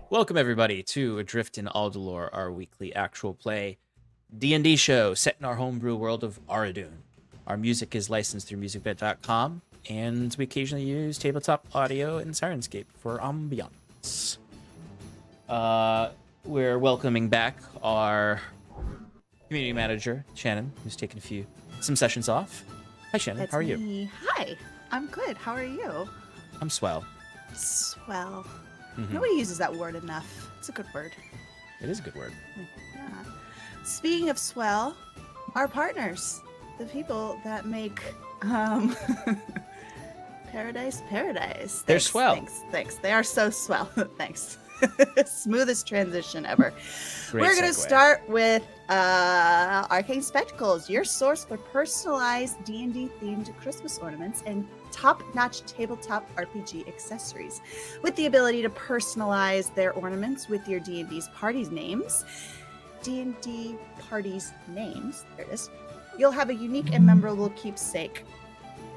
Welcome everybody to Adrift in Aldhalor, our weekly actual play D&D show set in our homebrew world of Aradun. Our music is licensed through Musicbed.com, and we occasionally use TabletopAudio and Syrinscape for Ambience. We're welcoming back our community manager, Shannon, who's taken some sessions off. Hi Shannon, That's how are you? me. Hi, I'm good. How are you? I'm swell. Swell. Mm-hmm. Nobody uses that word enough. It's a good word. It is a good word. Yeah. Speaking of swell, our partners, the people that make Paradice. They're swell. Thanks. They are so swell. Thanks. Smoothest transition ever. Great We're going to segue. start with Arcane Spectacles, your source for personalized D&D themed Christmas ornaments and top-notch tabletop RPG accessories. With the ability to personalize their ornaments with your D&D's parties names, D&D parties names, there it is, you'll have a unique and memorable keepsake,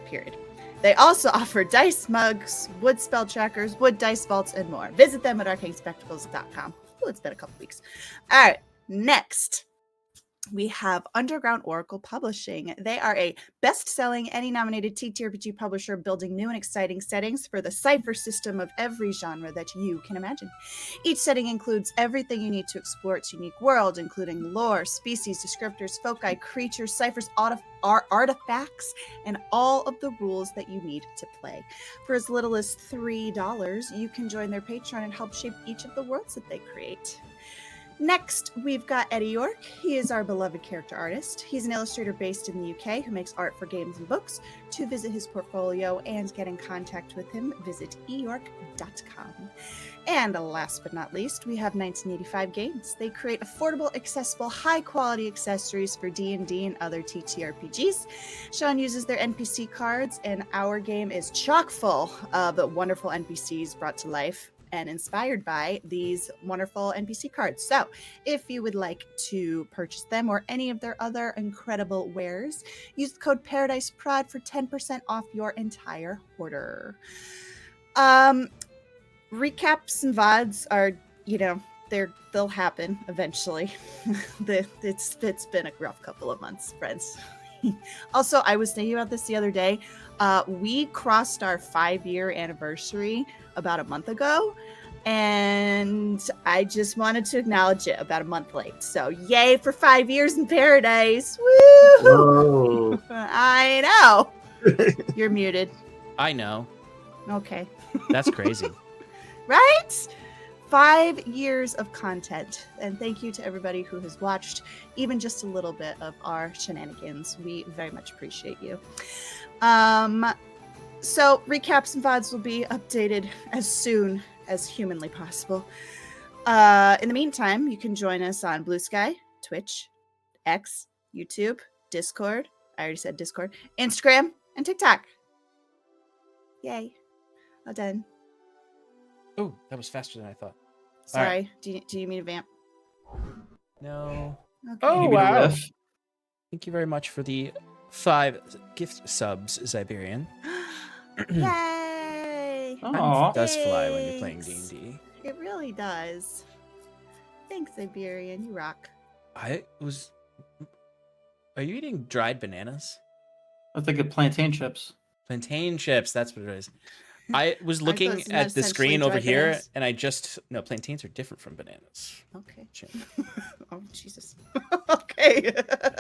period. They also offer dice mugs, wood spell trackers, wood dice vaults, and more. Visit them at arcanespectacles.com. Oh, it's been a couple weeks. All right, next we have Underground Oracle Publishing. They are a best-selling, Emmy-nominated TTRPG publisher building new and exciting settings for the cipher system of every genre that you can imagine. Each setting includes everything you need to explore its unique world, including lore, species, descriptors, foci, creatures, ciphers, artifacts, and all of the rules that you need to play. For as little as $3, you can join their Patreon and help shape each of the worlds that they create. Next, we've got Eddie Yorke. He is our beloved character artist. He's an illustrator based in the UK who makes art for games and books. To visit his portfolio and get in contact with him, visit eyorke.com. And last but not least, we have 1985 Games. They create affordable, accessible, high-quality accessories for D&D and other TTRPGs. Sean uses their NPC cards, and our game is chock full of wonderful NPCs brought to life and inspired by these wonderful NPC cards. So if you would like to purchase them or any of their other incredible wares, use the code paradiceprod for 10% off your entire order. Recaps and VODs are, they'll happen eventually. It's been a rough couple of months, friends. Also, I was thinking about this the other day. We crossed our 5-year anniversary about a month ago, and I just wanted to acknowledge it about a month late. So yay for 5 years in Paradise. Woo! I know. You're muted. I know. Okay. That's crazy. Right? 5 years of content, and thank you to everybody who has watched even just a little bit of our shenanigans. We very much appreciate you. So recaps and VODs will be updated as soon as humanly possible. In the meantime, you can join us on Bluesky, Twitch, X, YouTube, Discord. I already said Discord, Instagram, and TikTok. Yay. All done. Oh, that was faster than I thought. Sorry. Right. Do you mean a vamp? No. Okay. Oh, wow. Thank you very much for the 5 gift subs, Ziberian. Yay! Time does fly when you're playing D&D. It really does. Thanks, Siberian. You rock. Are you eating dried bananas? I think of plantain chips. Plantain chips, that's what it is. I was looking at the screen over here, and no, plantains are different from bananas. Okay. Oh, Jesus. Okay.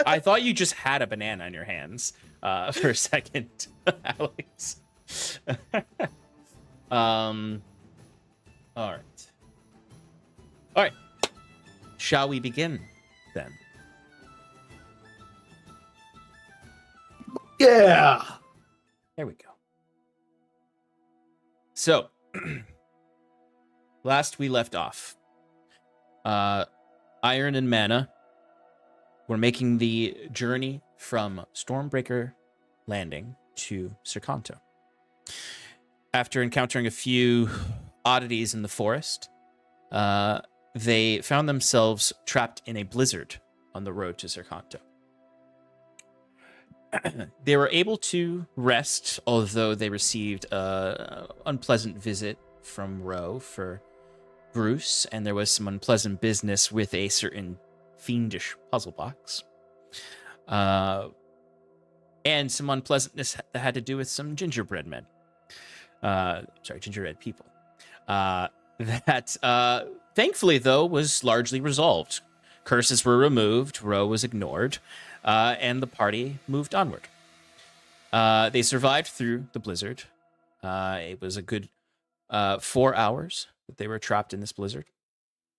I thought you just had a banana in your hands for a second, Alex. All right. Shall we begin, then? Yeah. There we go. So, last we left off, Iron and Mana were making the journey from Stormbreaker Landing to Cercanto. After encountering a few oddities in the forest, they found themselves trapped in a blizzard on the road to Cercanto. They were able to rest, although they received an unpleasant visit from Ro for Bruce, and there was some unpleasant business with a certain fiendish puzzle box. And some unpleasantness that had to do with some gingerbread men. Gingerbread people. That thankfully, though, was largely resolved. Curses were removed, Roe was ignored, and the party moved onward. They survived through the blizzard. It was a good 4 hours that they were trapped in this blizzard.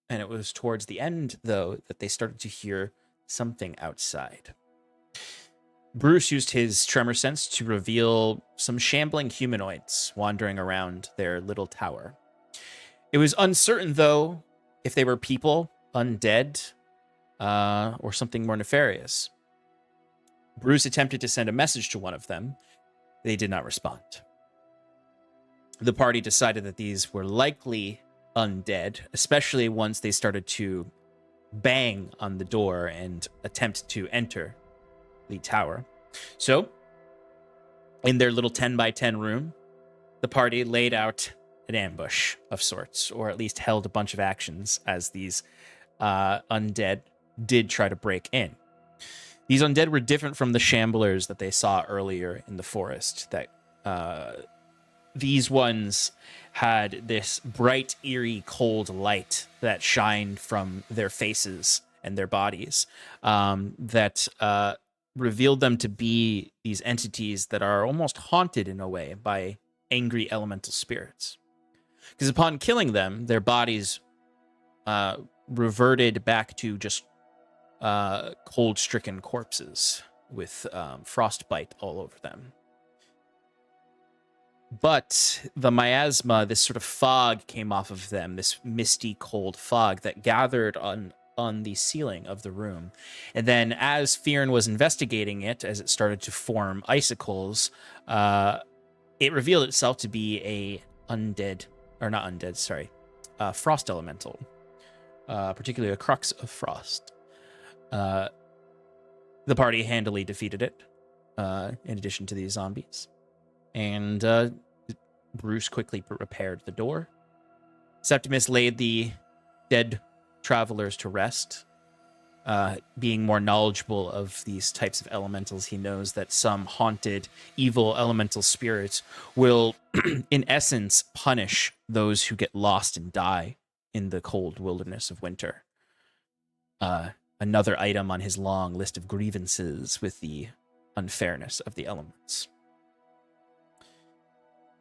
And it was towards the end, though, that they started to hear something outside. Bruce used his tremor sense to reveal some shambling humanoids wandering around their little tower. It was uncertain, though, if they were people, undead, or something more nefarious. Bruce attempted to send a message to one of them. They did not respond. The party decided that these were likely undead, especially once they started to bang on the door and attempt to enter the tower. So, in their little 10 by 10 room, the party laid out an ambush of sorts, or at least held a bunch of actions as these undead did try to break in. These undead were different from the shamblers that they saw earlier in the forest. That these ones had this bright, eerie, cold light that shined from their faces and their bodies that revealed them to be these entities that are almost haunted in a way by angry elemental spirits. Because upon killing them, their bodies reverted back to just cold-stricken corpses with frostbite all over them. But the miasma, this sort of fog came off of them, this misty, cold fog that gathered on the ceiling of the room. And then as Fearn was investigating it, as it started to form icicles, it revealed itself to be frost elemental, particularly a crux of frost. The party handily defeated it, in addition to these zombies. And Bruce quickly repaired the door. Septimus laid the dead travelers to rest. Being more knowledgeable of these types of elementals, he knows that some haunted, evil elemental spirits will, in essence, punish those who get lost and die in the cold wilderness of winter. Another item on his long list of grievances with the unfairness of the elements.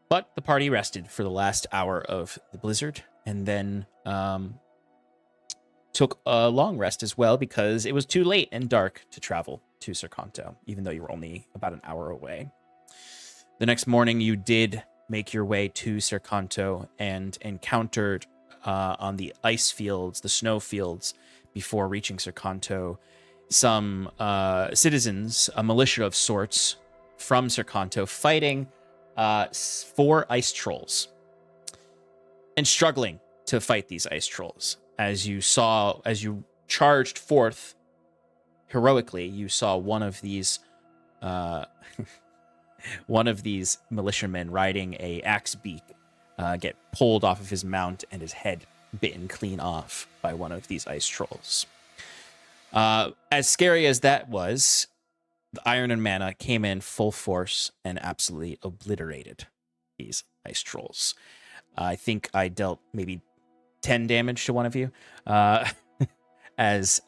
But the party rested for the last hour of the blizzard, and then took a long rest as well, because it was too late and dark to travel to Cercanto, even though you were only about an hour away. The next morning, you did make your way to Cercanto and encountered on the ice fields, the snow fields, before reaching Cercanto, some citizens, a militia of sorts from Cercanto, fighting 4 ice trolls and struggling to fight these ice trolls. As you charged forth heroically, you saw one of these militiamen riding a axe beak get pulled off of his mount and his head bitten clean off by one of these ice trolls. As scary as that was, the Iron and Mana came in full force and absolutely obliterated these ice trolls. I think I dealt maybe 10 damage to one of you, as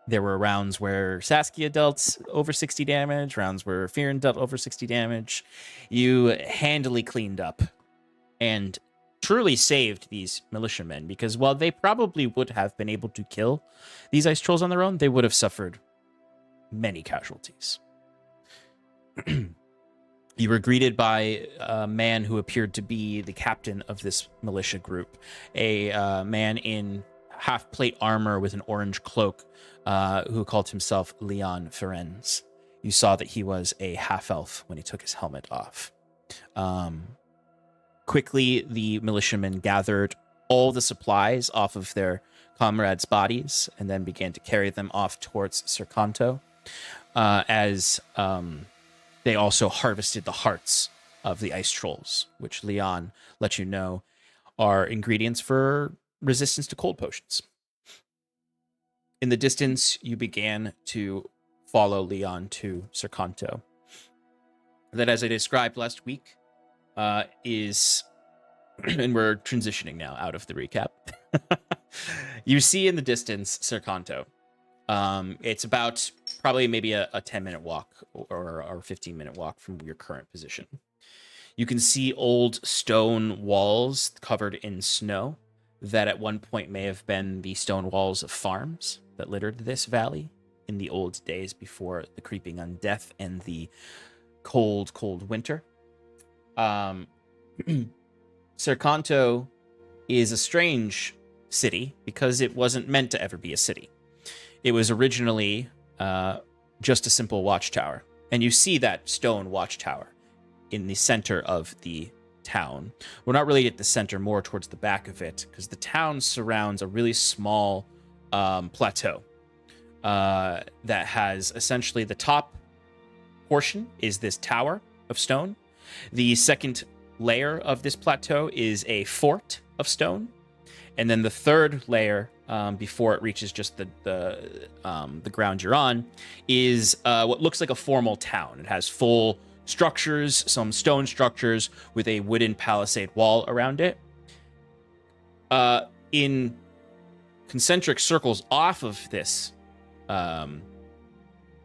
there were rounds where Saskia dealt over 60 damage, rounds where Fearn dealt over 60 damage. You handily cleaned up and truly saved these militiamen, because while they probably would have been able to kill these ice trolls on their own, they would have suffered many casualties. You were greeted by a man who appeared to be the captain of this militia group, a man in half-plate armor with an orange cloak, who called himself Leon Ferenz. You saw that he was a half-elf when he took his helmet off. Quickly, the militiamen gathered all the supplies off of their comrades' bodies and then began to carry them off towards Cercanto, as they also harvested the hearts of the ice trolls, which Leon let you know are ingredients for resistance to cold potions. In the distance, you began to follow Leon to Cercanto. That, as I described last week, is, and we're transitioning now out of the recap. You see in the distance Cercanto. It's about probably maybe a 10-minute walk or 15-minute walk from your current position. You can see old stone walls covered in snow that at one point may have been the stone walls of farms that littered this valley in the old days before the creeping undeath and the cold, cold winter. Cercanto is a strange city because it wasn't meant to ever be a city. It was originally just a simple watchtower. And you see that stone watchtower in the center of the town. We're not really at the center, more towards the back of it, because the town surrounds a really small plateau that has essentially the top portion is this tower of stone. The second layer of this plateau is a fort of stone. And then the third layer, before it reaches just the ground you're on, is what looks like a formal town. It has full structures, some stone structures with a wooden palisade wall around it. In concentric circles off of this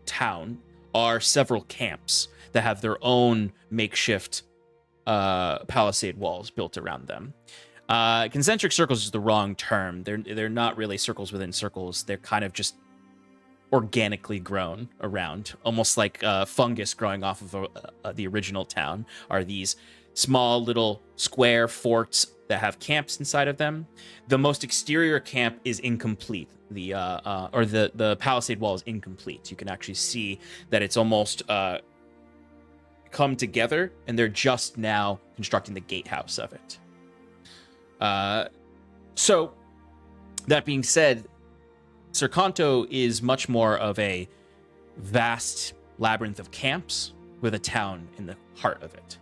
town are several camps that have their own makeshift palisade walls built around them. Concentric circles is the wrong term. They're not really circles within circles. They're kind of just organically grown around, almost like fungus growing off of the original town. Are these small little square forts that have camps inside of them? The most exterior camp is incomplete. The palisade wall is incomplete. You can actually see that it's almost come together, and they're just now constructing the gatehouse of it. So, that being said, Cercanto is much more of a vast labyrinth of camps with a town in the heart of it.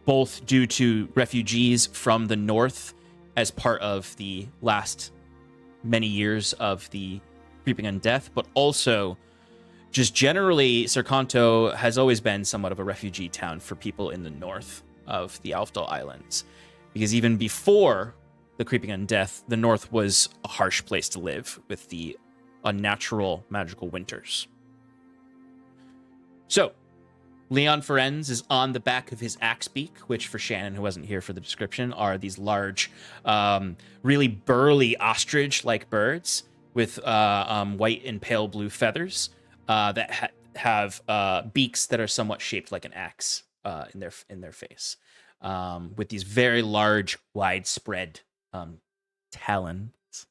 Both due to refugees from the north as part of the last many years of the creeping undeath, but also just generally, Cercanto has always been somewhat of a refugee town for people in the north of the Aldhalor Islands. Because even before the creeping undeath, the north was a harsh place to live with the unnatural magical winters. So, Leon Ferenz is on the back of his axe beak, which for Shannon, who wasn't here for the description, are these large, really burly ostrich-like birds with white and pale blue feathers that have beaks that are somewhat shaped like an axe in their face, with these very large, widespread talons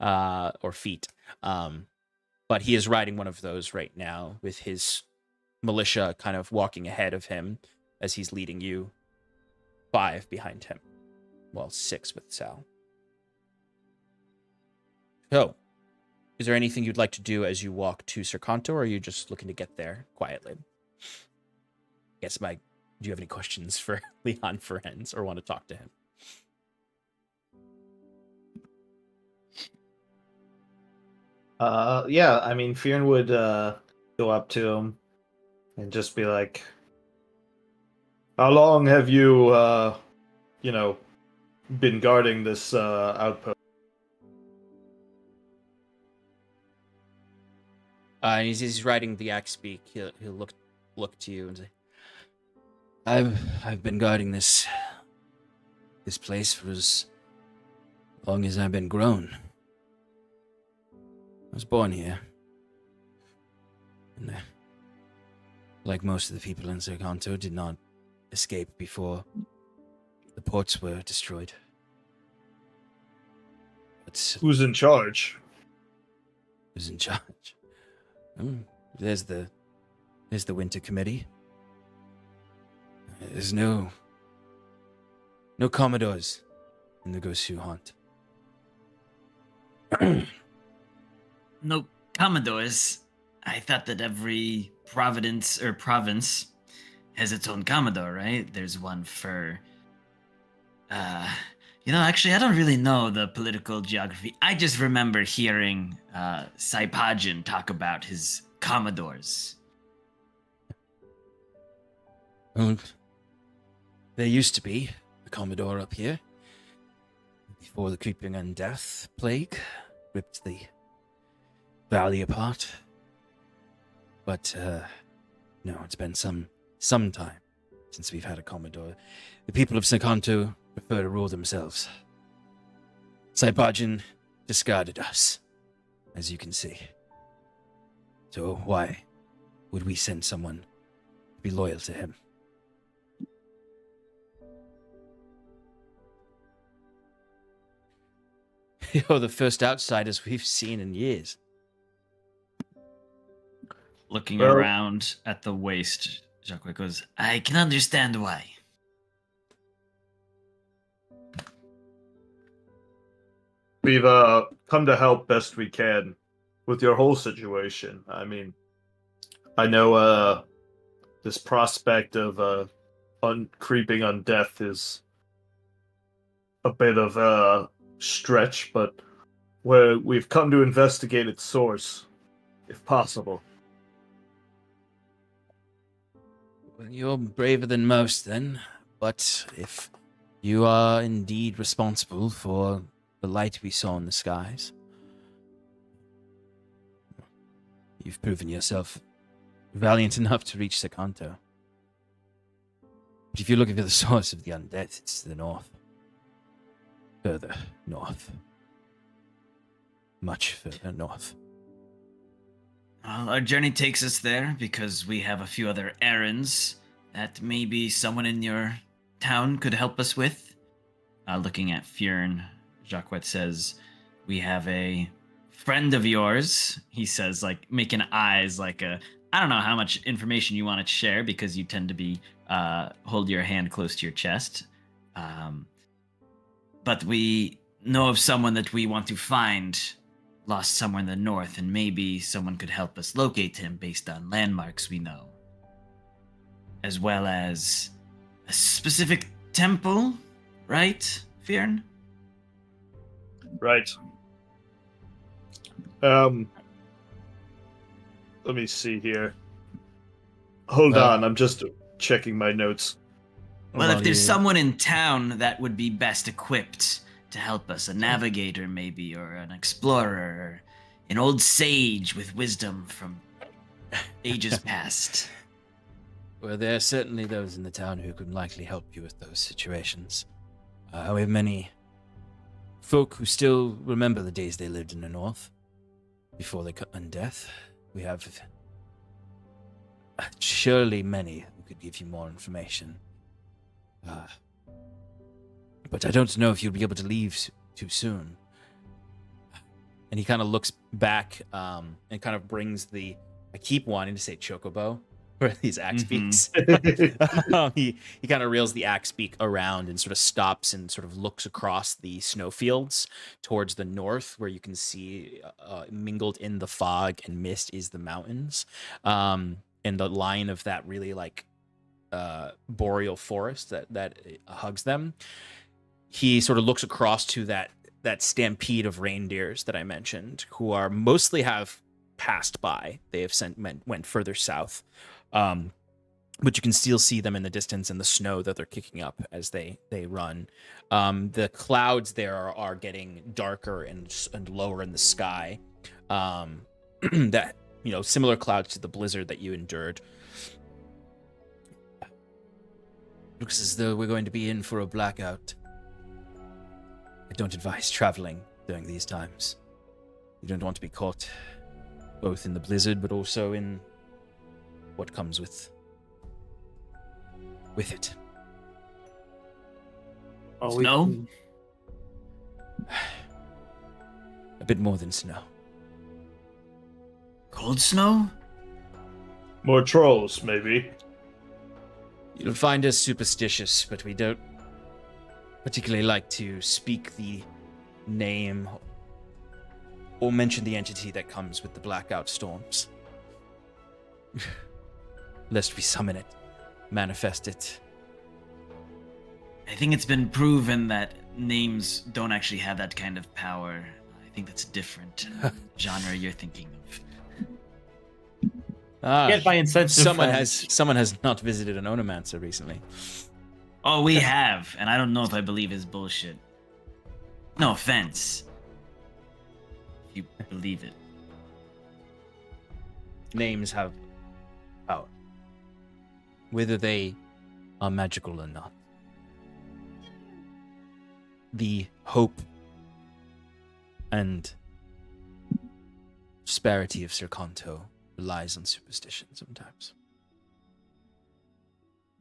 or feet. But he is riding one of those right now with his militia kind of walking ahead of him as he's leading you 5 behind him. Well, 6 with Sal. So, is there anything you'd like to do as you walk to Cercanto, or are you just looking to get there quietly? Yes, Mike, do you have any questions for Leon Ferenz or want to talk to him? Yeah, I mean, Fionn would go up to him and just be like, "How long have you, been guarding this outpost?" And he's riding the axe beak. He'll look to you and say, "I've been guarding this place for as long as I've been grown. I was born here, and like most of the people in Cercanto, did not escape before the ports were destroyed." But Who's in charge? who's in charge? There's the Winter Committee. There's no commodores in the Gosu Haunt. No commodores. I thought that every province has its own commodore, right? There's one for Actually, I don't really know the political geography. I just remember hearing Saipajin talk about his commodores. Well, there used to be a Commodore up here before the creeping undeath plague ripped the valley apart. But, no, it's been some time since we've had a Commodore. The people of Cercanto prefer to rule themselves. Saipajin discarded us, as you can see. So why would we send someone to be loyal to him? You're the first outsiders we've seen in years. Looking Well- around at the waste, Jacques goes, I can understand why. We've come to help best we can with your whole situation. I mean, I know this prospect of creeping on death is a bit of a stretch, but we've come to investigate its source, if possible. Well, you're braver than most, then. But if you are indeed responsible for the light we saw in the skies, you've proven yourself valiant enough to reach Cercanto. But if you're looking for the source of the undead, it's to the north. Further north. Much further north. Well, our journey takes us there because we have a few other errands that maybe someone in your town could help us with. Looking at Fjern, Jacques says, we have a friend of yours. He says, like, making eyes like a, I don't know how much information you want to share because you tend to be, hold your hand close to your chest. But we know of someone that we want to find lost somewhere in the north, and maybe someone could help us locate him based on landmarks we know. As well as a specific temple, right, Fjern? Right. Let me see here. Hold on, I'm just checking my notes. Well, if there's someone in town that would be best equipped to help us, a navigator maybe, or an explorer, or an old sage with wisdom from ages past. Well, there are certainly those in the town who could likely help you with those situations. We have many folk who still remember the days they lived in the north before they cut on death. We have surely many who could give you more information. But I don't know if you'll be able to leave too soon. And he kind of looks back and kind of brings the... I keep wanting to say chocobo for these axe beaks. He kind of reels the axe beak around and sort of stops and sort of looks across the snowfields towards the north, where you can see mingled in the fog and mist is the mountains. And the line of that really like boreal forest that hugs them. He sort of looks across to that stampede of reindeers that I mentioned, who are mostly have passed by. They have went further south, but you can still see them in the distance and the snow that they're kicking up as they run. The clouds there are getting darker and lower in the sky. That, you know, similar clouds to the blizzard that you endured. Looks as though we're going to be in for a blackout. I don't advise traveling during these times. You don't want to be caught both in the blizzard, but also in what comes with it. Snow? A bit more than snow. Cold snow? More trolls, maybe. You'll find us superstitious, but we don't particularly like to speak the name or mention the entity that comes with the blackout storms. Lest we summon it, manifest it. I think it's been proven that names don't actually have that kind of power. I think that's a different genre you're thinking of. Get my insensitive someone has not visited an onomancer recently. Oh, we have, and I don't know if I believe his bullshit. No offense. If you believe it. Names have power, whether they are magical or not. The hope and prosperity of Cercanto relies on superstition sometimes.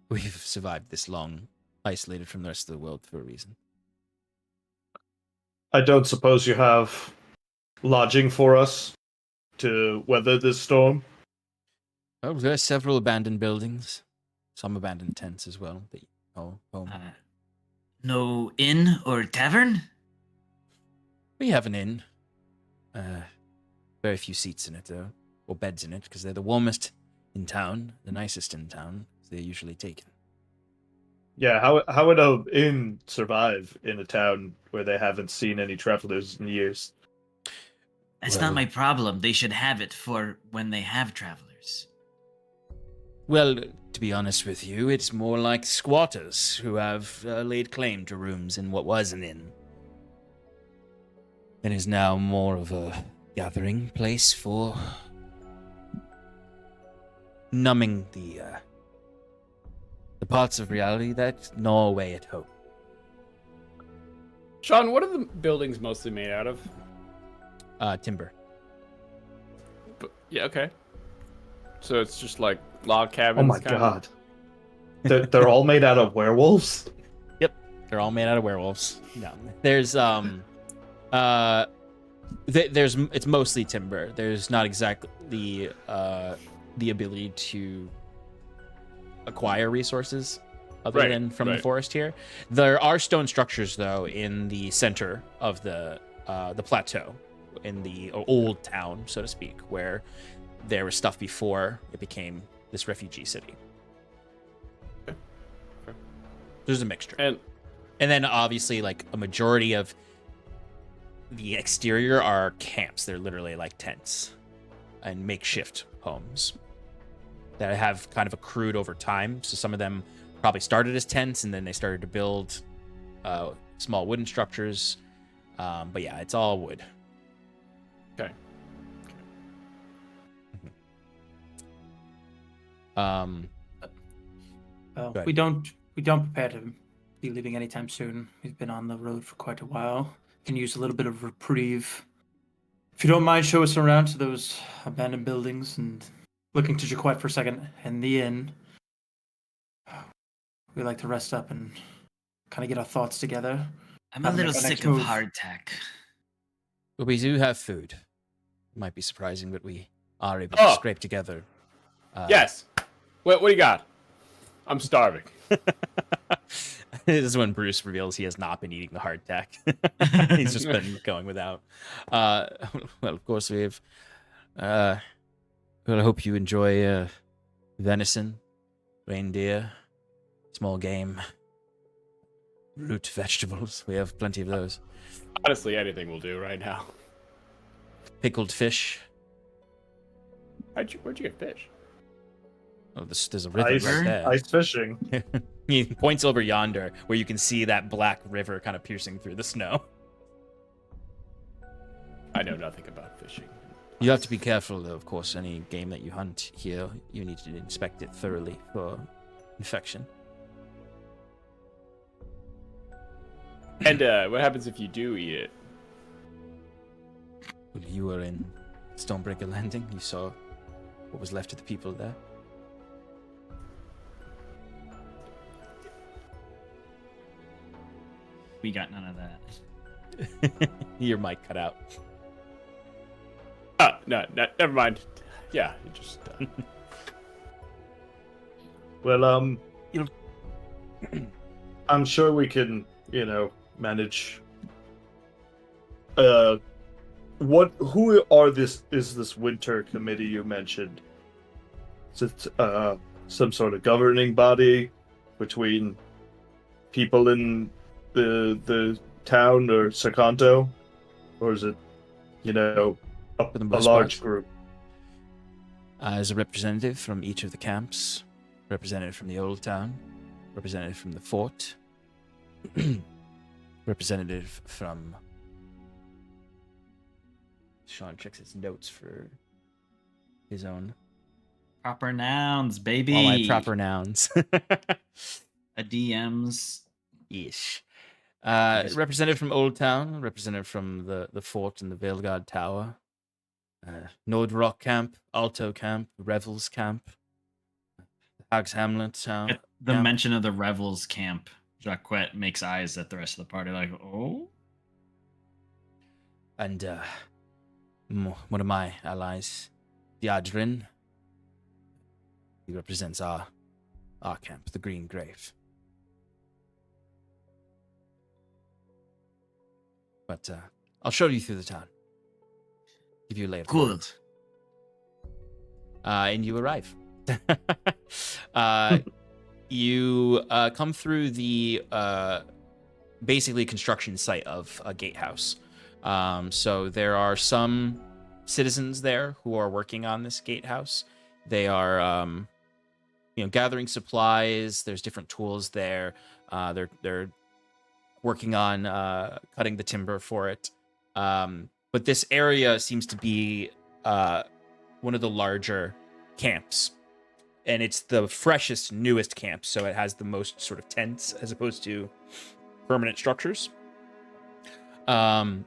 We've survived this long, isolated from the rest of the world for a reason. I don't suppose you have lodging for us to weather this storm? Oh, there are several abandoned buildings, some abandoned tents as well. Home. No inn or tavern? We have an inn. Very few seats in it, though, or beds in it, because they're the warmest in town, the nicest in town. They're usually taken. Yeah, how would an inn survive in a town where they haven't seen any travelers in years? That's not my problem. They should have it for when they have travelers. Well, to be honest with you, it's more like squatters who have laid claim to rooms in what was an inn. It is now more of a gathering place for numbing the parts of reality that gnaw away at hope. Sean, what are the buildings mostly made out of? Timber. Yeah, okay. So it's just like log cabins. Oh my kinda? god. They're all made out of werewolves? Yep, they're all made out of werewolves. No, there's it's mostly timber. There's not exactly the ability to acquire resources other than from the forest here. There are stone structures though in the center of the plateau, in the old town, so to speak, where there was stuff before it became this refugee city. Okay. There's a mixture. And then obviously like a majority of the exterior are camps. They're literally like tents and makeshift homes that have kind of accrued over time. So some of them probably started as tents and then they started to build small wooden structures. But yeah, it's all wood. okay. Go Well, ahead. we don't prepare to be leaving anytime soon. We've been on the road for quite a while. Can use a little bit of reprieve. If you don't mind, show us around to those abandoned buildings and looking to Jaquette for a second. In the inn, we like to rest up and kind of get our thoughts together. I'm a Have to little make our sick next of move. hardtack. But we do have food. It might be surprising, but we are able Oh. to scrape together. Yes. What do you got? I'm starving. This is when Bruce reveals he has not been eating the hardtack. He's just been going without. Well, of course we have. Well, I hope you enjoy venison, reindeer, small game, root vegetables. We have plenty of those. Honestly, anything will do right now. Pickled fish. Where'd you get fish? Oh, there's a river Ice, right there. ice fishing. He points over yonder, where you can see that black river kind of piercing through the snow. I know nothing about fishing. You have to be careful, though, of course. Any game that you hunt here, you need to inspect it thoroughly for infection. And what happens if you do eat it? Well, you were in Stonebreaker Landing. You saw what was left of the people there. We got none of that. Your mic cut out. Oh, no, never mind. Yeah, it just... Well, I'm sure we can, manage. Who is this winter committee you mentioned? Is it some sort of governing body between people in the town or Cercanto, or is it, For the a most large part. group? As a representative from each of the camps, representative from the old town, representative from the fort, representative from... Sean checks his notes for his own. Proper nouns, baby. All my proper nouns. A DM's. Ish. Guess- Representative from Old Town, representative from the fort and the Veilguard Tower, Nordrock Camp, Alto Camp, Revels Camp, Hag's Hamlet Town. At the camp. mention of the Revels camp, Jacquette makes eyes at the rest of the party like, oh? And one of my allies, Diadrin. He represents our camp, the Green Grave. But I'll show you through the town. Give you a lay of the Good. land. And you arrive. You come through the basically construction site of a gatehouse. So there are some citizens there who are working on this gatehouse. They are, gathering supplies. There's different tools there. They're working on cutting the timber for it. But this area seems to be one of the larger camps. And it's the freshest, newest camp, so it has the most sort of tents as opposed to permanent structures. And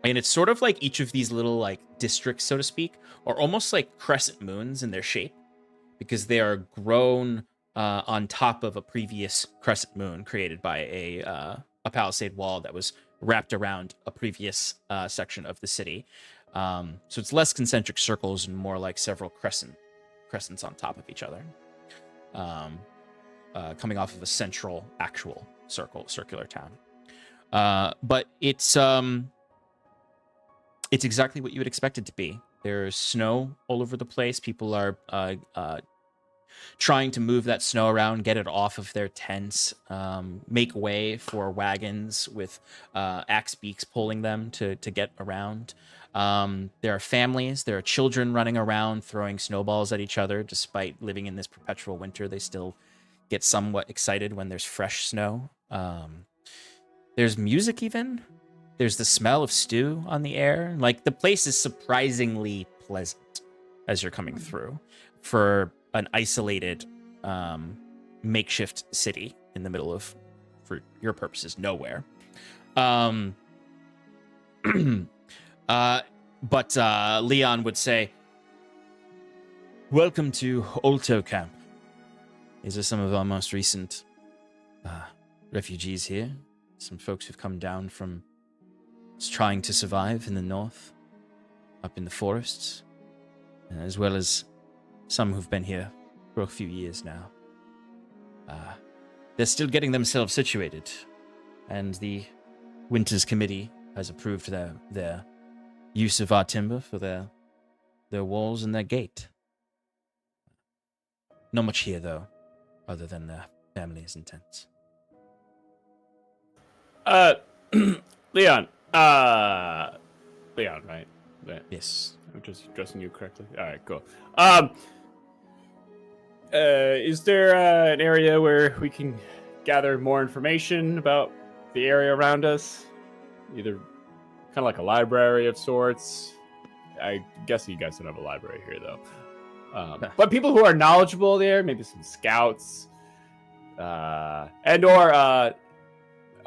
it's sort of like each of these little like districts, so to speak, are almost like crescent moons in their shape, because they are grown on top of a previous crescent moon created by a palisade wall that was wrapped around a previous section of the city. So it's less concentric circles and more like several crescents on top of each other, coming off of a central actual circular town. But it's exactly what you would expect it to be. There's snow all over the place. People are trying to move that snow around, get it off of their tents, make way for wagons with axe beaks pulling them to get around. There are families, there are children running around throwing snowballs at each other. Despite living in this perpetual winter, they still get somewhat excited when there's fresh snow. There's music even. There's the smell of stew on the air. Like, the place is surprisingly pleasant as you're coming through for an isolated makeshift city in the middle of, for your purposes, nowhere. But Leon would say, "Welcome to Alto Camp. These are some of our most recent refugees here. Some folks who've come down from trying to survive in the north, up in the forests, as well as some who've been here for a few years now. They're still getting themselves situated, and the Winters Committee has approved their use of our timber for their walls and their gate. Not much here, though, other than their families and tents." Leon. Leon, right? Yes. I'm just addressing you correctly. All right, cool. Is there an area where we can gather more information about the area around us? Either kind of like a library of sorts. I guess you guys don't have a library here, though. But people who are knowledgeable there, maybe some scouts, and/or are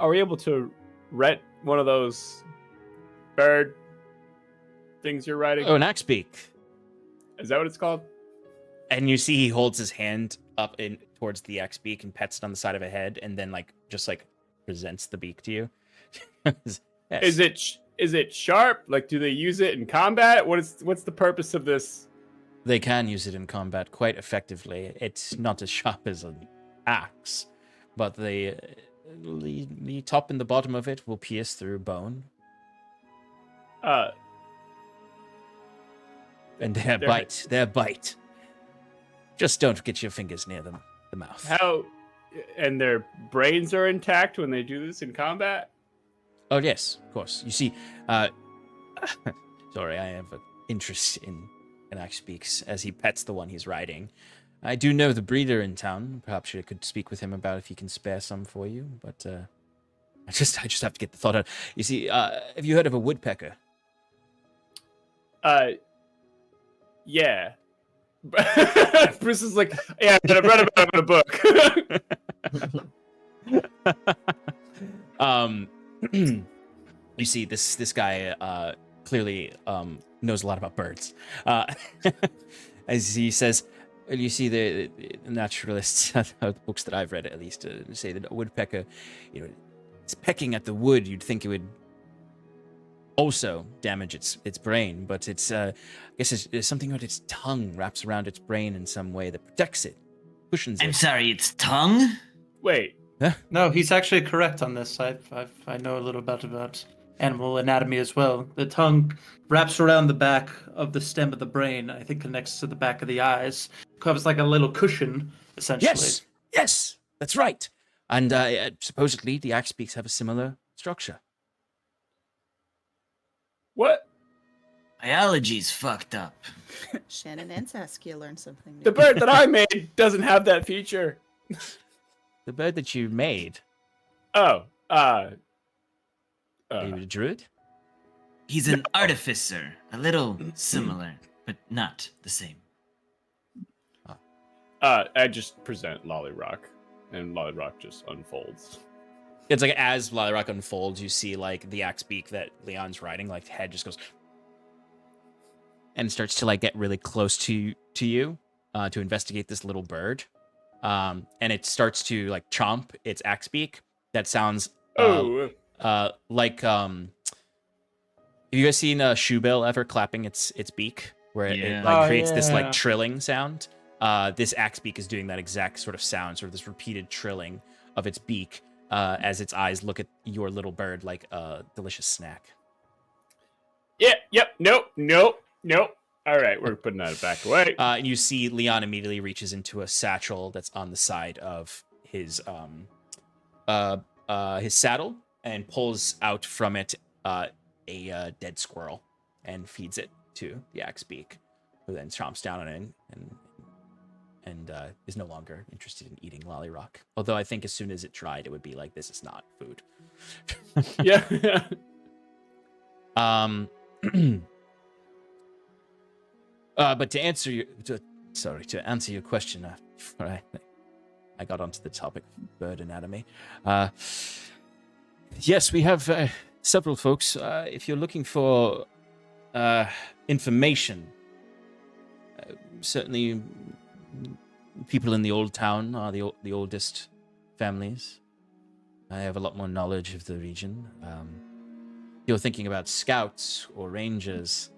we able to rent one of those bird things you're riding? Oh, an axe beak. Is that what it's called? And you see he holds his hand up in towards the axe beak and pets it on the side of a head, and then just presents the beak to you. Yes. Is it sharp? Like, do they use it in combat? What's the purpose of this? They can use it in combat quite effectively. It's not as sharp as an axe, but the top and the bottom of it will pierce through bone. And their bite. Just don't get your fingers near the mouth. And their brains are intact when they do this in combat? Oh, yes, of course. You see, sorry, I have an interest in Axe Speaks as he pets the one he's riding. I do know the breeder in town. Perhaps I could speak with him about if he can spare some for you, but I just have to get the thought out. You see, have you heard of a woodpecker? Yeah. Bruce is like, yeah, I've read about it in a book. You see, this guy clearly knows a lot about birds. As he says, you see, the naturalists, the books that I've read at least, say that a woodpecker, it's pecking at the wood. You'd think it would also damage its brain, but it's I guess there's something about its tongue wraps around its brain in some way that protects it, cushions it. I'm sorry, its tongue? Wait. No, he's actually correct on this. I know a little bit about animal anatomy as well. The tongue wraps around the back of the stem of the brain. I think connects to the back of the eyes. Covers like a little cushion, essentially. Yes, that's right. And supposedly the axe beaks have a similar structure. What? Biology's fucked up. Shannon and Saskia learned something new. The bird that I made doesn't have that feature. The bird that you made. Oh, Are you a druid? He's an artificer, a little similar, but not the same. I just present Lollyrock, and Lollyrock just unfolds. It's like as Lollyrock unfolds, you see like the axe beak that Leon's riding, like the head just goes and starts to like get really close to you to investigate this little bird. And it starts to like chomp its axe beak. That sounds like have you guys seen a shoebill ever clapping its beak where it like creates this like trilling sound? This axe beak is doing that exact sort of sound, sort of this repeated trilling of its beak as its eyes look at your little bird like a delicious snack. Nope. All right, we're putting that back away. And you see Leon immediately reaches into a satchel that's on the side of his saddle and pulls out from it a dead squirrel and feeds it to the axe beak, who then chomps down on it and is no longer interested in eating Lollyrock. Although I think as soon as it tried, it would be like, this is not food. Yeah. But to answer your question, before I got onto the topic of bird anatomy. Yes, we have several folks. If you're looking for information, certainly people in the old town are the oldest families. I have a lot more knowledge of the region. You're thinking about scouts or rangers.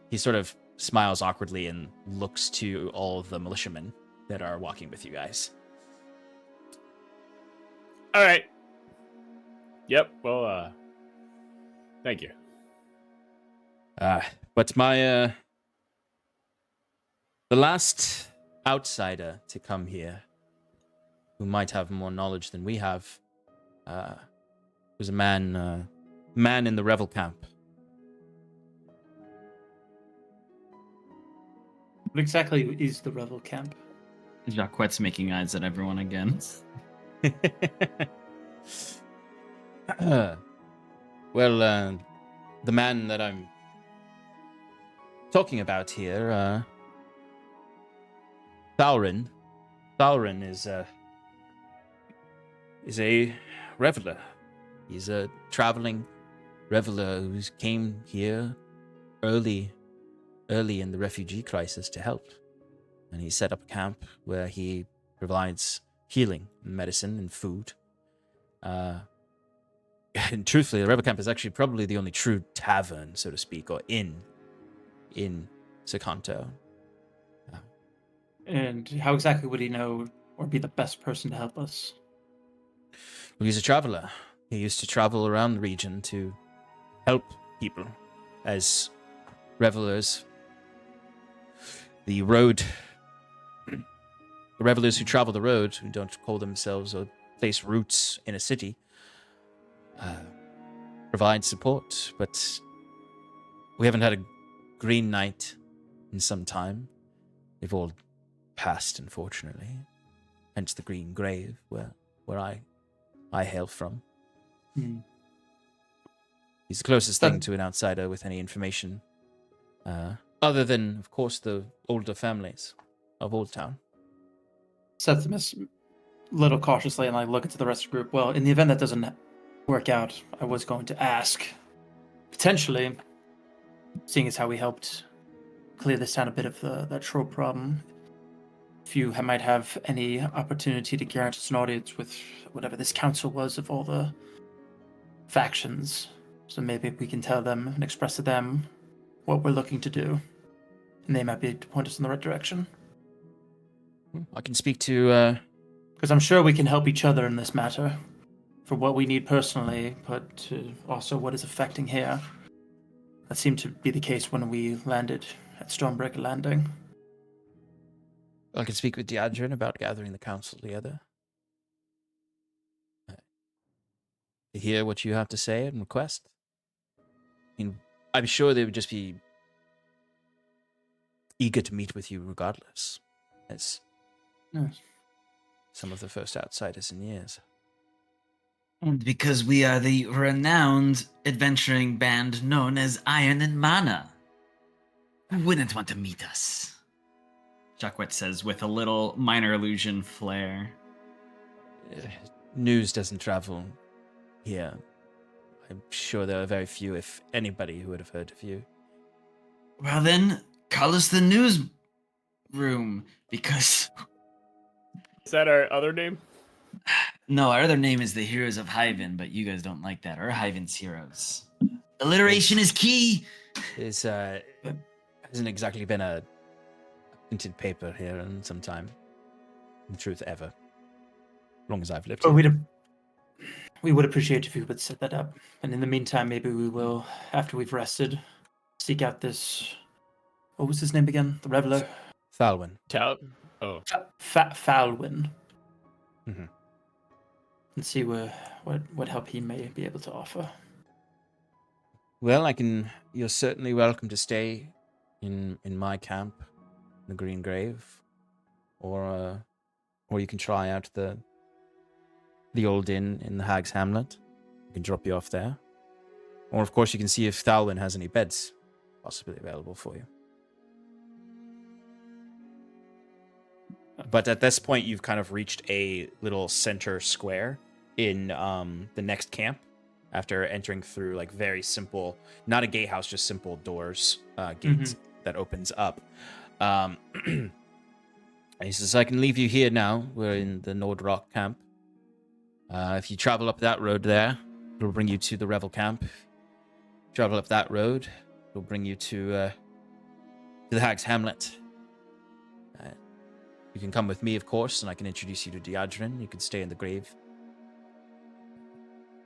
He sort of smiles awkwardly and looks to all the militiamen that are walking with you guys. All right. Yep. Well, thank you. But my the last outsider to come here, who might have more knowledge than we have, was a man in the revel camp. What exactly is the revel camp? Jacquette's making eyes at everyone again. Well, the man that I'm talking about here, Thalrin is a reveler. He's a traveling reveler who came here early in the refugee crisis to help. And he set up a camp where he provides healing, medicine, and food. And truthfully, the Rebel Camp is actually probably the only true tavern, so to speak, or inn in Cercanto. And how exactly would he know or be the best person to help us? Well, he's a traveler. He used to travel around the region to help people as revelers. The road the revelers who travel the road, who don't call themselves or place roots in a city, provide support, but we haven't had a green night in some time. They've all passed, unfortunately. Hence the green grave, where I hail from. He's the closest thing to an outsider with any information, other than, of course, the older families of Old Town. Septimus, a little cautiously, and I look into the rest of the group. Well, in the event that doesn't work out, I was going to ask, potentially, seeing as how we helped clear this town a bit of that troll problem, if you might have any opportunity to guarantee us an audience with whatever this council was of all the factions, so maybe we can tell them and express to them what we're looking to do, and they might be able to point us in the right direction. I can speak to... Because I'm sure we can help each other in this matter, for what we need personally, but also what is affecting here. That seemed to be the case when we landed at Stormbreaker Landing. I can speak with Deadrin about gathering the council together. To hear what you have to say and request. I mean, I'm sure they would just be eager to meet with you regardless, as some of the first outsiders in years. And because we are the renowned adventuring band known as Iron and Mana, who wouldn't want to meet us? Jacquet says with a little minor illusion flair. News doesn't travel here. I'm sure there are very few, if anybody, who would have heard of you. Well then, call us the news room, because... Is that our other name? No, our other name is the Heroes of Hyven, but you guys don't like that. Or Hyven's Heroes. Alliteration is key! It hasn't exactly been a printed paper here in some time. In truth, ever. As long as I've lived here. We would appreciate if you would set that up. And in the meantime, maybe we will, after we've rested, seek out this... What was his name again? The Reveler? Thalwyn. Falwyn. Mm-hmm. And see what help he may be able to offer. Well, you're certainly welcome to stay in my camp, the Green Grave, or you can try out the old inn in the Hag's Hamlet. I can drop you off there. Or, of course, you can see if Thalwyn has any beds possibly available for you. But at this point, you've kind of reached a little center square in the next camp after entering through like very simple, not a gatehouse, just simple doors, gates that opens up. And he says, I can leave you here now. We're in the Nordrock camp. If you travel up that road there, it'll bring you to the Revel camp. Travel up that road, it'll bring you to the Hag's Hamlet. You can come with me, of course, and I can introduce you to Deadrin. You can stay in the grave.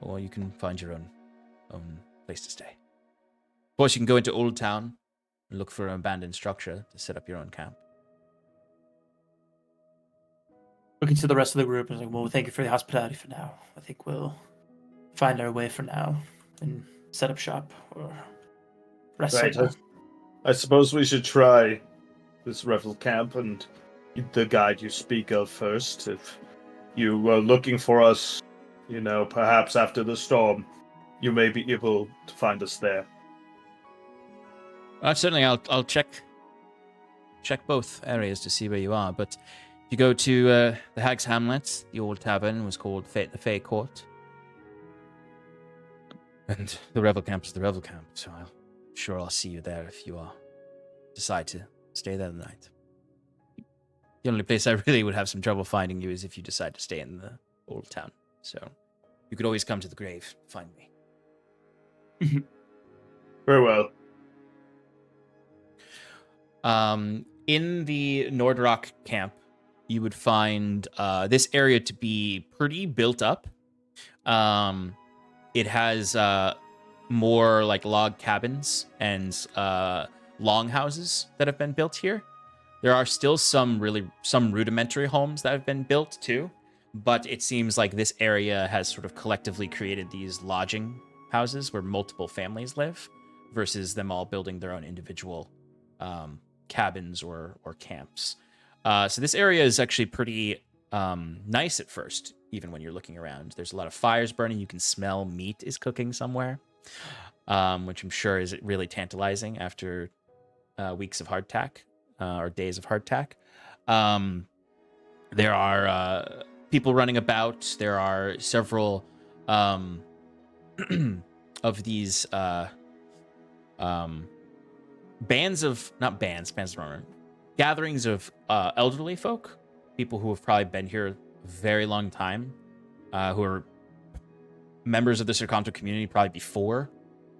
Or you can find your own place to stay. Of course, you can go into Old Town and look for an abandoned structure to set up your own camp. Looking to the rest of the group and like, well, thank you for the hospitality for now. I think we'll find our way for now and set up shop or rest somewhere. I suppose we should try this Revel camp and the guide you speak of first. If you were looking for us, perhaps after the storm, you may be able to find us there. Certainly, I'll check both areas to see where you are. But if you go to the Hag's Hamlet, the old tavern was called the Fey Court, and the Revel camp is the Revel camp. So I'm sure I'll see you there if you decide to stay there the night. The only place I really would have some trouble finding you is if you decide to stay in the old town. So you could always come to the grave to find me. Very well. In the Nordrock camp, you would find this area to be pretty built up. It has more like log cabins and longhouses that have been built here. There are still some rudimentary homes that have been built too, but it seems like this area has sort of collectively created these lodging houses where multiple families live, versus them all building their own individual cabins or camps. So this area is actually pretty nice at first, even when you're looking around. There's a lot of fires burning. You can smell meat is cooking somewhere, which I'm sure is really tantalizing after weeks of hardtack or days of hardtack. There are people running about. There are several of these gatherings of elderly folk, people who have probably been here a very long time, who are members of the Cercanto community probably before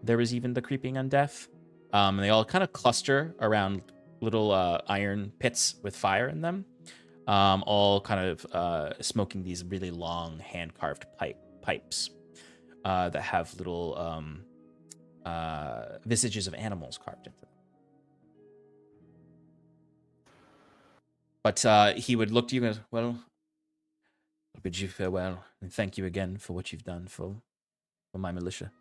there was even the creeping undeath. They all kind of cluster around little iron pits with fire in them, all kind of smoking these really long hand-carved pipes that have little visages of animals carved into them. But he would look to you and go, well, I bid you farewell, and thank you again for what you've done for my militia.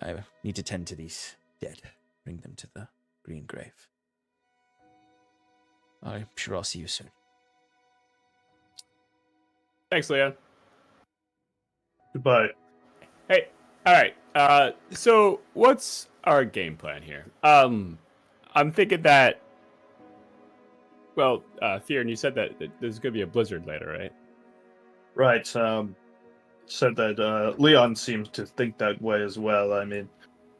I need to tend to these dead, bring them to the green grave. I'm sure I'll see you soon. Thanks, Leon. Goodbye. Hey, all right. So what's our game plan here? I'm thinking that. Well, Theron, you said that there's going to be a blizzard later, right? Right. Said that Leon seems to think that way as well. I mean,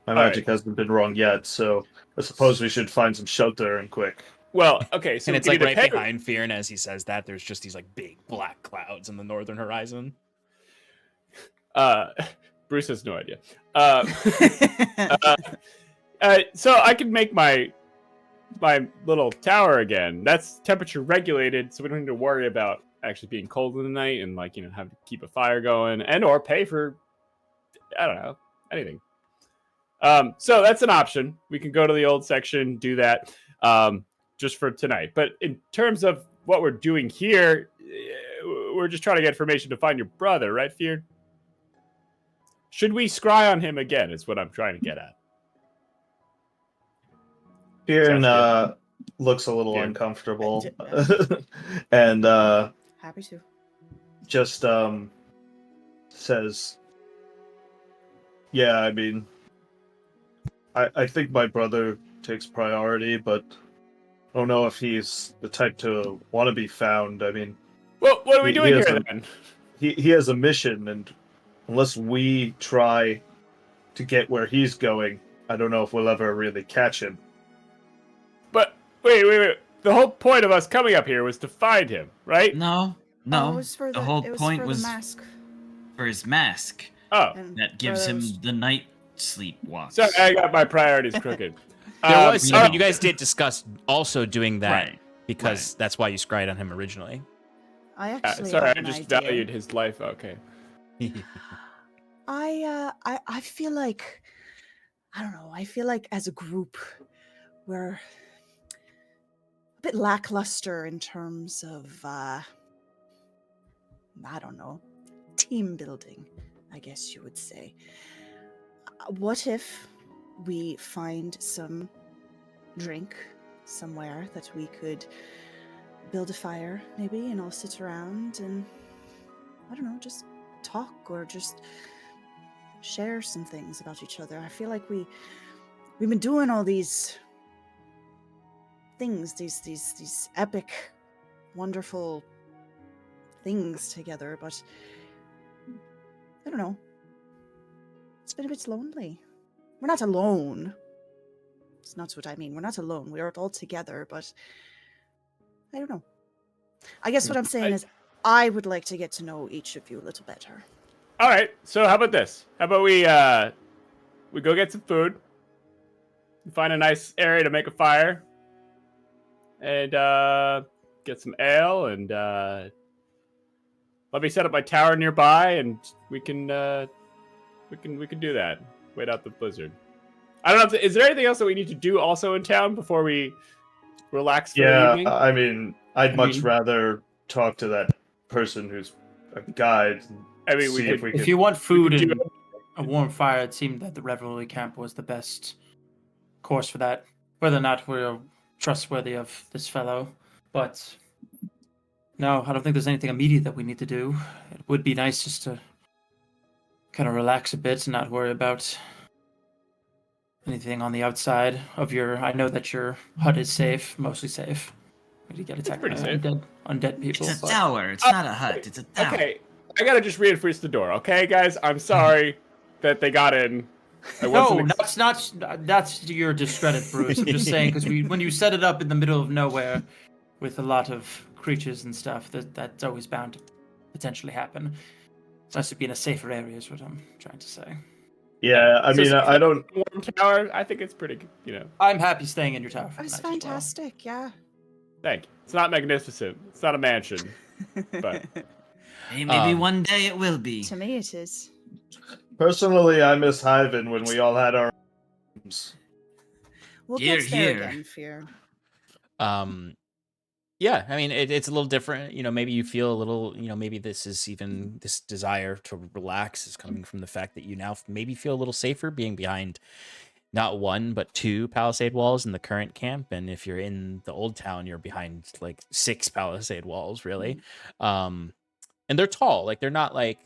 my magic hasn't been wrong yet, so I suppose we should find some shelter and quick. Well, okay, so and it's like right behind Theron as he says that. There's just these like big black clouds in the northern horizon. Bruce has no idea. So I can make my little tower again. That's temperature regulated, so we don't need to worry about actually being cold in the night and have to keep a fire going and or pay for, I don't know, anything. So that's an option. We can go to the old section, do that just for tonight. But in terms of what we're doing here, we're just trying to get information to find your brother, right, Fear? Should we scry on him again is what I'm trying to get at. Fear looks a little uncomfortable. And happy to. Just says, yeah, I mean, I think my brother takes priority, but I don't know if he's the type to want to be found. I mean, well, what are we doing here then? He has a mission, and unless we try to get where he's going, I don't know if we'll ever really catch him. But wait. The whole point of us coming up here was to find him, right? No. Oh, it was for the whole point for was the mask. for his mask. Oh. That gives him the night sleep walks. Sorry, I got my priorities crooked. There was, you guys did discuss also doing that, Right. because that's why you scryed on him originally. I actually sorry, have I an just idea. valued his life. Okay. I feel like, I don't know, I feel like as a group we're a bit lackluster in terms of I don't know, team building, I guess you would say. What if we find some drink somewhere that we could build a fire maybe and all sit around and, I don't know, just talk or just share some things about each other. I feel like we've been doing all these things, these epic, wonderful things together, but I don't know. It's been a bit lonely. We're not alone. It's not what I mean. We're not alone. We're all together, but I don't know. I guess what I'm saying is I would like to get to know each of you a little better. All right. So how about this? How about we go get some food, find a nice area to make a fire, and get some ale, and let me set up my tower nearby, and we can do that. Wait out the blizzard. I don't know. Is there anything else that we need to do also in town before we relax for the Yeah, evening? I mean, I'd much mean- rather talk to that person who's a guide. And I mean, we see could- if we If could. you want food do and a warm fire, it seemed that the revelry camp was the best course for that. Whether or not we're trustworthy of this fellow, but no, I don't think there's anything immediate that we need to do. It would be nice just to kind of relax a bit and not worry about anything on the outside of your. I know that your hut is safe, mostly safe. You get attacked by pretty safe. undead people. It's a but- tower. It's not a hut. It's a tower. Okay, I gotta just reinforce the door, okay, guys? I'm sorry that they got in. I No, wasn't that's to your discredit, Bruce. I'm just saying because when you set it up in the middle of nowhere with a lot of creatures and stuff, that's always bound to potentially happen. It's nice to be in a safer area, is what I'm trying to say. Yeah, I So mean, I don't. warm tower. I think it's pretty good, you know. I'm happy staying in your tower. for the That's night as well. fantastic. Yeah. Thank you. It's not magnificent. It's not a mansion. But Hey, maybe Um, one day it will be. To me, it is. Personally, I miss Hyven when we all had our rooms. We'll Here, get there here. again, Fear. Yeah, I mean, it's a little different. You know, maybe you feel a little, you know, maybe this desire to relax is coming from the fact that you now maybe feel a little safer being behind not one, but two palisade walls in the current camp. And if you're in the old town, you're behind like 6 palisade walls, really. And they're tall. Like, they're not like,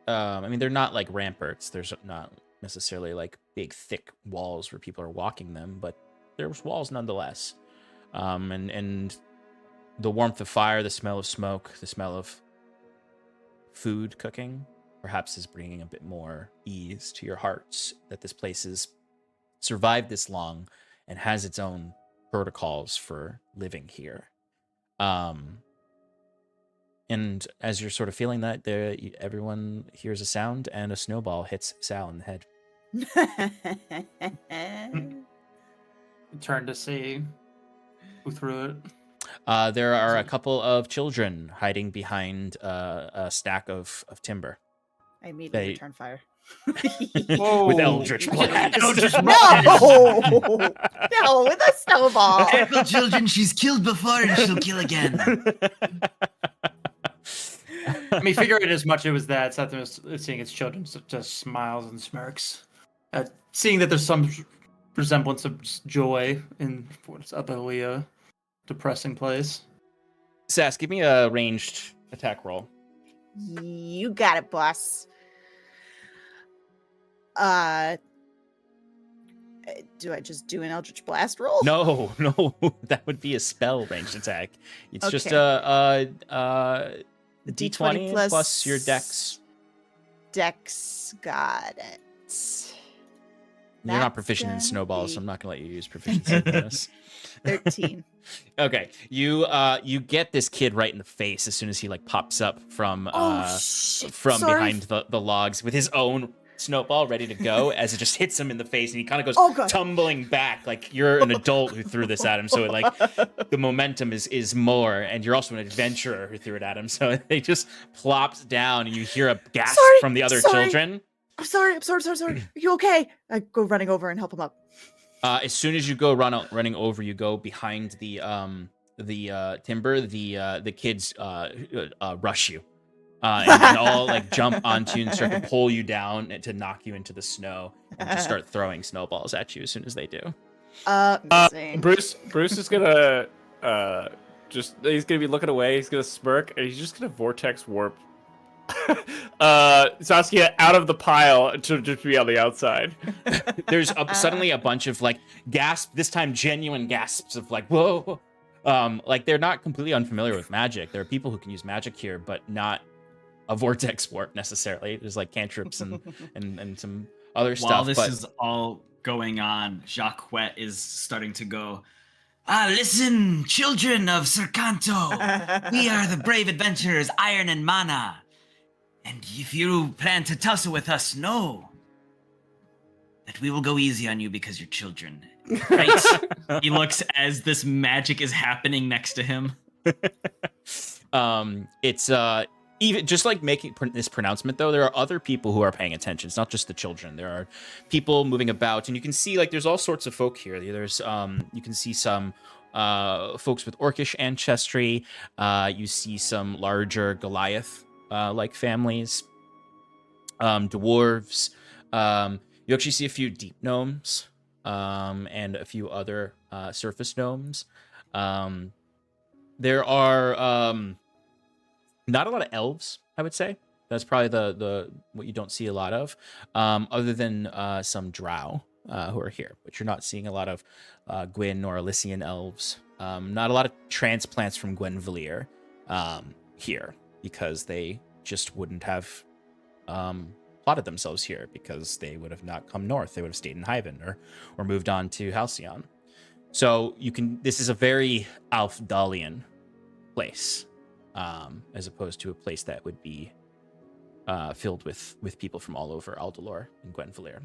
I mean, they're not like ramparts. There's not necessarily like big, thick walls where people are walking them, but there's walls nonetheless. And the warmth of fire, the smell of smoke, the smell of food cooking, perhaps is bringing a bit more ease to your hearts that this place has survived this long and has its own protocols for living here. And as you're sort of feeling that, everyone hears a sound and a snowball hits Sal in the head. Turn to see who threw it. There are a couple of children hiding behind a stack of timber. I immediately They- return fire. Whoa. With Eldritch Blast. No! No, with a snowball. Careful, children. She's killed before and she'll kill again. I mean, figuring as much it was that Septimus, seeing its children, just smiles and smirks. Seeing that there's some resemblance of joy in what's utterly a depressing place. Sass, give me a ranged attack roll. You got it, boss. Do I just do an Eldritch Blast roll? No, that would be a spell ranged attack. It's just Okay. a D20 plus your dex. Dex, got it. You're not That's proficient in gonna snowballs, so be I'm not gonna let you use proficiency in this. 13. Okay, you get this kid right in the face as soon as he like pops up from Shit. from Sorry. behind the logs with his own snowball ready to go as it just hits him in the face and he kind of goes Oh, God. tumbling back like you're an adult who threw this at him, so like the momentum is more, and you're also an adventurer who threw it at him, so he just plops down and you hear a gasp Sorry, from the other sorry. children. I'm sorry. Are you okay? I go running over and help him up. As soon as you go running over, you go behind the timber. The kids rush you, and all like jump onto you and start to pull you down and to knock you into the snow and to start throwing snowballs at you as soon as they do. Missing. Bruce is gonna he's gonna be looking away. He's gonna smirk and he's just gonna vortex warp Saskia out of the pile to just be on the outside. There's suddenly a bunch of like gasps, this time genuine gasps of like whoa, like they're not completely unfamiliar with magic. There are people who can use magic here, but not a vortex warp necessarily. There's like cantrips and some other stuff. While this but is all going on, Jacques is starting to go, listen, children of Cercanto. We are the brave adventurers, Iron and Mana. And if you plan to tussle with us, know that we will go easy on you because you're children. Right? He looks as this magic is happening next to him. It's even just like making this pronouncement though, there are other people who are paying attention. It's not just the children. There are people moving about, and you can see like there's all sorts of folk here. There's you can see some folks with Orcish ancestry. You see some larger Goliath like families, dwarves. You actually see a few deep gnomes and a few other surface gnomes. There are not a lot of elves, I would say. That's probably the what you don't see a lot of, other than some drow who are here. But you're not seeing a lot of Gwyn or Elysian elves. Not a lot of transplants from Gwenvalier here, because they just wouldn't have plotted themselves here, because they would have not come north. They would have stayed in Hyven or moved on to Halcyon. So this is a very Aldhalian place, as opposed to a place that would be filled with people from all over Aldhalor and Gwenvalier.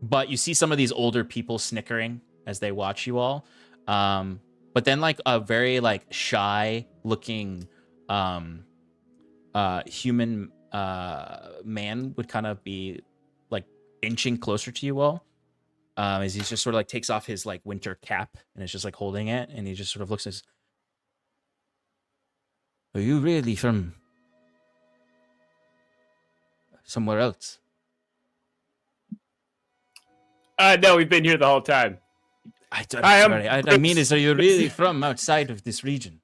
But you see some of these older people snickering as they watch you all. But then like a very like shy looking human man would kind of be like inching closer to you all. As he just sort of like takes off his like winter cap and is just like holding it, and he just sort of looks and says, "Are you really from somewhere else?" No, we've been here the whole time. I mean, are you really from outside of this region?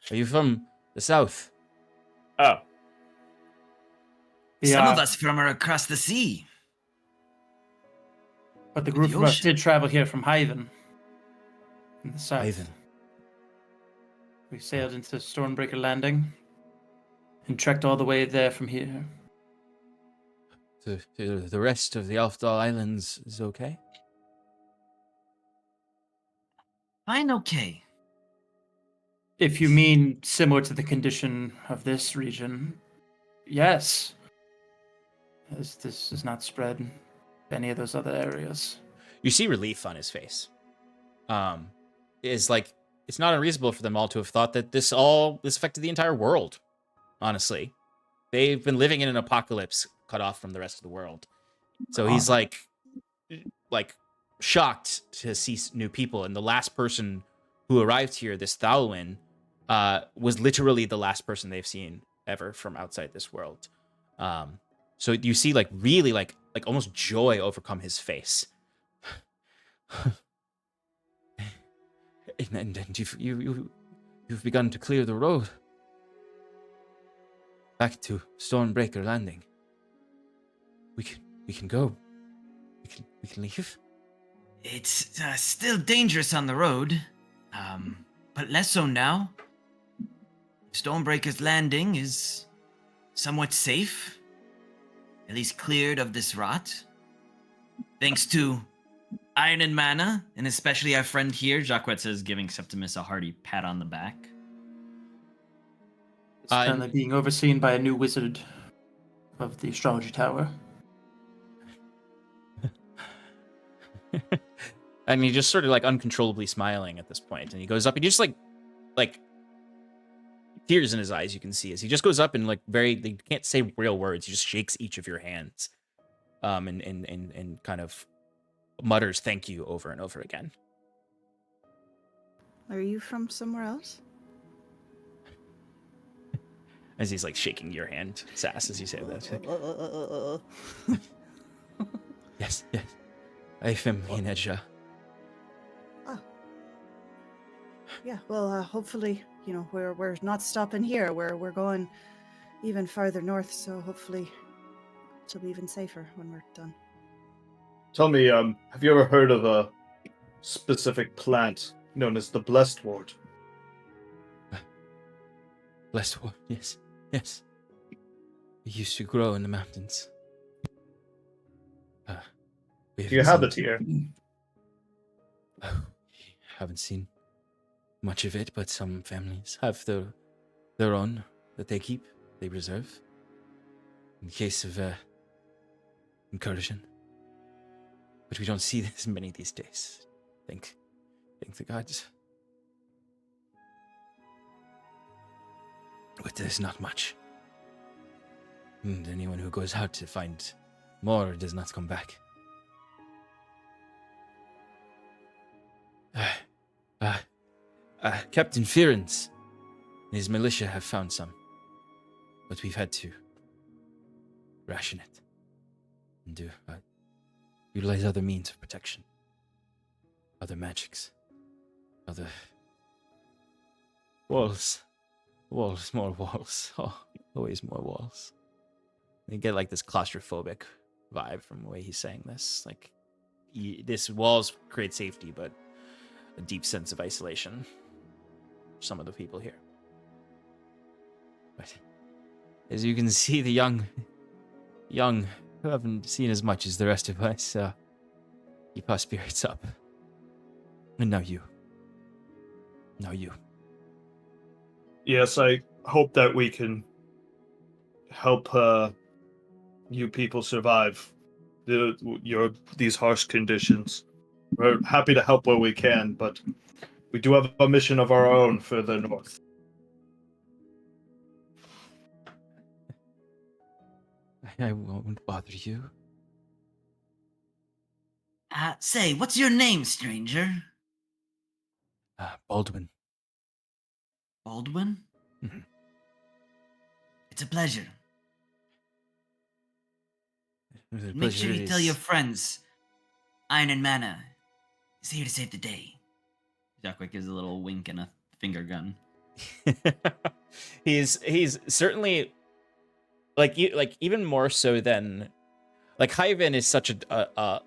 Are you from the south? Oh. Some of us from are across the sea. But the group of us did travel here from Hyven in the south. Hyven. We sailed into Stormbreaker Landing and trekked all the way there from here. The rest of the Alfdal Islands is okay? Fine, okay. If you mean similar to the condition of this region, yes. As this is not spread to any of those other areas. You see relief on his face. Is like, it's not unreasonable for them all to have thought that this affected the entire world. Honestly, they've been living in an apocalypse, cut off from the rest of the world. So he's like shocked to see new people. And the last person who arrived here, this Thalwyn, was literally the last person they've seen ever from outside this world. So you see like really like almost joy overcome his face. and you've begun to clear the road back to Stormbreaker Landing. We can go. We can leave. It's still dangerous on the road, but less so now. Stormbreaker's Landing is somewhat safe, at least cleared of this rot. Thanks to Iron and Mana, and especially our friend here, Jacquet says, giving Septimus a hearty pat on the back. It's currently being overseen by a new wizard of the Astrology Tower. And he just sort of like uncontrollably smiling at this point, and he goes up and he just like tears in his eyes, you can see, as he just goes up and like they can't say real words, he just shakes each of your hands and kind of mutters thank you over and over again. Are you from somewhere else? As he's like shaking your hand, Sass, as you say that. Yes. I'm from Ineja. Oh. Yeah, well, hopefully, we're not stopping here. We're going even farther north, so hopefully it'll be even safer when we're done. Tell me, have you ever heard of a specific plant known as the Blessed Wort? Blessed Wort, yes. It used to grow in the mountains. You have it here. Haven't seen much of it, but some families have their own that they keep, they reserve, in case of incursion. But we don't see as many these days. Thank the gods. But there's not much. And anyone who goes out to find more does not come back. Captain Fearns and his militia have found some, but we've had to ration it and do utilize other means of protection, other magics, other walls, more walls. Oh, always more walls. You get like this claustrophobic vibe from the way he's saying this. Like, this walls create safety, but a deep sense of isolation for some of the people here. But as you can see, the young who haven't seen as much as the rest of us, keep our spirits up. And now you. Yes, I hope that we can help you people survive these harsh conditions. We're happy to help where we can, but we do have a mission of our own further north. I won't bother you. Say, what's your name, stranger? Baldwin. Baldwin? Mhm. It's a pleasure. The Make sure pleasure you tell is- your friends Iron and Mana is here to save the day. Jacques gives a little wink and a finger gun. he's certainly like even more so than like Hyven is such a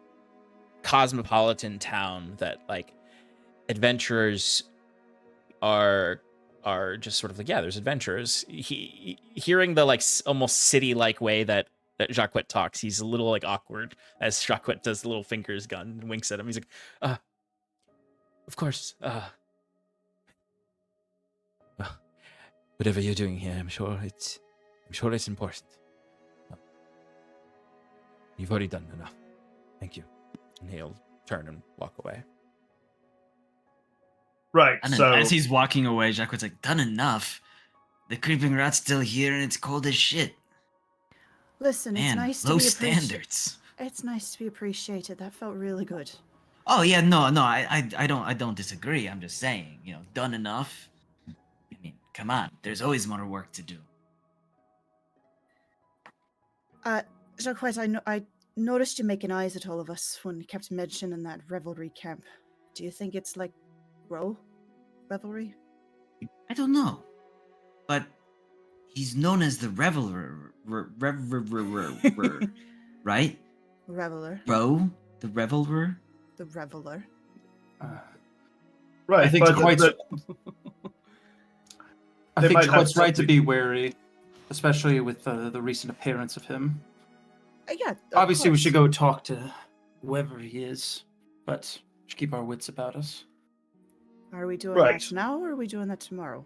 cosmopolitan town that like adventurers are just sort of like, yeah, there's adventurers. Hearing the like almost city-like way that Jacques talks, he's a little like awkward as Jacques does the little fingers gun and winks at him. He's like, of course, well, whatever you're doing here, I'm sure it's important. You've already done enough. Thank you. And he'll turn and walk away. Right, And so as he's walking away, Jacques was like, done enough. The creeping rat's still here and it's cold as shit. Listen, Man, it's nice to low be appreciated. standards. It's nice to be appreciated. That felt really good. Oh yeah, no, I don't disagree. I'm just saying, done enough. I mean, come on, there's always more work to do. Jacques, I noticed you making eyes at all of us when you kept mentioning that revelry camp. Do you think it's like revelry? I don't know, but he's known as the reveler, right? Reveler. Bro, the reveler. The reveler. right, I think but quite. I they think might it's have quite right to something- be wary, especially with the recent appearance of him. Yeah. Obviously, we should go talk to whoever he is, but we should keep our wits about us. Are we doing Right. that now, or are we doing that tomorrow?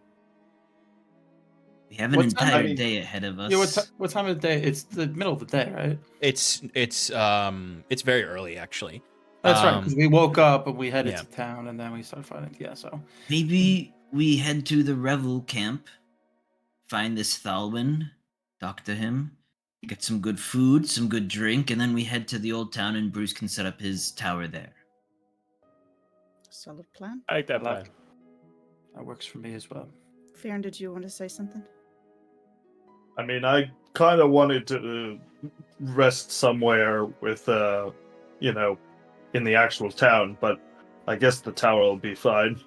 We have an What time- entire I mean- day ahead of us. Yeah, what time of the day? It's the middle of the day, right? It's very early actually. That's right, because we woke up and we headed yeah. to town, and then we started fighting. Yeah, so Maybe we head to the revel camp, find this Thalwyn, talk to him, get some good food, some good drink, and then we head to the old town and Bruce can set up his tower there. Solid plan. I like that I plan. like- that works for me as well. Fearn, did you want to say something? I mean, I kind of wanted to rest somewhere with, in the actual town, but I guess the tower will be fine.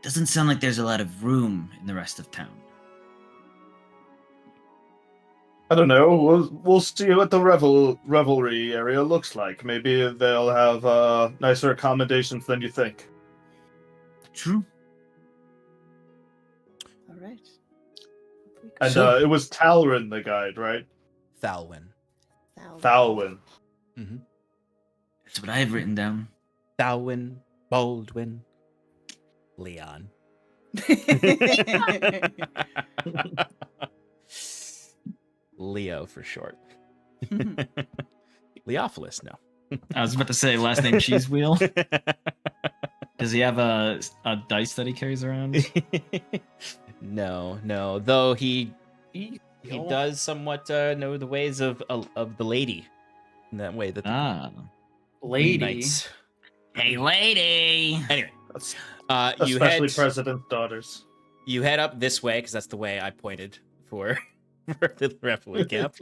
Doesn't sound like there's a lot of room in the rest of town. I don't know. We'll see what the revelry area looks like. Maybe they'll have nicer accommodations than you think. True. All right. And So- it was Talrin the guide, right? Thalwyn. Thalwyn. Mm-hmm. That's what I have written down. Thalwyn, Baldwin, Leon. Leo for short. Leophilus, no. I was about to say last name Cheese Wheel. Does he have a dice that he carries around? No. Though he does somewhat know the ways of the lady in that way that the Lady. knights. Hey, lady. Anyway, You Especially head president's daughters. you head up this way because that's the way I pointed for the revelry camp.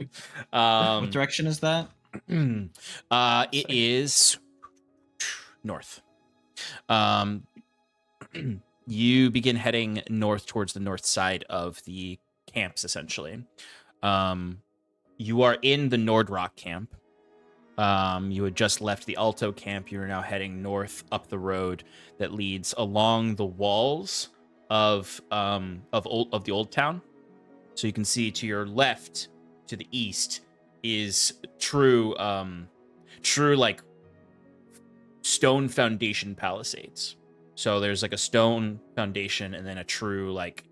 What direction is that? It is north. You begin heading north towards the north side of the camps, essentially. You are in the Nordrock camp. You had just left the Alto camp. You are now heading north up the road that leads along the walls of the old town. So you can see to your left, to the east, is true like stone foundation palisades. So there's like a stone foundation and then a true like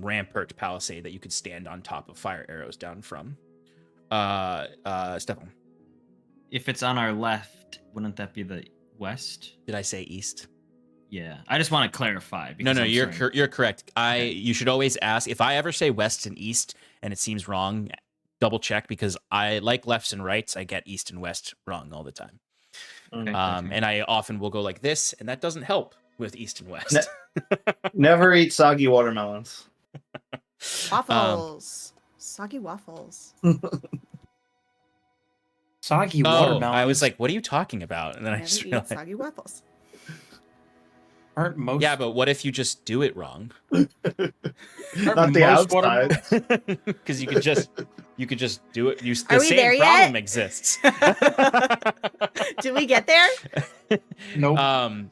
rampart palisade that you could stand on top of fire arrows down from. Stefan. If it's on our left, wouldn't that be the west? Did I say east? Yeah, I just want to clarify. No, I'm you're sorry. you're correct. Okay. You should always ask if I ever say west and east and it seems wrong. Double check because I like lefts and rights. I get east and west wrong all the time. Okay. And I often will go like this, and that doesn't help with east and west. Never eat soggy watermelons. Waffles. Soggy waffles. Soggy Oh, watermelons. I was like, what are you talking about? And then I Never just eat realized, soggy waffles. aren't most yeah, but what if you just do it wrong? aren't Not the most outside. Because you could just do it. The Are we same there problem yet? exists. Did we get there? Nope. No,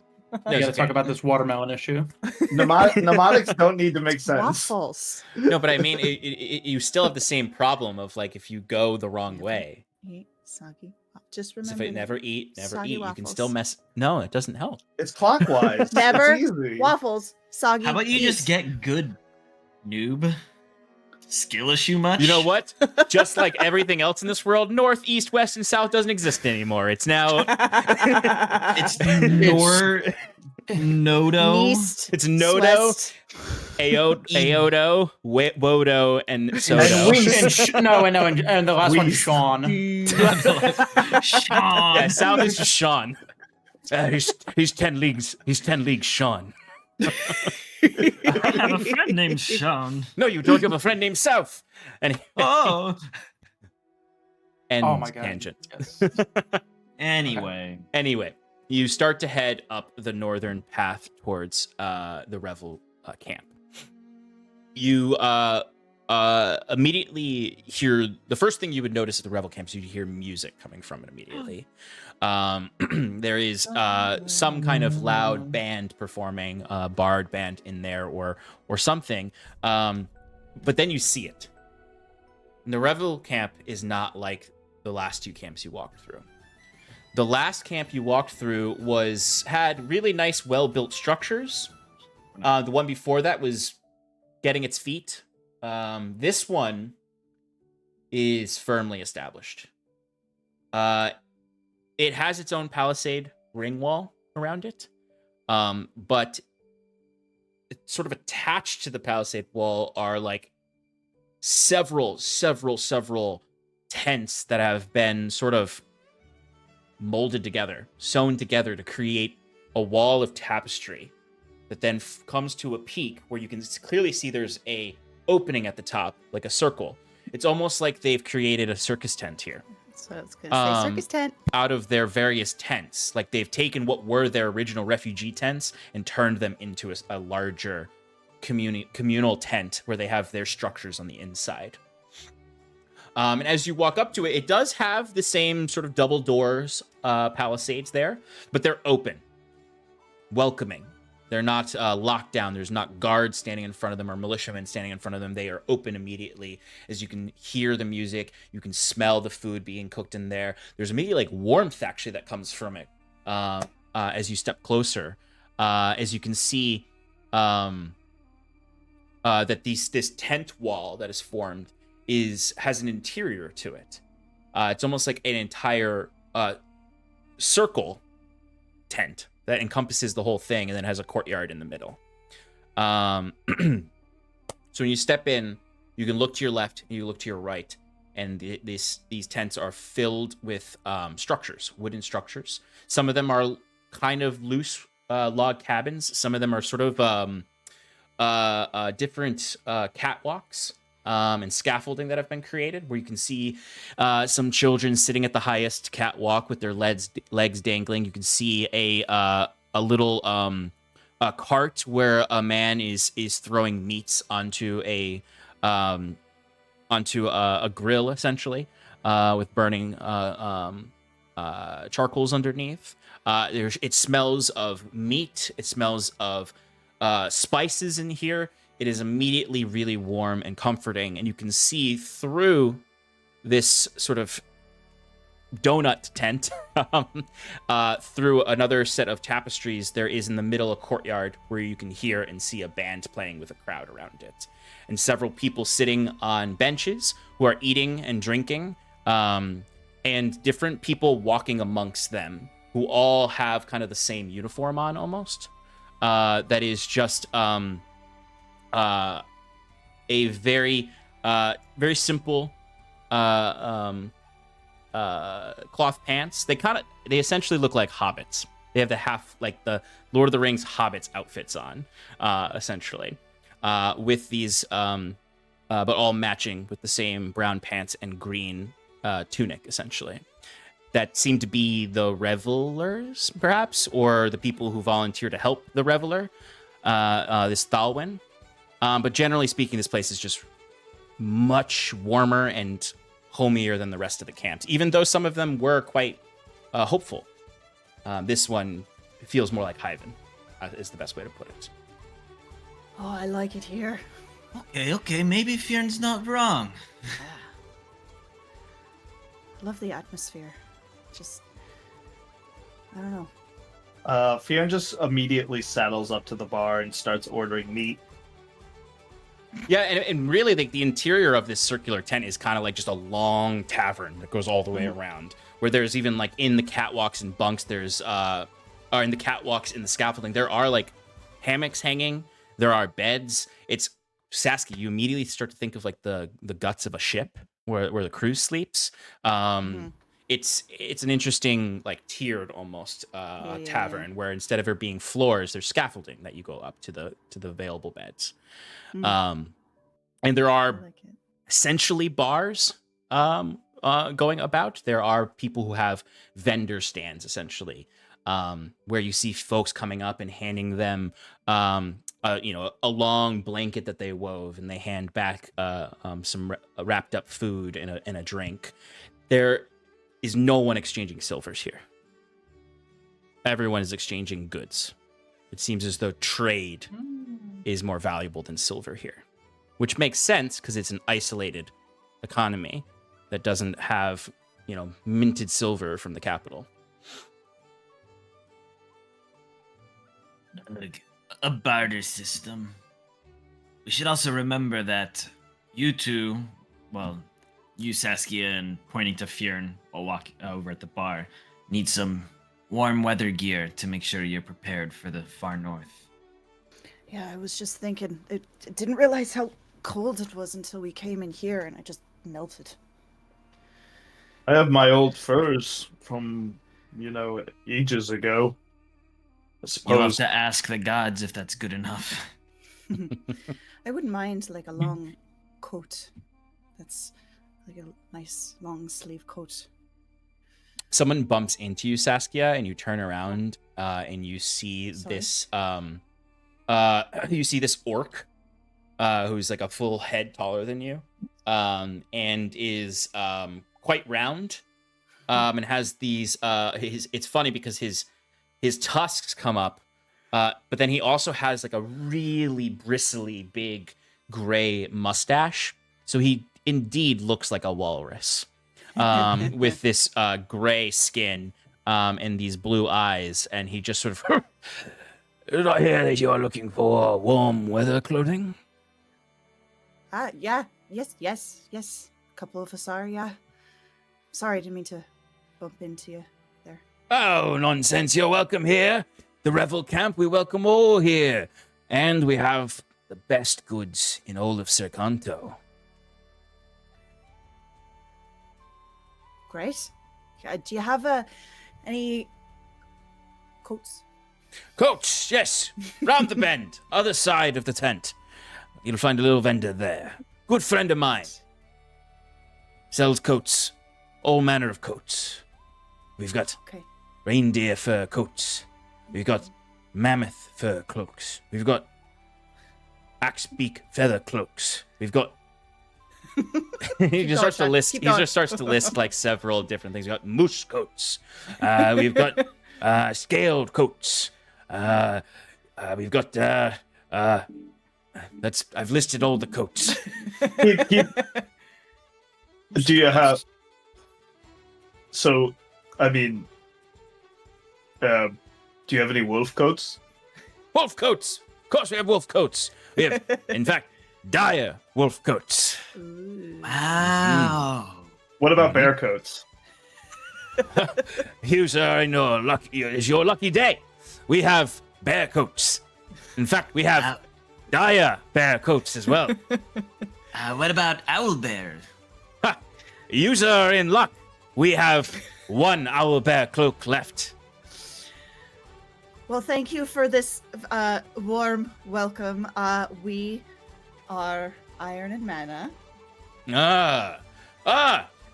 We it's gotta talk okay. about this watermelon issue. Mnemonics don't need to make sense. Waffles. No, but I mean, you still have the same problem of like if you go the wrong way. Eat soggy. Just So if remember. it never eat, Soggy you can waffles. still mess. No, it doesn't help. It's clockwise. Never It's easy. waffles. Soggy. How about you just eat. get good, noob? Skill issue much? You know what? Just like everything else in this world, north, east, west, and south doesn't exist anymore. It's now It's Nodo. East. it's Nodo, West. Aodo, Wodo, and Sodo. And we- and the last one, We- Sean. Sean. Yeah, south is just Sean. He's 10 leagues. He's 10 leagues, Sean. I have a friend named Sean. No, you don't. You have a friend named South. And Oh. Oh my god. tangent. Yes. Anyway. Anyway, you start to head up the northern path towards the Revel camp. You immediately hear the first thing you would notice at the Revel camp is you hear music coming from it immediately. There is some kind of loud band performing, bard band in there or something. But then you see it. And the Revel camp is not like the last two camps you walked through. The last camp you walked through had really nice, well-built structures. The one before that was getting its feet. This one is firmly established. It has its own palisade ring wall around it, but it's sort of attached to the palisade wall are like several tents that have been sort of molded together, sewn together to create a wall of tapestry that then comes to a peak where you can clearly see there's a opening at the top, like a circle. It's almost like they've created a circus tent here So it's gonna say circus tent. out of their various tents. Like they've taken what were their original refugee tents and turned them into a larger communal tent where they have their structures on the inside. And as you walk up to it, it does have the same sort of double doors, palisades there, but they're open, welcoming. They're not locked down. There's not guards standing in front of them or militiamen standing in front of them. They are open immediately as you can hear the music. You can smell the food being cooked in there. There's immediately like warmth actually that comes from it as you step closer. As you can see that this tent wall that is formed has an interior to it. It's almost like an entire circle tent that encompasses the whole thing and then has a courtyard in the middle. So when you step in, you can look to your left and you look to your right, and these tents are filled with structures, wooden structures. Some of them are kind of loose log cabins. Some of them are sort of different catwalks and scaffolding that have been created, where you can see some children sitting at the highest catwalk with their legs dangling. You can see a little a cart where a man is throwing meats onto a grill, essentially, with burning charcoals underneath. It smells of meat. It smells of spices in here. It is immediately really warm and comforting, and you can see through this sort of donut tent through another set of tapestries. There is in the middle a courtyard where you can hear and see a band playing with a crowd around it, and several people sitting on benches who are eating and drinking, and different people walking amongst them who all have kind of the same uniform on almost. That is just a very simple cloth pants. They essentially look like hobbits. They have the Lord of the Rings hobbits outfits on, essentially, with these but all matching with the same brown pants and green tunic, essentially. That seem to be the revelers, perhaps, or the people who volunteer to help the reveler, this Thalwyn. But generally speaking, this place is just much warmer and homier than the rest of the camps, even though some of them were quite hopeful. This one feels more like Hyven, is the best way to put it. Oh, I like it here. Okay, maybe Fjern's not wrong. Love the atmosphere. Just, I don't know. Fionn just immediately saddles up to the bar and starts ordering meat. Yeah, and really, the interior of this circular tent is kind of like just a long tavern that goes all the way around, where there's even, like, in the catwalks and bunks, there's, or in the catwalks, in the scaffolding, there are, like, hammocks hanging, there are beds. It's, Saskia, you immediately start to think of, like, the guts of a ship, where the crew sleeps. It's an interesting, like, tiered almost tavern, where instead of it being floors, there's scaffolding that you go up to the available beds. And there are essentially bars going about. There are people who have vendor stands, essentially, where you see folks coming up and handing them a long blanket that they wove, and they hand back some wrapped up food and a drink. There is no one exchanging silvers here. Everyone is exchanging goods. It seems as though trade is more valuable than silver here, which makes sense because it's an isolated economy that doesn't have, minted silver from the capital. Like a barter system. We should also remember that you two, you, Saskia, and pointing to Fjern while walking over at the bar, need some warm weather gear to make sure you're prepared for the far north. Yeah, I was just thinking, I didn't realize how cold it was until we came in here, and I just melted. I have my old furs from, ages ago. I suppose. You'll have to ask the gods if that's good enough. I wouldn't mind, like, a long coat. That's like a nice long sleeve coat. Someone bumps into you, Saskia, and you turn around and you see this orc who's like a full head taller than you, and is quite round, and has these it's funny because his tusks come up, but then he also has like a really bristly big gray mustache, so he indeed looks like a walrus, with this gray skin and these blue eyes, and he just sort of did I hear that you are looking for warm weather clothing? Yeah. Yes. A couple of us are, yeah. Sorry, didn't mean to bump into you there. Oh, nonsense. You're welcome here. The Revel Camp, we welcome all here. And we have the best goods in all of Cercanto. Great. Do you have any coats. Coats, yes. Round the bend, other side of the tent. You'll find a little vendor there. Good friend of mine. Sells coats. All manner of coats. We've got Okay. reindeer fur coats. We've got mammoth fur cloaks. We've got axe-beak feather cloaks. We've got... he just starts to Sean. list. Keep He going. just starts to list like several different things. We've got moose coats. We've got scaled coats. We've got that's. I've listed all the coats. Do you have? So, I mean, do you have any wolf coats? Wolf coats. Of course, we have wolf coats. We have, in fact, dire wolf coats. Ooh. Wow. What about bear coats? Here's is your lucky day. We have bear coats. In fact, we have dire bear coats as well. What about owl bear? Yous are in luck. We have one owl bear cloak left. Well, thank you for this warm welcome. We are Iron and Mana.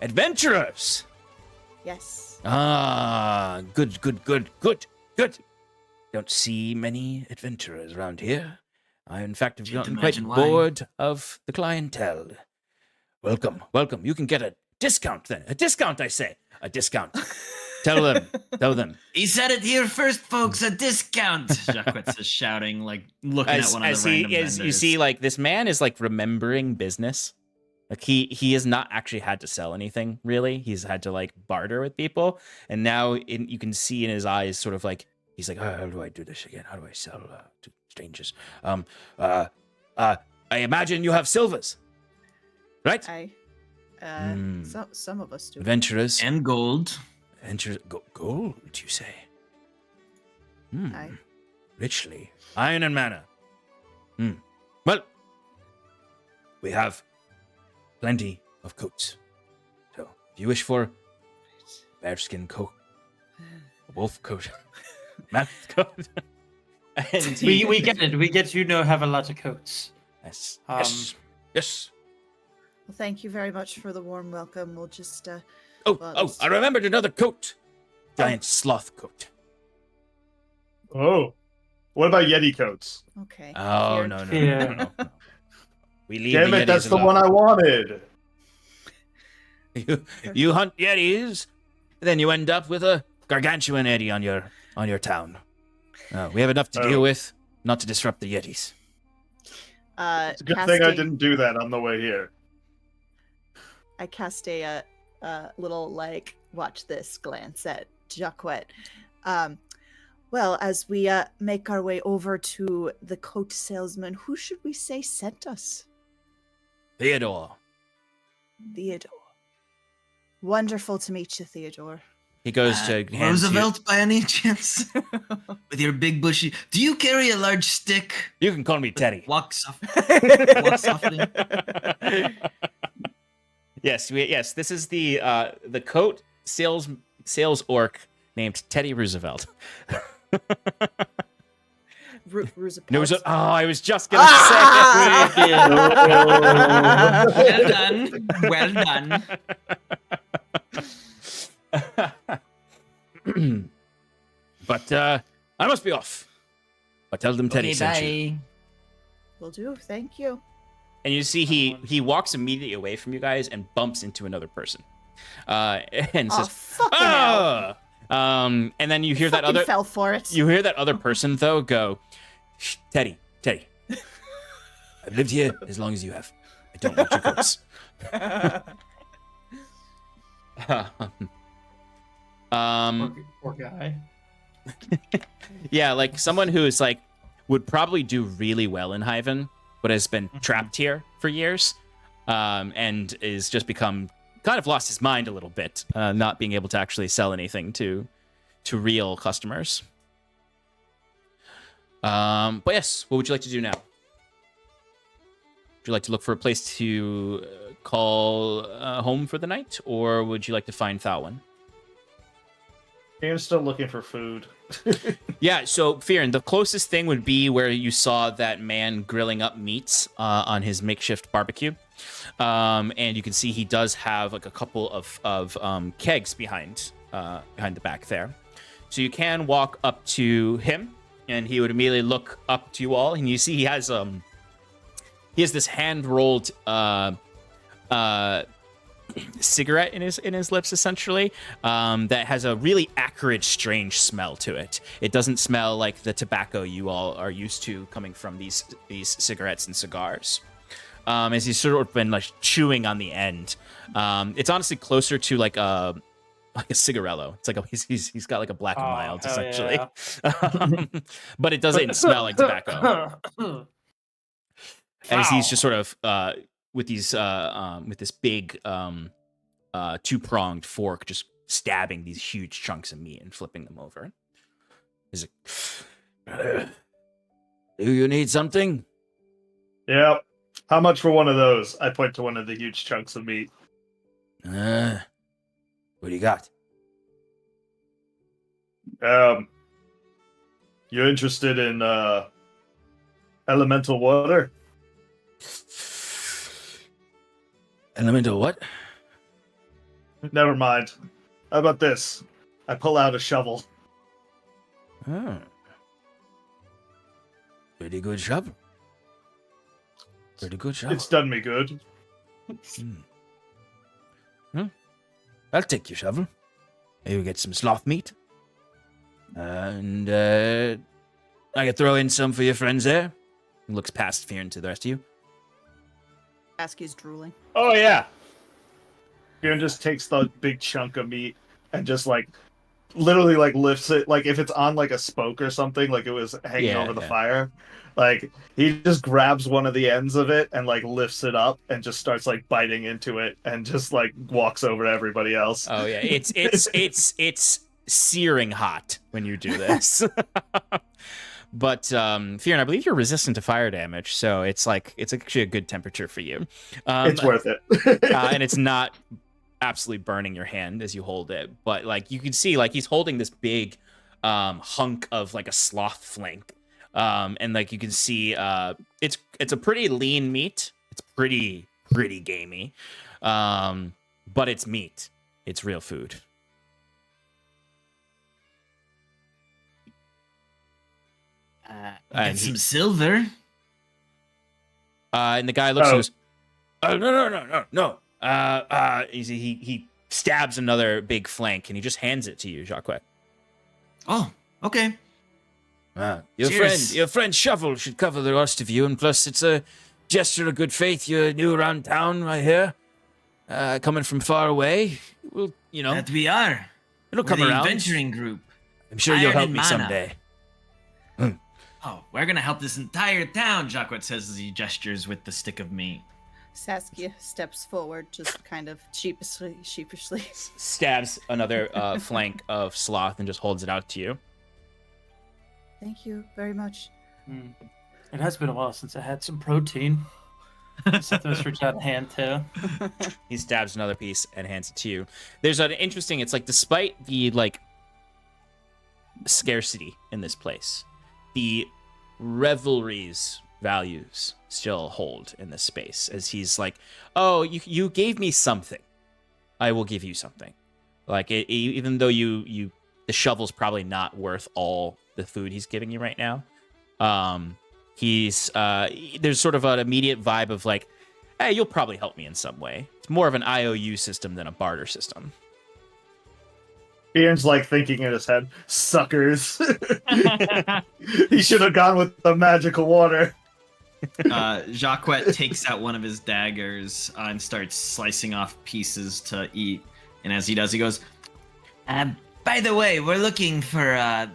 Adventurers. Yes. Good. Don't see many adventurers around here. I, in fact, have Can't gotten quite imagine why. bored of the clientele. Welcome. You can get a discount then. A discount, I say. A discount. Tell them. He said it here first, folks. A discount. Jacques is shouting, like looking at one of the random vendors. You see, like this man is like remembering business. Like he has not actually had to sell anything really. He's had to like barter with people, and now you can see in his eyes, sort of like he's like, how do I do this again? How do I sell to strangers? I imagine you have silvers, right? Some of us do. Adventurers And gold. Gold, you say? Aye. Richly. Iron and mana. Well, we have plenty of coats. So, if you wish for a bearskin coat, a wolf coat, mammoth coat, and We get it. We get you have a lot of coats. yes. Well, thank you very much for the warm welcome. We'll just I remembered another coat. Giant sloth coat. Oh, what about Yeti coats? okay. Oh, Here. no. Yeah. We leave Damn the it, Yetis that's the alone. one I wanted. You hunt Yetis, then you end up with a gargantuan Yeti on your town. We have enough to deal with, not to disrupt the Yetis. It's a good thing I didn't do that on the way here. I cast a little like watch this glance at Jacques. Well, as we make our way over to the coat salesman, who should we say sent us? Theodore. Wonderful to meet you, Theodore. He goes to hand you- Roosevelt, by any chance? With your big bushy. Do you carry a large stick? You can call me Teddy. Walk softly. Yes. This is the coat sales orc named Teddy Roosevelt. Roosevelt. No, I was just gonna say Well done. But I must be off. But tell them Teddy sent you. Will do. Thank you. And you see he walks immediately away from you guys and bumps into another person. And says, fucking hell. And then you hear that Fucking other fell for it. You hear that other person though go, "Shh, Teddy. I've lived here as long as you have. I don't want your coats." Poor guy. Yeah, like someone who is like would probably do really well in Hyven, but has been trapped here for years, and is just become kind of lost his mind a little bit, not being able to actually sell anything to real customers. But yes, what would you like to do now? Would you like to look for a place to call home for the night, or would you like to find Thalwyn? I'm still looking for food. Yeah, so Fearin, the closest thing would be where you saw that man grilling up meats on his makeshift barbecue. And you can see he does have like a couple of kegs behind the back there. So you can walk up to him, and he would immediately look up to you all, and you see he has this hand-rolled cigarette in his lips, essentially, that has a really acrid, strange smell to it. It doesn't smell like the tobacco you all are used to coming from these cigarettes and cigars. As he's sort of been like chewing on the end, it's honestly closer to like a cigarello. It's like he's got like a black and mild, essentially. Yeah. But it doesn't smell like tobacco. As he's just sort of with this big two-pronged fork, just stabbing these huge chunks of meat and flipping them over. He's like, "Do you need something?" Yep. How much for one of those? I point to one of the huge chunks of meat. What do you got? You interested in elemental water? Elemental what? Never mind. How about this? I pull out a shovel. Oh. Pretty good shovel. Pretty good shovel. It's done me good. I'll take your shovel. Maybe get some sloth meat. And I can throw in some for your friends there. He looks past Fearin to the rest of you. Asky's drooling. Oh yeah. Kieran just takes the big chunk of meat and just like literally like lifts it, like if it's on like a spoke or something, like it was hanging over the fire. Like he just grabs one of the ends of it and like lifts it up and just starts like biting into it and just like walks over to everybody else. Oh yeah, it's searing hot when you do this. But Fearin, I believe you're resistant to fire damage, so it's actually a good temperature for you. It's worth it. And it's not absolutely burning your hand as you hold it, but like you can see, like he's holding this big hunk of like a sloth flank, and like you can see, it's a pretty lean meat. It's pretty gamey, but it's meat. It's real food. Get some silver. And the guy looks and goes, "Oh, no. He stabs another big flank and he just hands it to you, Jacques. Oh, okay. Your friend Shovel should cover the rest of you, and plus it's a gesture of good faith. You're new around town, I hear. Coming from far away. Well, you know. That we are. It'll We're come the around. Adventuring group. I'm sure you'll Iron help and me mana. someday. Oh, we're gonna help this entire town, Jacques says as he gestures with the stick of meat. Saskia steps forward, just kind of sheepishly. Stabs another flank of sloth and just holds it out to you. Thank you very much. It has been a while since I had some protein. Septimus reached out a hand too. He stabs another piece and hands it to you. There's an interesting, it's like despite the like scarcity in this place, the revelry's values still hold in this space, as he's like, oh, you gave me something, I will give you something. Like even though the shovel's probably not worth all the food he's giving you right now, there's sort of an immediate vibe of like, hey, you'll probably help me in some way. It's more of an IOU system than a barter system. Ian's like thinking in his head, suckers. He should have gone with the magical water. Jacques takes out one of his daggers and starts slicing off pieces to eat. And as he does, he goes, by the way, we're looking for, I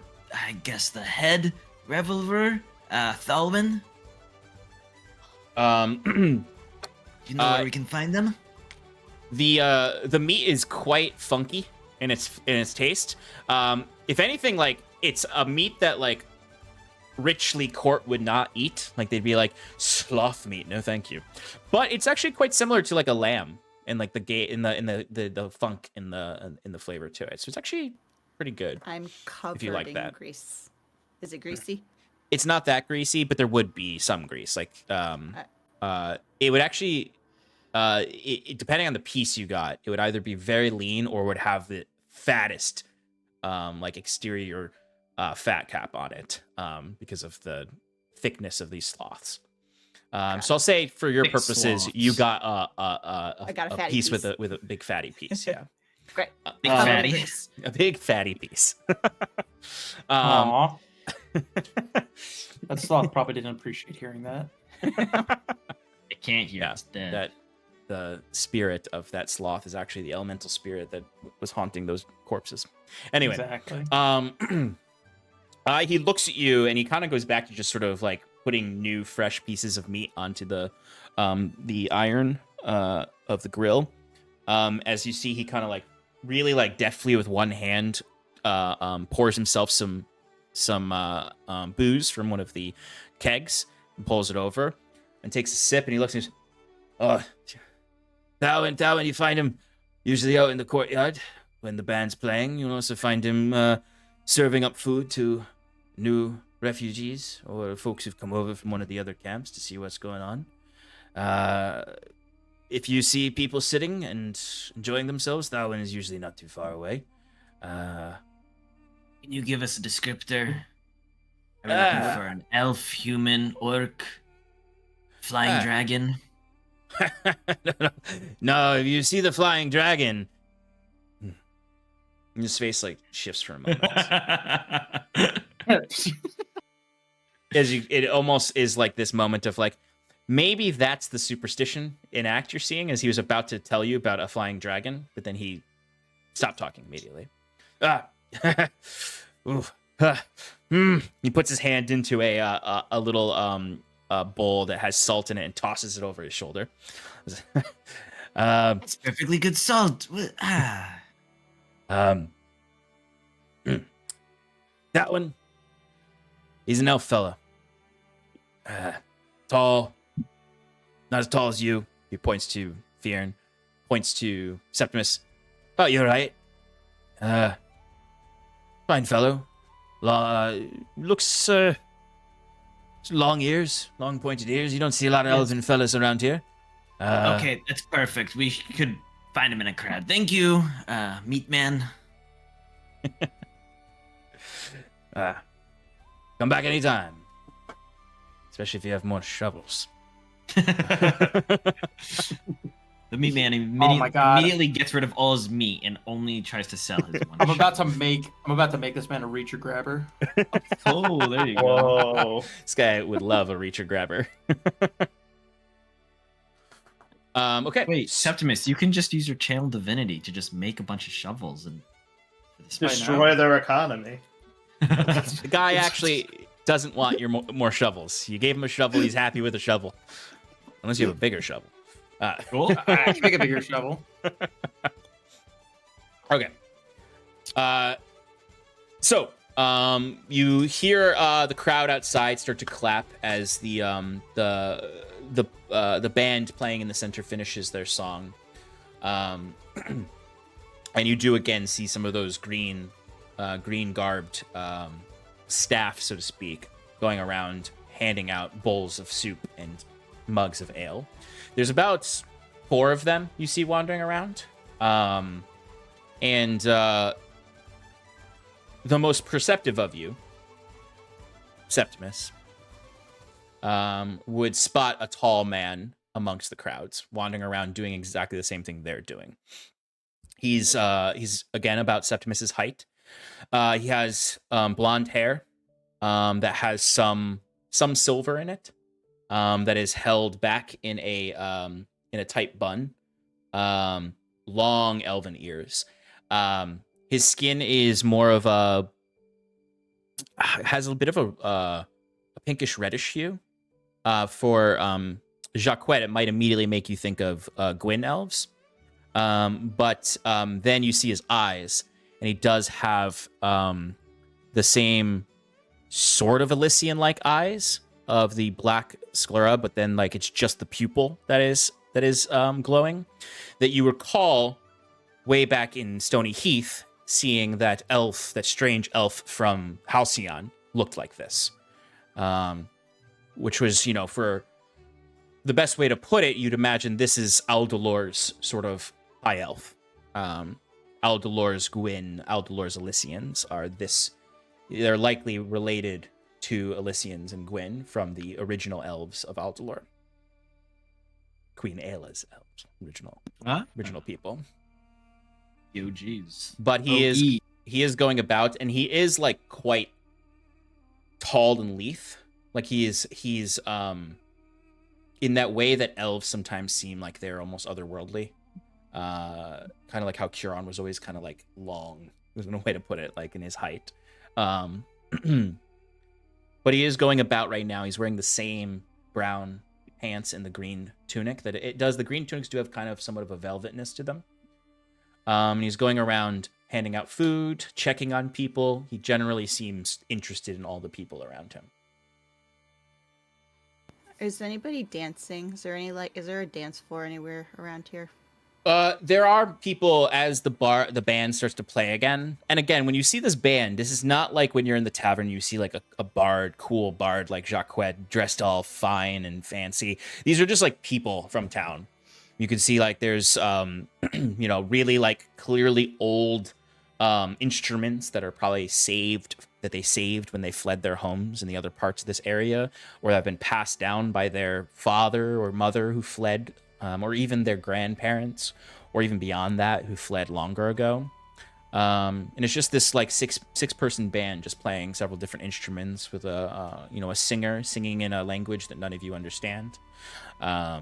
guess, the head reveler, Thalwyn. Do you know where we can find them? The meat is quite funky in its taste. If anything, like it's a meat that like richly court would not eat. Like they'd be like, sloth meat, no thank you. But it's actually quite similar to like a lamb and like the funk in the flavor to it. So it's actually pretty good. I'm covered like in that. grease. Is it greasy? It's not that greasy, but there would be some grease. Like, it would actually, depending on the piece you got, it would either be very lean or would have the fattest, like exterior, fat cap on it, because of the thickness of these sloths. So I'll say for your Thick purposes, sloths. you got I got a fatty piece piece. with a big fatty piece. Yeah, Great. Big Covered in fatty. grease. a big fatty piece. Aw. That sloth probably didn't appreciate hearing that. I can't hear. Yeah, It's dead. that the spirit of that sloth is actually the elemental spirit that was haunting those corpses. Anyway, Exactly. he looks at you and he kind of goes back to just sort of like putting new, fresh pieces of meat onto the iron of the grill. As you see, he kind of like really like deftly with one hand pours himself some booze from one of the kegs and pulls it over and takes a sip, and he looks and he's, oh, Darwin, you find him usually out in the courtyard when the band's playing. You'll also find him serving up food to new refugees or folks who've come over from one of the other camps to see what's going on. If you see people sitting and enjoying themselves, Darwin is usually not too far away. Can you give us a descriptor? Are we looking for an elf, human, orc, flying dragon? No, if you see the flying dragon, his face like shifts for a moment. It almost is like this moment of like, maybe that's the superstition in act you're seeing, as he was about to tell you about a flying dragon, but then he stopped talking immediately. He puts his hand into a little bowl that has salt in it and tosses it over his shoulder. It's perfectly good salt. That one, he's an elf fella. Tall, not as tall as you. He points to Fjern, points to Septimus. Oh, you're right. Fine fellow. Looks long ears, long pointed ears. You don't see a lot of elven fellas around here. Okay, that's perfect. We could find him in a crowd. Thank you, meat man. Come back anytime. Especially if you have more shovels. The meat man Oh my God. immediately gets rid of all his meat and only tries to sell his one. I'm about to make this man a reacher grabber. Oh, there you go. Whoa. This guy would love a reacher grabber. Okay. Wait, Septimus, you can just use your channel divinity to just make a bunch of shovels and Destroy their economy. The guy actually doesn't want your more shovels. You gave him a shovel. He's happy with a shovel. Unless you have a bigger shovel. Cool. I can make a bigger shovel. Okay. So you hear the crowd outside start to clap as the band playing in the center finishes their song, and you do again see some of those green garbed staff, so to speak, going around handing out bowls of soup and mugs of ale. There's about 4 of them you see wandering around. And the most perceptive of you, Septimus, would spot a tall man amongst the crowds, wandering around doing exactly the same thing they're doing. He's again about Septimus's height. He has blonde hair that has some silver in it, that is held back in a tight bun. Long elven ears. His skin is more of has a bit of a pinkish reddish hue. For Jacquette, it might immediately make you think of Gwyn elves. But then you see his eyes, and he does have the same sort of Elysian-like eyes of the black sclera, but then like it's just the pupil that is glowing, that you recall way back in Stony Heath, seeing that strange elf from Halcyon looked like this. Which was, for the best way to put it, you'd imagine this is Aldhalor's sort of high elf. Aldhalor's Gwyn, Aldhalor's Elysians they're likely related to Elysians and Gwyn from the original elves of Aldhalor. Queen Ayla's elves, original people. Yo, geez. But he is going about, and he is like quite tall and lithe. Like he's in that way that elves sometimes seem like they're almost otherworldly. Kind of like how Curon was always kind of like long. There's no way to put it, like in his height. But he is going about right now. He's wearing the same brown pants and the green tunic that it does. The green tunics do have kind of somewhat of a velvetness to them. And he's going around handing out food, checking on people. He generally seems interested in all the people around him. Is anybody dancing? Is there a dance floor anywhere around here? There are people as the band starts to play again. And again, when you see this band, this is not like when you're in the tavern, you see like a cool bard like Jacquet dressed all fine and fancy. These are just like people from town. You can see like there's, really like clearly old instruments that are probably that they saved when they fled their homes in the other parts of this area, or have been passed down by their father or mother who fled, or even their grandparents, or even beyond that who fled longer ago. And it's just this like six-person band just playing several different instruments with a singer singing in a language that none of you understand. But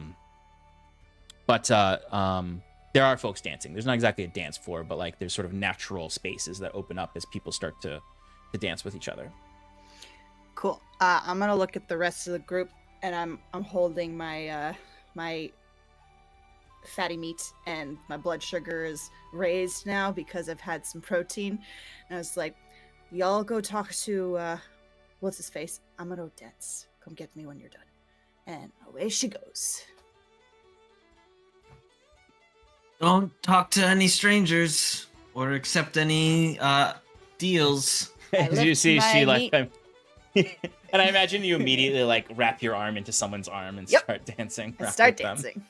there are folks dancing. There's not exactly a dance floor, but like there's sort of natural spaces that open up as people start to dance with each other. Cool. I'm gonna look at the rest of the group, and I'm holding my my fatty meat, and my blood sugar is raised now because I've had some protein. And I was like, y'all go talk to what's his face? I'm gonna dance. Come get me when you're done. And away she goes. Don't talk to any strangers or accept any deals. Did you see she like meat. and I imagine you immediately like wrap your arm into someone's arm and start dancing. Start dancing.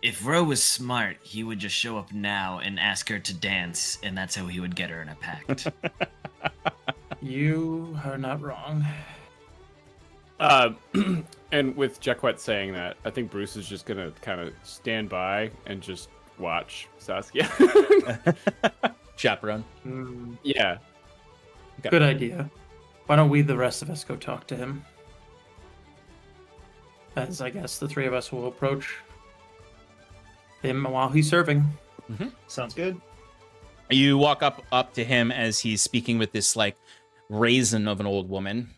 If Ro was smart, he would just show up now and ask her to dance, and that's how he would get her in a pact. You are not wrong. And with Jacquet saying that, I think Bruce is just gonna kind of stand by and just watch Saskia. Chaperone. Yeah. Okay. Good idea. Why don't the rest of us, go talk to him? As I guess the three of us will approach him while he's serving. Mm-hmm. Sounds good. You walk up to him as he's speaking with this like raisin of an old woman,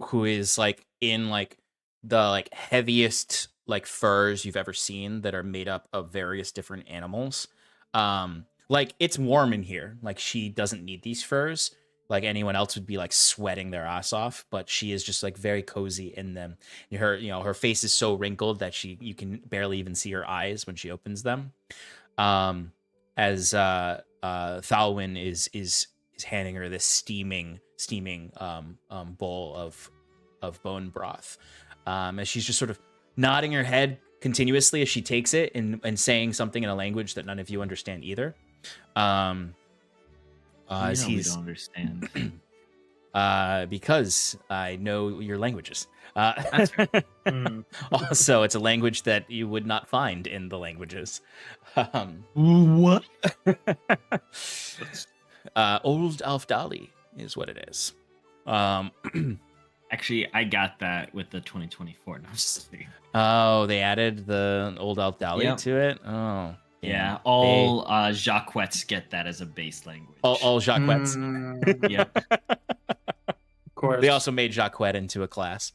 who is like in like the like heaviest like furs you've ever seen that are made up of various different animals. Like it's warm in here. Like she doesn't need these furs. Like anyone else would be like sweating their ass off, but she is just like very cozy in them. Her face is so wrinkled that you can barely even see her eyes when she opens them. As Thalwyn is handing her this steaming bowl of bone broth, as she's just sort of nodding her head continuously as she takes it and saying something in a language that none of you understand either. As we don't understand. Because I know your languages. That's right. Also, it's a language that you would not find in the languages. What? Old Aldhalor is what it is. Actually, I got that with the 2024. No, I'm just kidding. Oh, they added the Old Aldhalor to it? Oh. Yeah, all Jacquets get that as a base language. All Jacquets. Yep. Of course. They also made Jacquet into a class.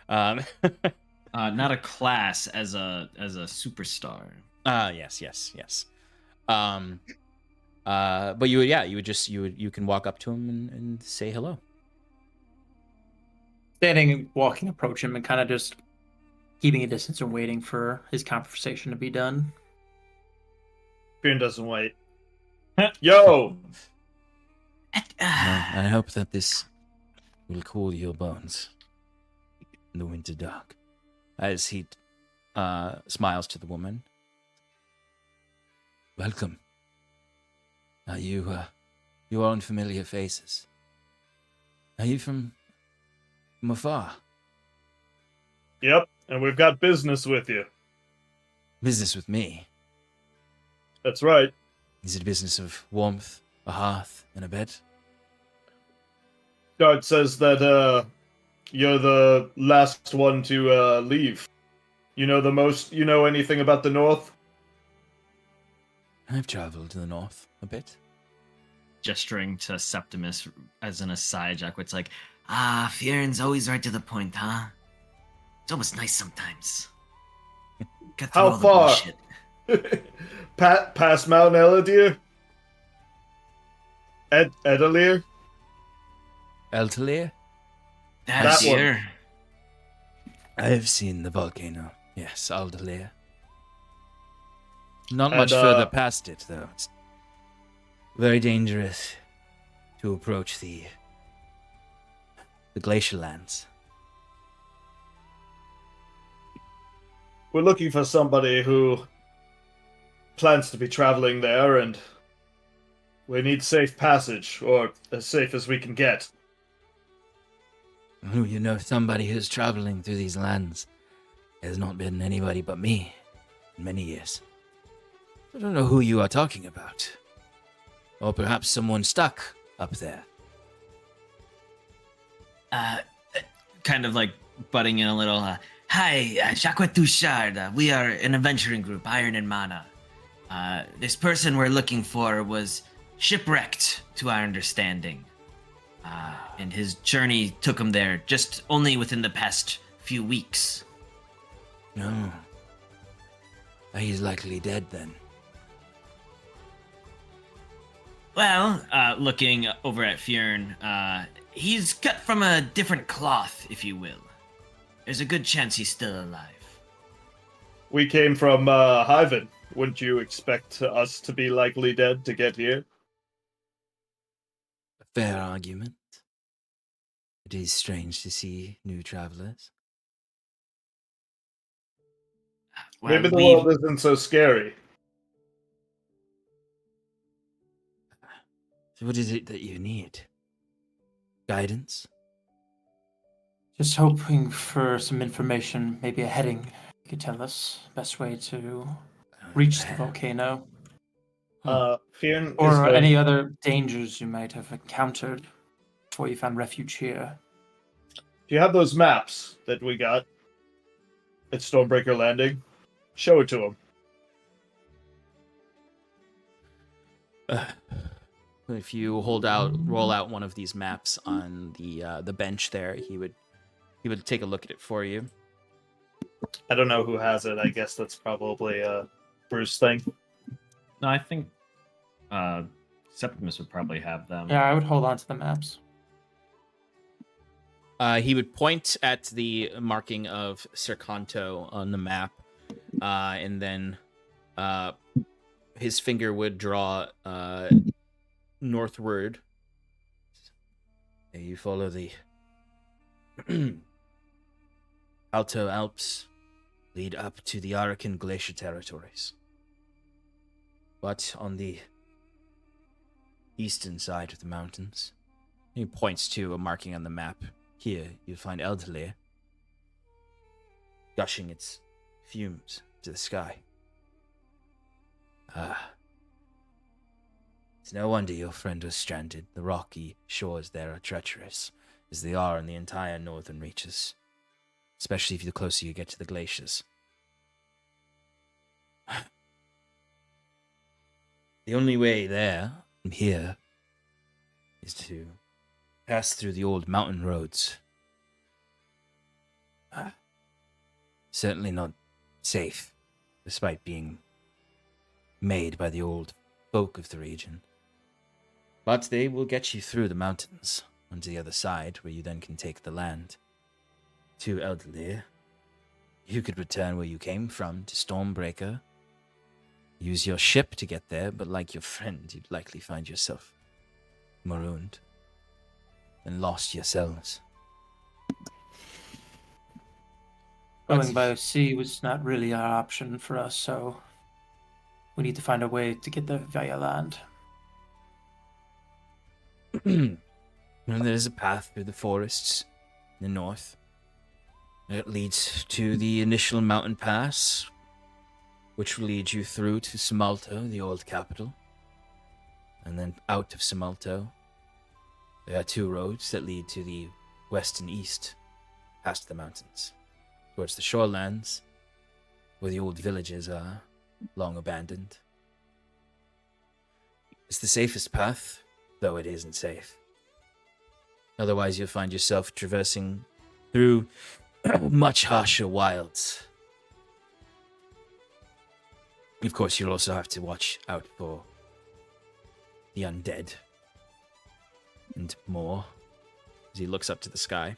Not a class, as a superstar. Yes. But you can walk up to him and say hello. Standing and walking, approach him and kind of just keeping a distance and waiting for his conversation to be done. Fearn doesn't wait. Yo! I hope that this will cool your bones in the winter dark. As he smiles to the woman. Welcome. Are you are unfamiliar faces? Are you from afar? Yep, and we've got business with you. Business with me? That's right. Is it a business of warmth, a hearth, and a bed? Guard says that you're the last one to leave. You know anything about the north? I've traveled to the north a bit. Gesturing to Septimus as an aside, Jacquet's like, Fieren's always right to the point, huh? It's almost nice sometimes. Cut through How all the far? bullshit. Past Mount Eladir? Edalir? Aldhalor? That's That one. here. I have seen the volcano. Yes, Aldhalor. Not And, much further past it, though. It's very dangerous to approach the glacial lands. We're looking for somebody who plans to be traveling there, and we need safe passage, or as safe as we can get. Oh, you know, somebody who's traveling through these lands has not been anybody but me in many years. I don't know who you are talking about. Or perhaps someone stuck up there. Kind of like butting in a little, hi, Jacques Touchard. We are an adventuring group, Iron and Mana. This person we're looking for was shipwrecked, to our understanding. And his journey took him there just only within the past few weeks. No. He's likely dead then. Well, looking over at Fjern, he's cut from a different cloth, if you will. There's a good chance he's still alive. We came from Hyven. Wouldn't you expect us to be likely dead to get here? A fair argument. It is strange to see new travelers. Well, Maybe the world isn't so scary. So what is it that you need? Guidance? Just hoping for some information, maybe a heading. You could tell us best way to reach the volcano, Fionn or is going... any other dangers you might have encountered before you found refuge here. Do you have those maps that we got at Stormbreaker Landing? Show it to him. If you roll out one of these maps on the bench there, he would take a look at it for you. I don't know who has it. I guess that's probably a Bruce thing. No, I think Septimus would probably have them. Yeah, I would hold on to the maps. He would point at the marking of Cercanto on the map, and then his finger would draw northward. You follow the Alto Alps, lead up to the Arakan Glacier territories. But on the eastern side of the mountains, he points to a marking on the map. Here, you'll find Aldhalor, gushing its fumes to the sky. It's no wonder your friend was stranded. The rocky shores there are treacherous, as they are in the entire northern reaches, especially the closer you get to the glaciers. The only way there, from here, is to pass through the old mountain roads. Certainly not safe, despite being made by the old folk of the region. But they will get you through the mountains, onto the other side, where you then can take the land to Aldhalor. You could return where you came from, to Stormbreaker. use your ship to get there, but like your friend, you'd likely find yourself marooned and lost yourselves. Going by sea was not really our option for us, so we need to find a way to get there via land. And there's a path through the forests in the north. It leads to the initial mountain pass, which will lead you through to Simalto, the old capital. And then out of Simalto, there are 2 roads that lead to the west and east, past the mountains, towards the shorelands, where the old villages are, long abandoned. It's the safest path, though it isn't safe. Otherwise, you'll find yourself traversing through much harsher wilds. Of course, you'll also have to watch out for the undead and more, as he looks up to the sky.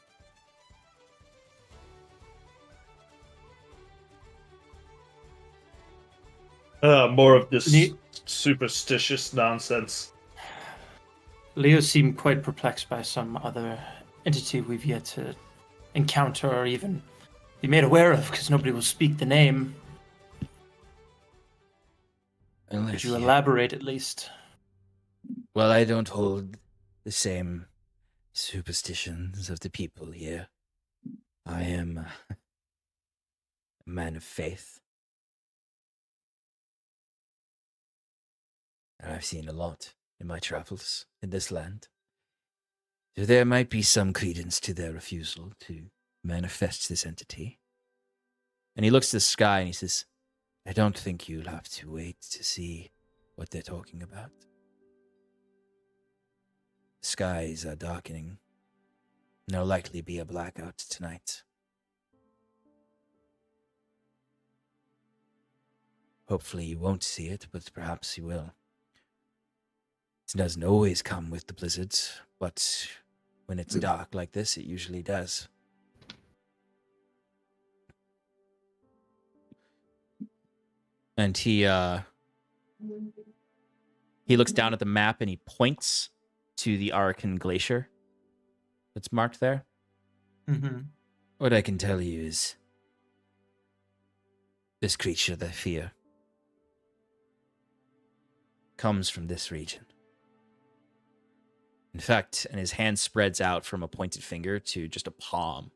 More of this superstitious nonsense. Leo seemed quite perplexed by some other entity we've yet to encounter or even be made aware of, because nobody will speak the name. Could you elaborate at least? Well, I don't hold the same superstitions of the people here. I am a man of faith. And I've seen a lot in my travels in this land. So there might be some credence to their refusal to manifest this entity. And he looks to the sky and he says, I don't think you'll have to wait to see what they're talking about. The skies are darkening. There'll likely be a blackout tonight. Hopefully you won't see it, but perhaps you will. It doesn't always come with the blizzards, but when it's dark like this, it usually does. And he looks down at the map and he points to the Arakan Glacier that's marked there. Mm-hmm. What I can tell you is this creature they fear comes from this region. In fact, and his hand spreads out from a pointed finger to just a palm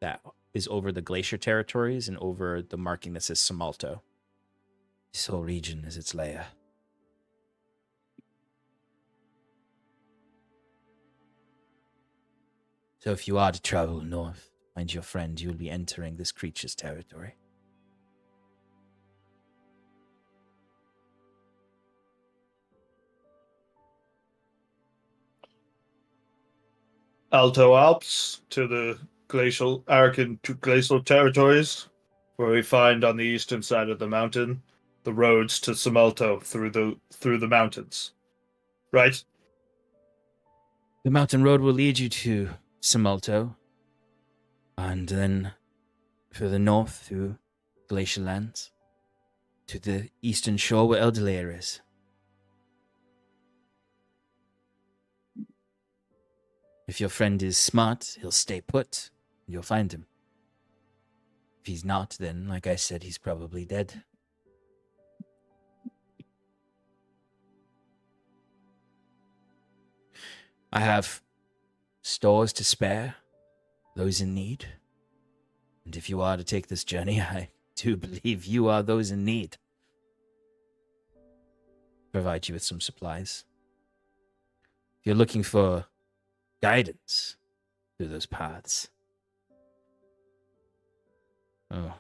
that is over the glacier territories and over the marking that says Simalto. This whole region is its lair. So if you are to travel north, find your friend, you will be entering this creature's territory. Alto Alps to the Arakan glacial territories, where we find on the eastern side of the mountain the roads to Simalto through the mountains. Right? The mountain road will lead you to Simalto, and then further north through glacial lands to the eastern shore where Aldhalor is. If your friend is smart, he'll stay put, and you'll find him. If he's not, then, like I said, he's probably dead. I have stores to spare, those in need. And if you are to take this journey, I do believe you are those in need. Provide you with some supplies. If you're looking for guidance through those paths. Oh.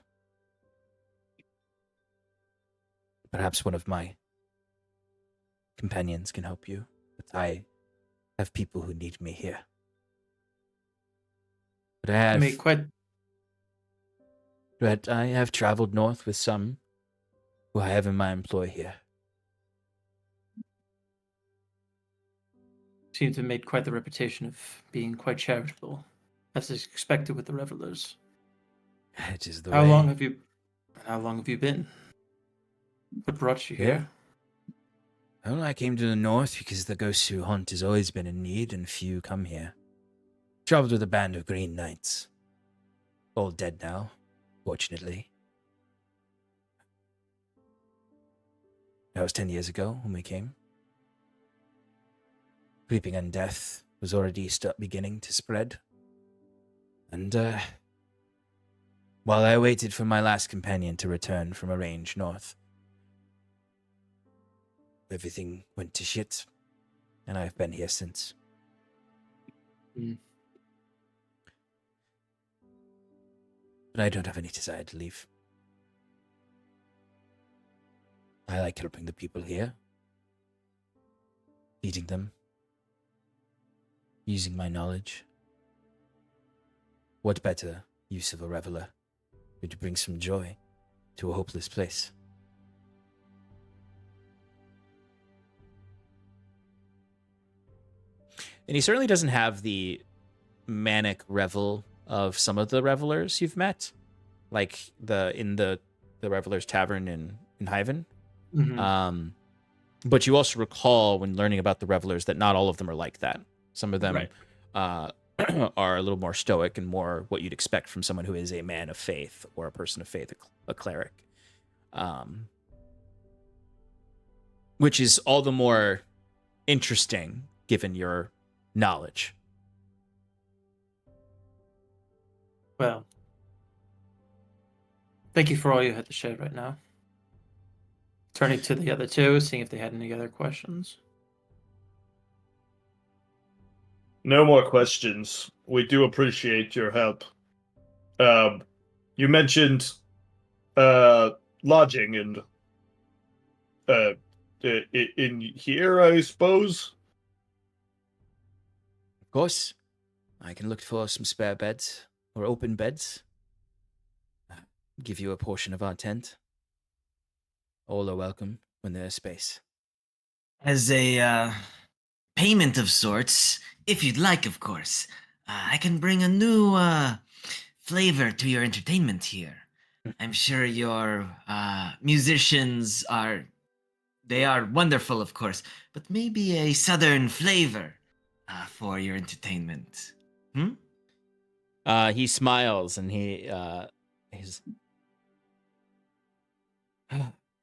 Perhaps one of my companions can help you, but I have people who need me here. But I have traveled north with some who I have in my employ here. Seem to have made quite the reputation of being quite charitable, as is expected with the revelers. It is the How way. long have you been? What brought you here? Well, I came to the north because the ghosts who hunt has always been in need and few come here. Traveled with a band of green knights. All dead now, fortunately. That was 10 years ago when we came. Creeping undeath was already beginning to spread. And, while I waited for my last companion to return from a range north, everything went to shit, and I've been here since. But I don't have any desire to leave. I like helping the people here, feeding them, using my knowledge. What better use of a reveler than to bring some joy to a hopeless place? And he certainly doesn't have the manic revel of some of the revelers you've met, like in the Reveler's Tavern in Hyven. Mm-hmm. But you also recall when learning about the revelers that not all of them are like that. Some of them are a little more stoic and more what you'd expect from someone who is a man of faith or a person of faith, a cleric. Which is all the more interesting given your knowledge. Well, thank you for all you had to share right now. Turning to the other two, seeing if they had any other questions. No more questions. We do appreciate your help. You mentioned lodging and in here, I suppose. Of course, I can look for some spare beds or open beds. Give you a portion of our tent. All are welcome when there's space. As a payment of sorts, if you'd like, of course, I can bring a new flavor to your entertainment here. I'm sure your musicians are wonderful, of course, but maybe a southern flavor for your entertainment. He smiles and he's.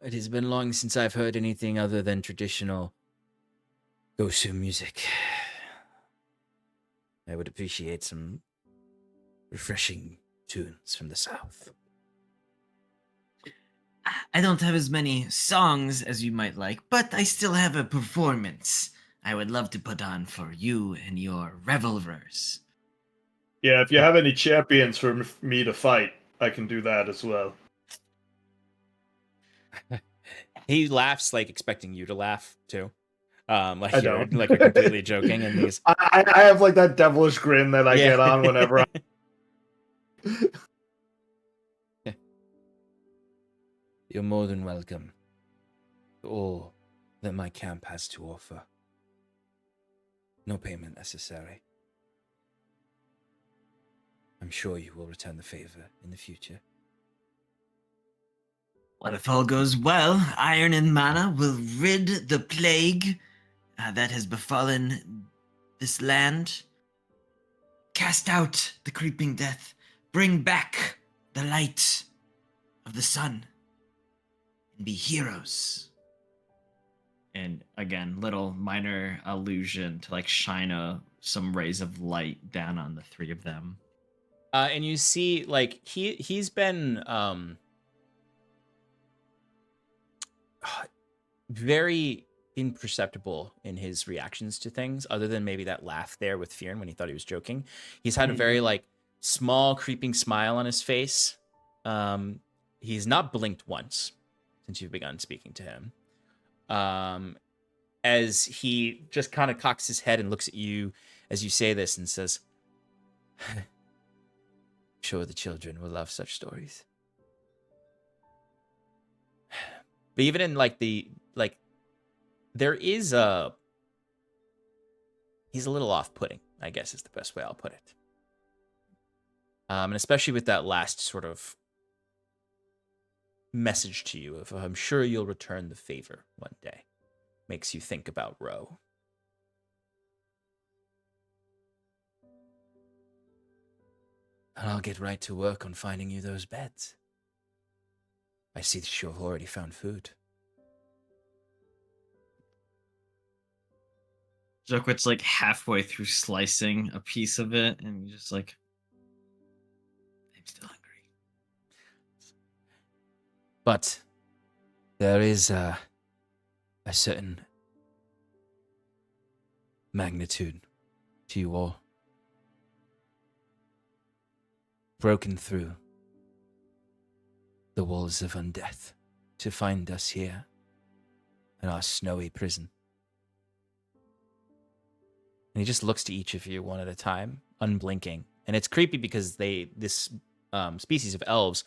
It has been long since I've heard anything other than traditional Gosu music. I would appreciate some refreshing tunes from the south. I don't have as many songs as you might like, but I still have a performance I would love to put on for you and your revelers. Yeah, if you have any champions for me to fight, I can do that as well. He laughs, like expecting you to laugh too. Like I you're don't. like you're completely joking, and he's I have like that devilish grin that I get on whenever You're more than welcome to all that my camp has to offer. No payment necessary. I'm sure you will return the favor in the future. Well, if all goes well, iron and mana will rid the plague that has befallen this land, cast out the creeping death, bring back the light of the sun, and be heroes. And again, little minor allusion to like shine some rays of light down on the three of them. And you see, like he's been very imperceptible in his reactions to things, other than maybe that laugh there with Fearn when he thought he was joking. He's had a very like small creeping smile on his face. He's not blinked once since you've begun speaking to him. As he just kind of cocks his head and looks at you as you say this and says, "Sure, the children will love such stories." But even in there is he's a little off-putting, I guess is the best way I'll put it. And especially with that last sort of message to you of I'm sure you'll return the favor one day. Makes you think about Ro. And I'll get right to work on finding you those beds. I see that you've already found food. Jokwit's like halfway through slicing a piece of it, and just like, I'm still hungry. But there is a certain magnitude to you all. Broken through the walls of undeath to find us here in our snowy prison. And he just looks to each of you one at a time, unblinking. And it's creepy because this species of elves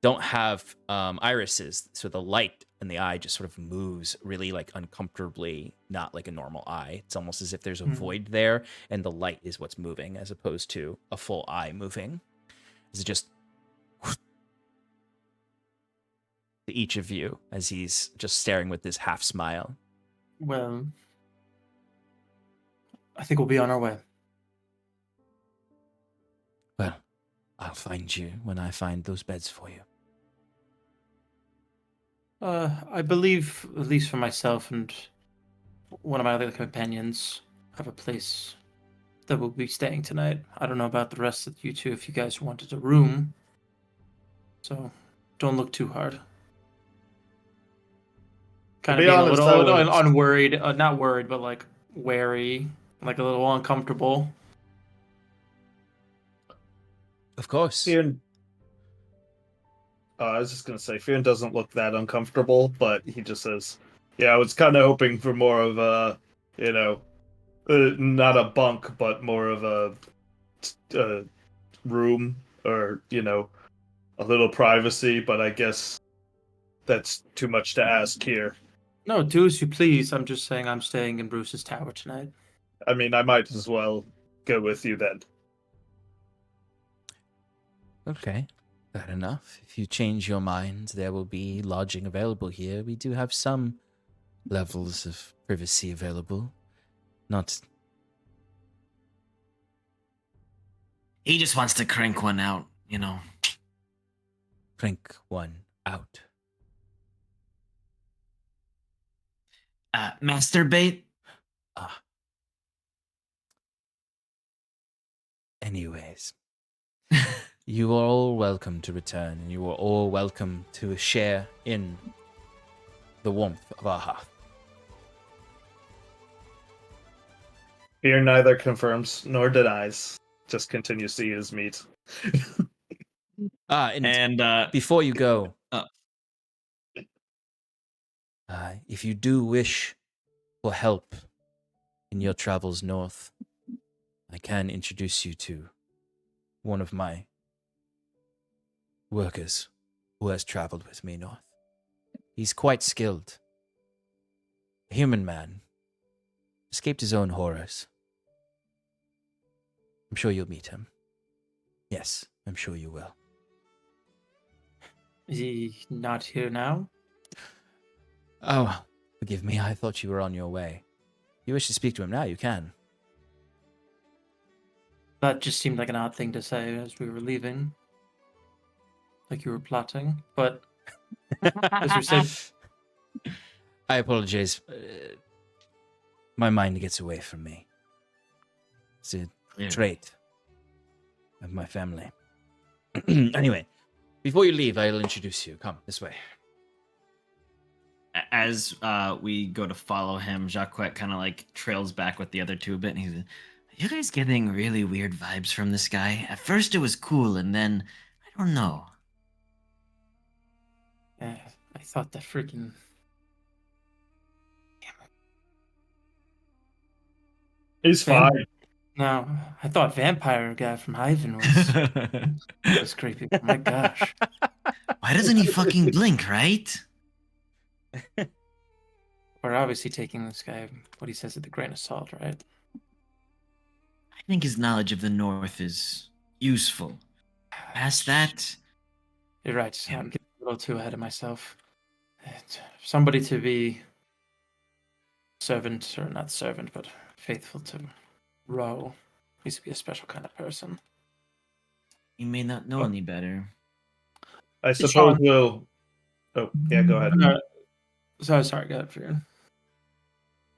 don't have irises, so the light in the eye just sort of moves really like uncomfortably, not like a normal eye. It's almost as if there's a void there, and the light is what's moving, as opposed to a full eye moving. Is it just to each of you as he's just staring with this half smile? Well, I think we'll be on our way. Well, I'll find you when I find those beds for you. I believe, at least for myself and one of my other companions, have a place that we'll be staying tonight. I don't know about the rest of you two if you guys wanted a room. So don't look too hard. Kind of be being honest, a I little would- unworried, not worried, but like wary, like a little uncomfortable. Of course. Fear. I was just gonna say, Fear doesn't look that uncomfortable, but he just says, "Yeah, I was kind of hoping for more of a, not a bunk, but more of a room, or a little privacy. But I guess that's too much to ask here. No, do as you please. I'm just saying I'm staying in Bruce's tower tonight. I mean, I might as well go with you then." Okay, fair enough. If you change your mind, there will be lodging available here. We do have some levels of privacy available. Not... He just wants to crank one out, you know. Crank one out. Masturbate? Ah. Anyways. You are all welcome to return, and you are all welcome to share in the warmth of our hearth. Fear neither confirms nor denies. Just continues to eat his meat. And before you go, Oh. if you do wish for help in your travels north, I can introduce you to one of my workers who has traveled with me north. He's quite skilled. A human man. Escaped his own horrors. I'm sure you'll meet him. Yes, I'm sure you will. Is he not here now? Oh, forgive me. I thought you were on your way. If you wish to speak to him now, you can. That just seemed like an odd thing to say as we were leaving. Like you were plotting, but as we said, I apologize. My mind gets away from me. It's a trait of my family. Anyway, before you leave, I'll introduce you. Come, this way. As we go to follow him, Jacques kind of like trails back with the other two a bit, and he's like, "Are you guys getting really weird vibes from this guy? At first it was cool, and then, I don't know." I thought that freaking... He's fine. No, I thought vampire guy from Hyven was creepy. Oh my gosh. Why doesn't he fucking blink, right? We're obviously taking this guy, what he says, with a grain of salt, right? I think his knowledge of the North is useful. Past that, You're right. Yeah. I'm getting a little too ahead of myself. Somebody to be servant, or not servant, but faithful to Ro needs to be a special kind of person. You may not know any better. I suppose Sean. we'll. Oh, yeah, go ahead. Sorry, go ahead, Fear.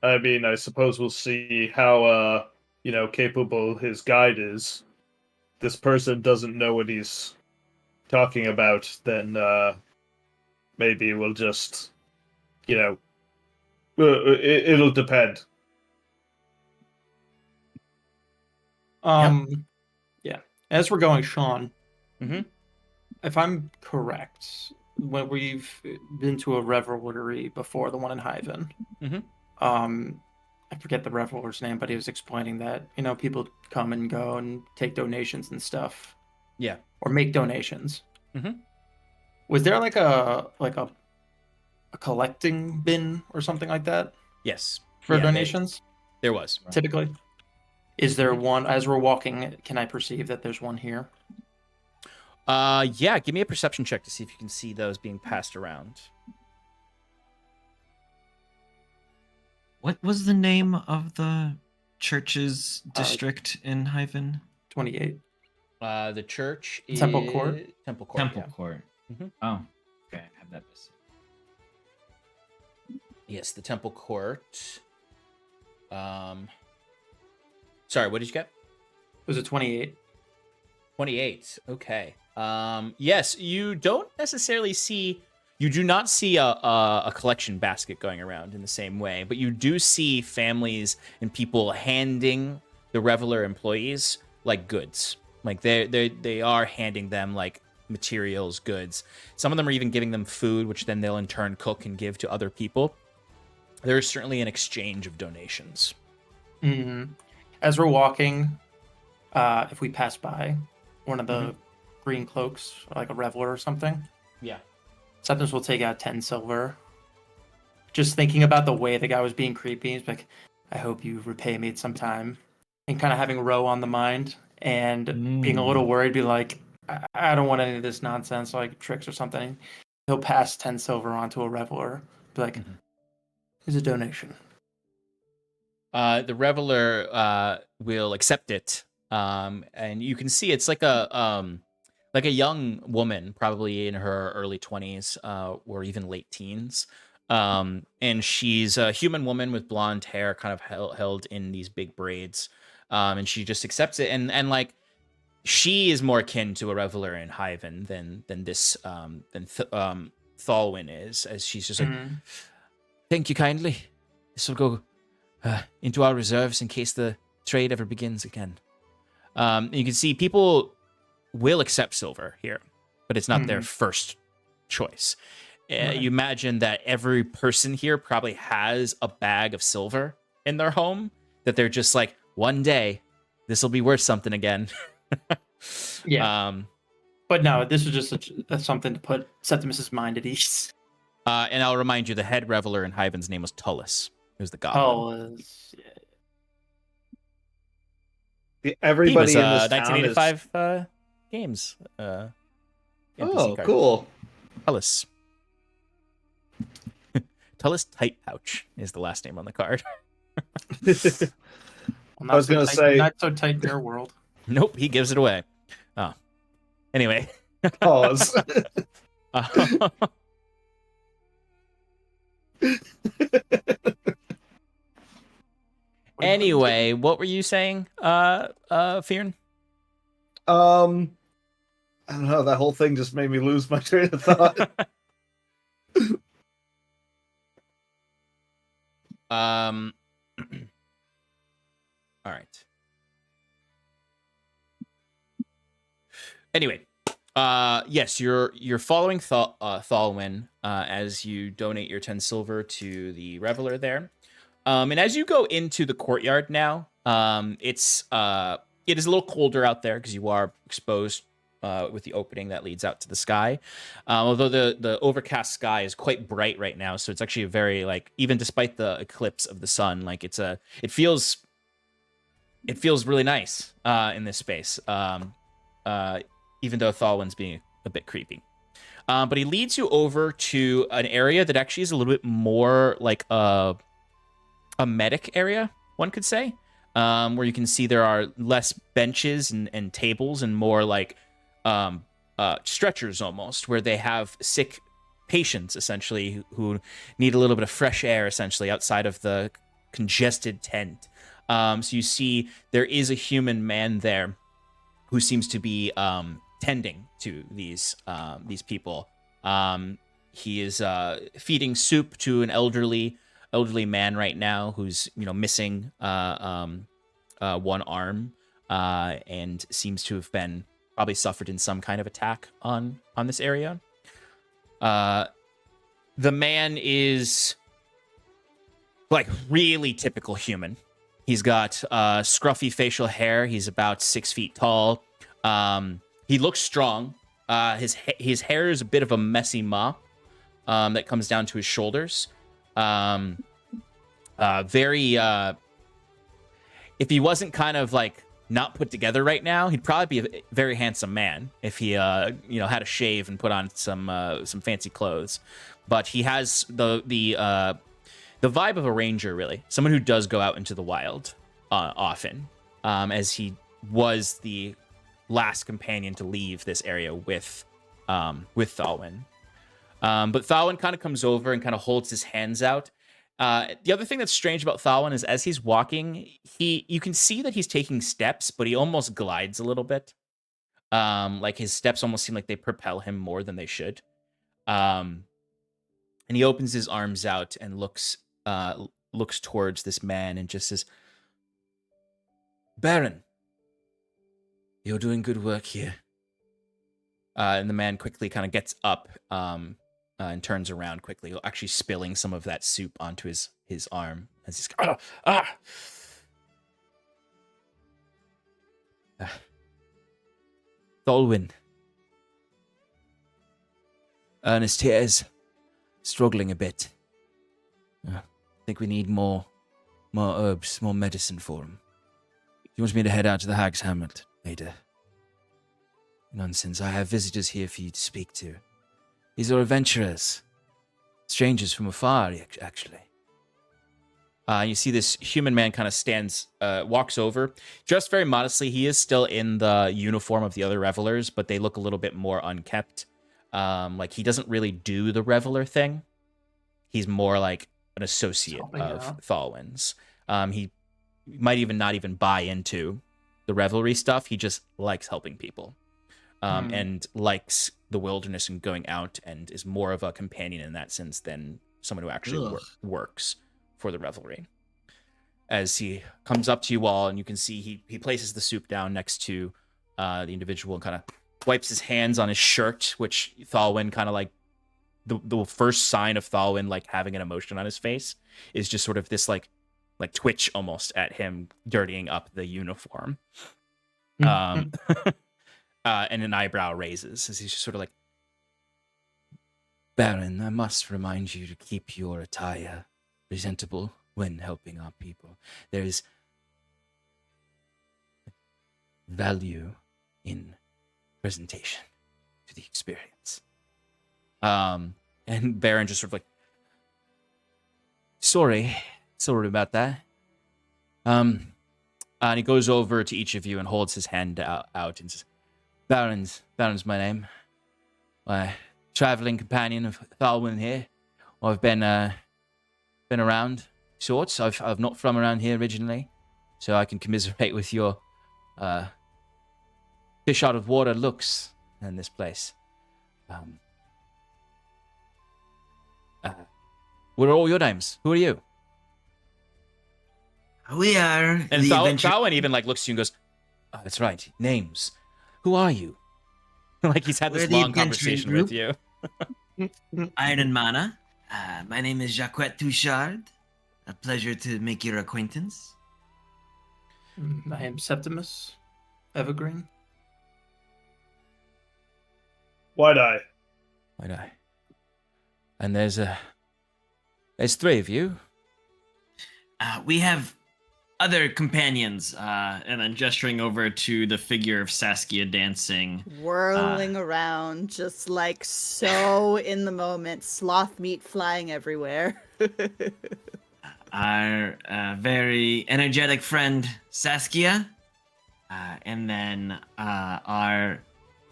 I mean, I suppose we'll see how capable his guide is. This person doesn't know what he's talking about, then maybe we'll just, it'll depend. Yeah. As we're going, Sean. Mm-hmm. If I'm correct, when we've been to a revelry before, the one in Hyven, I forget the reveler's name, but he was explaining that people come and go and take donations and stuff. Yeah. Or make donations. Mm-hmm. Was there like a collecting bin or something like that? Yes. For donations? There was. Typically. Is there one, as we're walking, can I perceive that there's one here? Yeah, give me a perception check to see if you can see those being passed around. What was the name of the church's district in Hyven? 28. The church is Temple Court. Temple Court. Temple Yeah. Court. Mhm. Oh, okay. I have that. Yes, the Temple Court. Sorry, what did you get? Was it 28? 28. Okay. Yes, you don't necessarily see. You do not see a collection basket going around in the same way, but you do see families and people handing the Reveler employees like goods. Like they are handing them like materials, goods. Some of them are even giving them food, which then they'll in turn cook and give to other people. There is certainly an exchange of donations. Mm-hmm. As we're walking, if we pass by one of the green cloaks, like a reveler or something, yeah, Septimus will take out 10 silver. Just thinking about the way the guy was being creepy, he's like, I hope you repay me at some time. And kind of having Ro on the mind and being a little worried, be like, I don't want any of this nonsense, like tricks or something. He'll pass 10 silver on to a reveler. Be like, here's a donation. The Reveler will accept it, and you can see it's like a young woman, probably in her early 20s or even late teens, and she's a human woman with blonde hair, kind of held in these big braids, and she just accepts it, and like she is more akin to a Reveler in Hyven than Thalwyn is, as she's just like, thank you kindly. This will go into our reserves in case the trade ever begins again. You can see people will accept silver here, but it's not their first choice. You imagine that every person here probably has a bag of silver in their home, that they're just like, one day, this will be worth something again. Yeah. But no, this was just something to put Septimus's mind at ease. And I'll remind you, the head Reveler in Hyven's name was Tullus. He was the goblin. Everybody he was, in this town 1985 games. NPC card. Cool. Tullus. Tullus Tight Pouch is the last name on the card. Well, I was going to say... Not so tight in your world. Nope, he gives it away. Oh. Anyway. Pause. Anyway, what were you saying, Fearn? I don't know. That whole thing just made me lose my train of thought. All right. Anyway, yes, you're following Thalwyn as you donate your 10 silver to the Reveler there. And as you go into the courtyard now, it is a little colder out there because you are exposed with the opening that leads out to the sky. Although the overcast sky is quite bright right now, so it's actually a very, like, even despite the eclipse of the sun, like it feels really nice in this space. Even though Thalwyn's being a bit creepy. But he leads you over to an area that actually is a little bit more like a medic area, one could say, where you can see there are less benches and tables and more like stretchers almost, where they have sick patients essentially who need a little bit of fresh air essentially outside of the congested tent. So you see there is a human man there who seems to be tending to these people. He is feeding soup to an elderly man right now who's missing one arm and seems to have been probably suffered in some kind of attack on this area. The man is like really typical human. He's got scruffy facial hair. He's about 6 feet tall. He looks strong. His hair is a bit of a messy mop that comes down to his shoulders. Very. If he wasn't kind of like not put together right now, he'd probably be a very handsome man if he had a shave and put on some fancy clothes. But he has the vibe of a ranger, really, someone who does go out into the wild often, as he was the last companion to leave this area with Thalwyn. But Thalwyn kind of comes over and kind of holds his hands out. The other thing that's strange about Thalwyn is as he's walking, you can see that he's taking steps, but he almost glides a little bit. Like his steps almost seem like they propel him more than they should. And he opens his arms out and looks towards this man and just says, "Baron, you're doing good work here." And the man quickly kind of gets up and turns around quickly, actually spilling some of that soup onto his arm as he's Thalwyn. Ernest here is struggling a bit. I think we need more herbs, more medicine for him. He wants me to head out to the Hag's Hamlet later. Nonsense. I have visitors here for you to speak to. These are adventurers. Strangers from afar, actually. You see this human man kind of walks over, dressed very modestly. He is still in the uniform of the other revelers, but they look a little bit more unkept. Like he doesn't really do the reveler thing. He's more like an associate of Thalwyn's. He might even not even buy into the revelry stuff. He just likes helping people. And likes the wilderness and going out, and is more of a companion in that sense than someone who actually works for the revelry. As he comes up to you all, and you can see he places the soup down next to the individual and kind of wipes his hands on his shirt, which Thalwyn kind of like the first sign of Thalwyn like having an emotion on his face is just sort of this like twitch almost at him dirtying up the uniform. And an eyebrow raises as he's just sort of like, "Baron, I must remind you to keep your attire presentable when helping our people. There is value in presentation to the experience." And Baron just sort of like, sorry about that. And he goes over to each of you and holds his hand out and says, Baron's my name. My traveling companion of Thalwyn here. I've been around sorts. I've not from around here originally, so I can commiserate with your fish out of water looks in this place. What are all your names? Who are you? We are And the Thalwyn even like looks to you and goes, "Oh, that's right, names. Who are you?" Like he's had this We're the long adventuring conversation group. with you. Iron Mana. My name is Jacquette Touchard. A pleasure to make your acquaintance. I am Septimus. Evergreen. Wide-eye. Wide-eye. And there's three of you. We have other companions, and then gesturing over to the figure of Saskia dancing. Whirling around, just like so in the moment, sloth meat flying everywhere. Our very energetic friend Saskia, and then our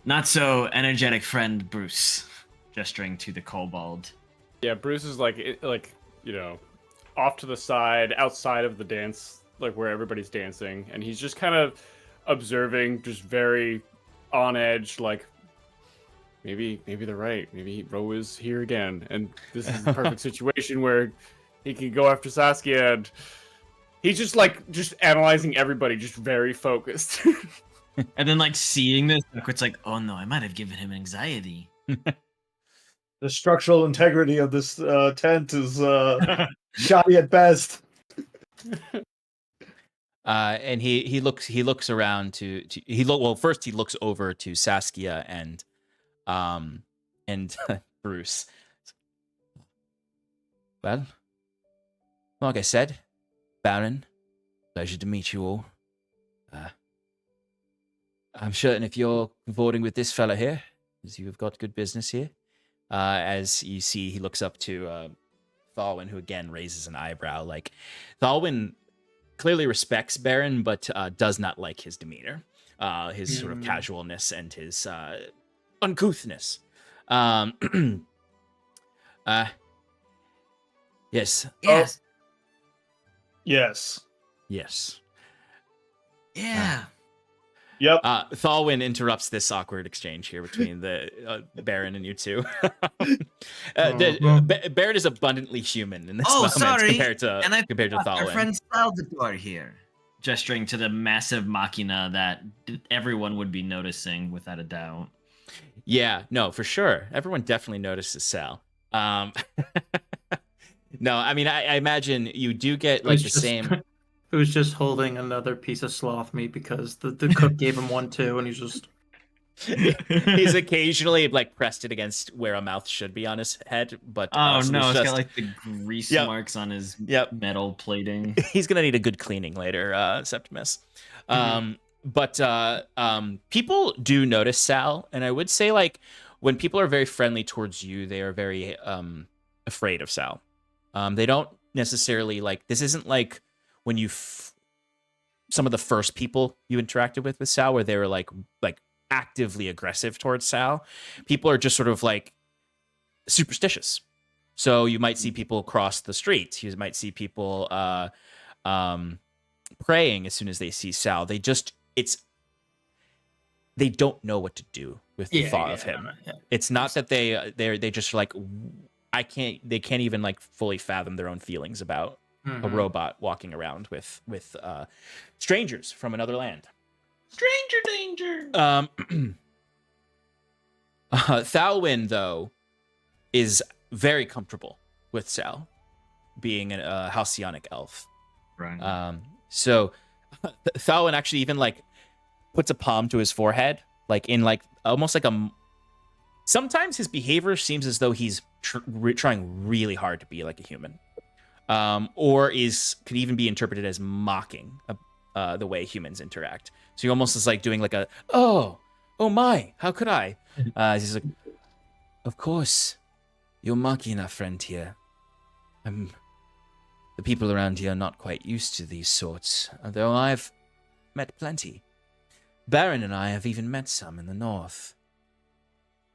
not so energetic friend Bruce, gesturing to the kobold. Yeah, Bruce is like off to the side, outside of the dance, like where everybody's dancing, and he's just kind of observing, just very on edge, like maybe they're right. Maybe Ro is here again, and this is the perfect situation where he can go after Saskia, and he's just analyzing everybody, just very focused. And then seeing this, it's like, oh no, I might have given him anxiety. The structural integrity of this tent is shoddy at best. And he looks around first he looks over to Saskia and Bruce. Well, like I said, Baron, pleasure to meet you all. I'm certain if you're voting with this fella here, as you have got good business here. As you see, he looks up to Thalwyn, who again raises an eyebrow. Like, Thalwyn clearly respects Baron, but does not like his demeanor, his sort of casualness and his uncouthness. Yes. Yes. Yes. Yes. Yeah. Yep. Thalwyn interrupts this awkward exchange here between the Baron and you two. Baron is abundantly human in this moment compared to Thalwyn. Our friend Salvatore here, gesturing to the massive machina that everyone would be noticing without a doubt. Yeah, no, for sure. Everyone definitely notices Sal. No, I mean, I imagine you do get the same. It was just holding another piece of sloth meat because the cook gave him one too, and he's just. He's occasionally pressed it against where a mouth should be on his head, but it's got the grease marks on his metal plating. He's gonna need a good cleaning later, Septimus. But people do notice Sal, and I would say when people are very friendly towards you, they are very afraid of Sal. They don't necessarily this isn't like when you some of the first people you interacted with Sal, where they were like actively aggressive towards Sal. People are just sort of superstitious. So you might see people cross the street. You might see people praying as soon as they see Sal. They don't know what to do with the thought of him. Yeah. It's not that they just they can't even fully fathom their own feelings about a robot walking around with strangers from another land. Stranger danger. Thalwyn, though, is very comfortable with Sal being a halcyonic elf. Right. So Thalwyn actually even puts a palm to his forehead, in almost a. Sometimes his behavior seems as though he's trying really hard to be like a human, or could even be interpreted as mocking the way humans interact. So he almost is doing a oh my, how could I? He's like, of course, you're mocking our friend here. The people around here are not quite used to these sorts, though I've met plenty. Baron and I have even met some in the north.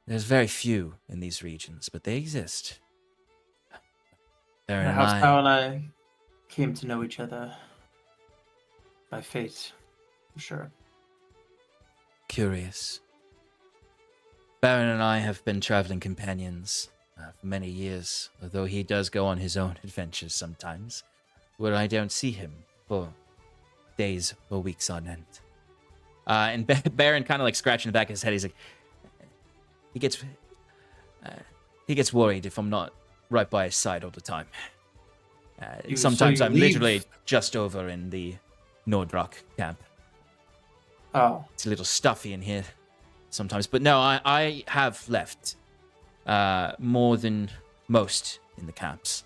There's very few in these regions, but they exist. Baron and I came to know each other by fate, for sure. Curious. Baron and I have been traveling companions for many years, although he does go on his own adventures sometimes, where I don't see him for days or weeks on end. And Baron kind of scratching the back of his head. He's like, he gets worried if I'm not right by his side all the time. Sometimes I'm literally just over in the Nordrock camp. Oh. It's a little stuffy in here sometimes, but no, I have left more than most in the camps.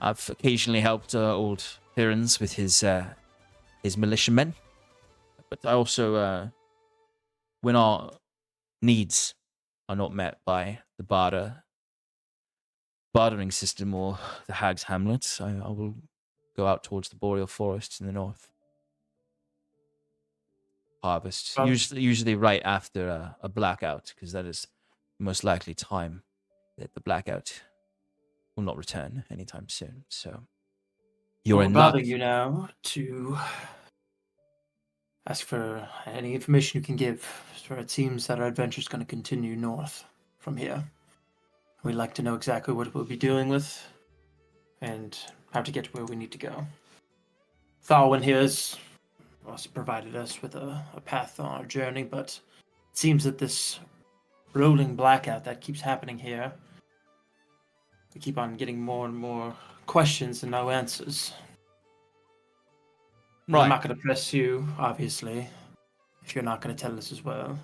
I've occasionally helped old Hirons with his his militiamen. But also, when our needs are not met by the bartering system or the Hag's Hamlet, I will go out towards the boreal forests in the north. Harvest, Well- usually right after a blackout, because that is the most likely time that the blackout will not return anytime soon. So you're We're in luck. bothering you now to ask for any information you can give. For it seems that our adventure is going to continue north from here. We'd like to know exactly what we'll be dealing with and how to get to where we need to go. Thalwyn here has also provided us with a path on our journey, but it seems that this rolling blackout that keeps happening here, we keep on getting more and more questions and no answers. I'm Right. not going to press you, obviously, if you're not going to tell us as well.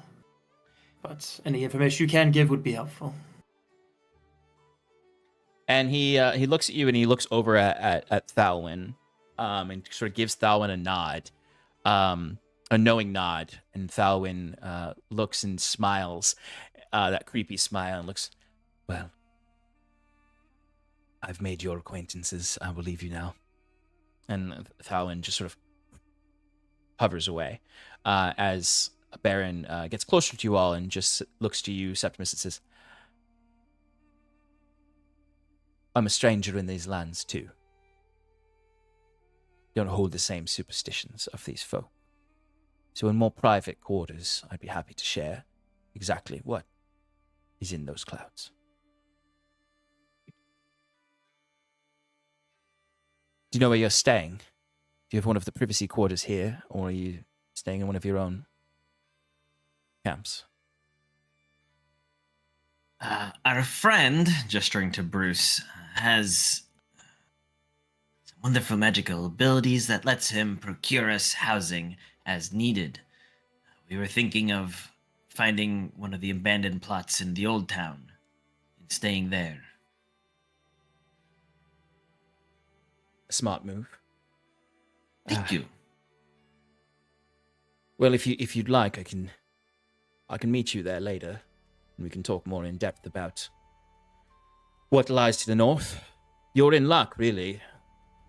But any information you can give would be helpful. And he looks at you and he looks over at Thalwyn, and sort of gives Thalwyn a nod, a knowing nod. And Thalwyn looks and smiles, that creepy smile, and looks, well, I've made your acquaintances. I will leave you now. And Thalwyn just sort of hovers away as Baron gets closer to you all and just looks to you, Septimus, and says, I'm a stranger in these lands too. Don't hold the same superstitions of these folk. So in more private quarters, I'd be happy to share exactly what is in those clouds. Do you know where you're staying? Do you have one of the privacy quarters here, or are you staying in one of your own camps? Our friend, gesturing to Bruce, has some wonderful magical abilities that lets him procure us housing as needed. We were thinking of finding one of the abandoned plots in the old town and staying there. A smart move. Thank you. Well, if you'd like, I can meet you there later, and we can talk more in depth about what lies to the north. You're in luck, really.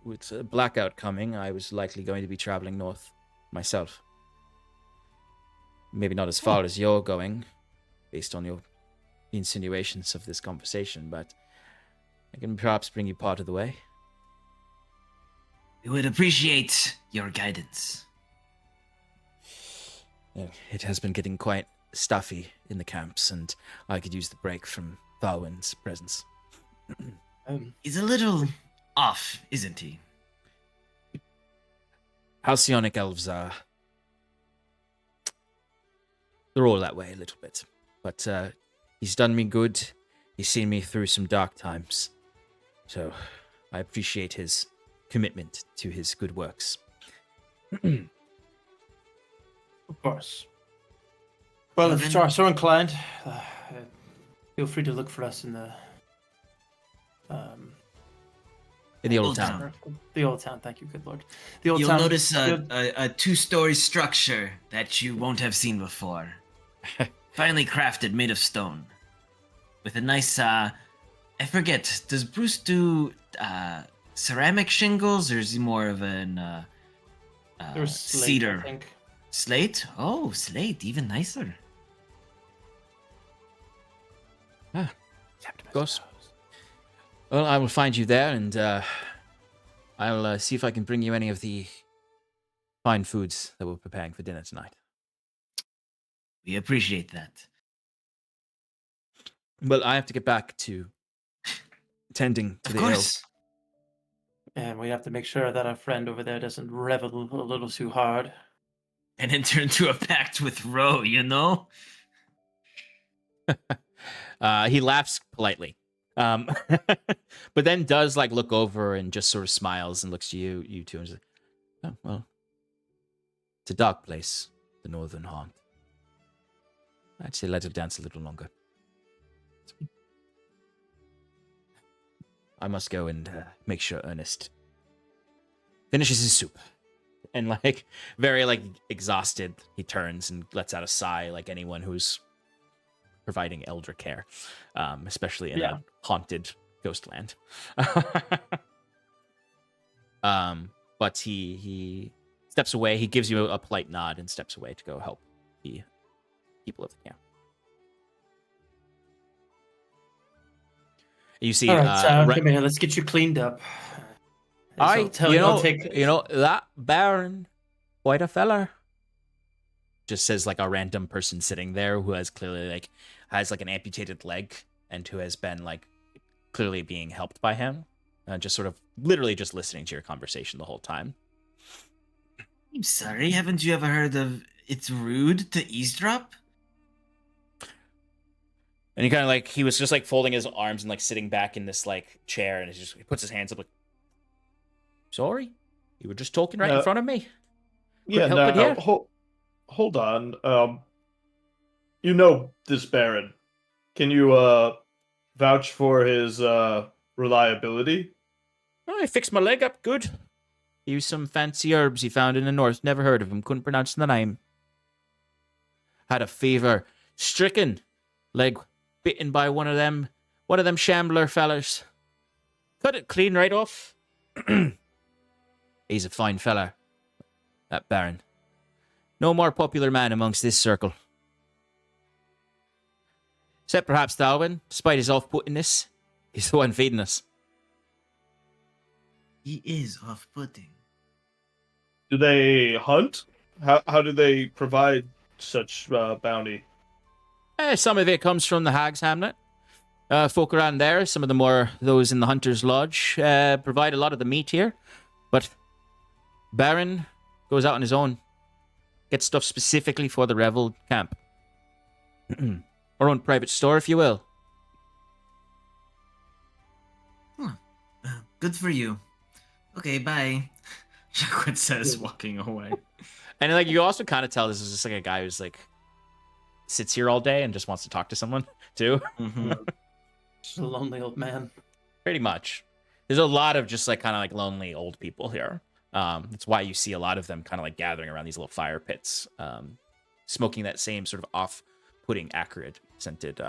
With a blackout coming, I was likely going to be traveling north myself. Maybe not as far as you're going, based on your insinuations of this conversation, but I can perhaps bring you part of the way. We would appreciate your guidance. It has been getting quite stuffy in the camps, and I could use the break from Thalwyn's presence. He's a little off, isn't he? Halcyonic elves are... They're all that way a little bit. But he's done me good. He's seen me through some dark times. So I appreciate his commitment to his good works. Of course. Well, if you are so inclined, feel free to look for us in the old town. The old town, thank you, good lord. The old You'll town. notice a two-story structure that you won't have seen before. Finely crafted, made of stone. With a nice, I forget, does Bruce do ceramic shingles, or is he more of an There's slate, cedar? I think. Slate? Oh, slate, even nicer. Of course. Well, I will find you there, and I'll see if I can bring you any of the fine foods that we're preparing for dinner tonight. We appreciate that. Well, I have to get back to tending to Of the course. And we have to make sure that our friend over there doesn't revel a little too hard. And enter into a pact with Ro, you know? He laughs politely, but then does like look over and just sort of smiles and looks to you two, and says, "Oh well, it's a dark place, the Northern Haunt. I'd say let it dance a little longer. I must go and make sure Ernest finishes his soup. and like very like exhausted, he turns and lets out a sigh, like anyone who's providing elder care, especially in a haunted ghost land. But he steps away. He gives you a polite nod and steps away to go help the people of the camp. You see, All right, come here. Let's get you cleaned up. That Baron, quite a feller. Just says like a random person sitting there who has clearly like has like an amputated leg and who has been like clearly being helped by him, just sort of literally just listening to your conversation the whole time. I'm sorry, haven't you ever heard of it's rude to eavesdrop? And he kind of like, he was just like folding his arms and like sitting back in this like chair, and he puts his hands up like, sorry, you were just talking right in front of me. Hold on. You know this Baron. Can you vouch for his reliability? Oh, I fixed my leg up good. Used some fancy herbs he found in the north. Never heard of him. Couldn't pronounce the name. Had a fever. Stricken. Leg bitten by one of them shambler fellers. Cut it clean right off. He's a fine feller, that Baron. No more popular man amongst this circle. Except perhaps Thalwyn, despite his off-puttingness, he's the one feeding us. He is off-putting. Do they hunt? How do they provide such bounty? Some of it comes from the Hag's Hamlet. Folk around there, some of the more those in the Hunter's Lodge, provide a lot of the meat here. But Baron goes out on his own. Gets stuff specifically for the Revel camp. Our own private store, if you will. Good for you. Okay, bye. Jacquet says, walking away. And like you also kind of tell this is just like a guy who's like sits here all day and just wants to talk to someone too. Just a lonely old man. Pretty much. There's a lot of just like kind of like lonely old people here. That's why you see a lot of them kind of like gathering around these little fire pits, smoking that same sort of off-putting acrid scented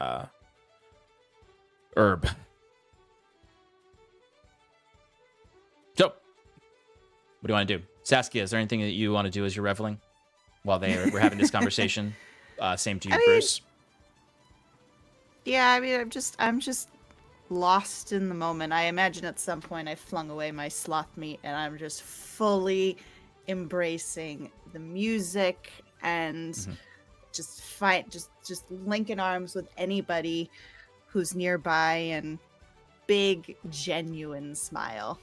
herb. So, what do you want to do? Saskia, is there anything that you want to do as you're reveling while we're having this conversation? Same to you, Bruce. Yeah, I mean, I'm just lost in the moment. I imagine at some point I flung away my sloth meat and I'm just fully embracing the music and just linking arms with anybody who's nearby and big, genuine smile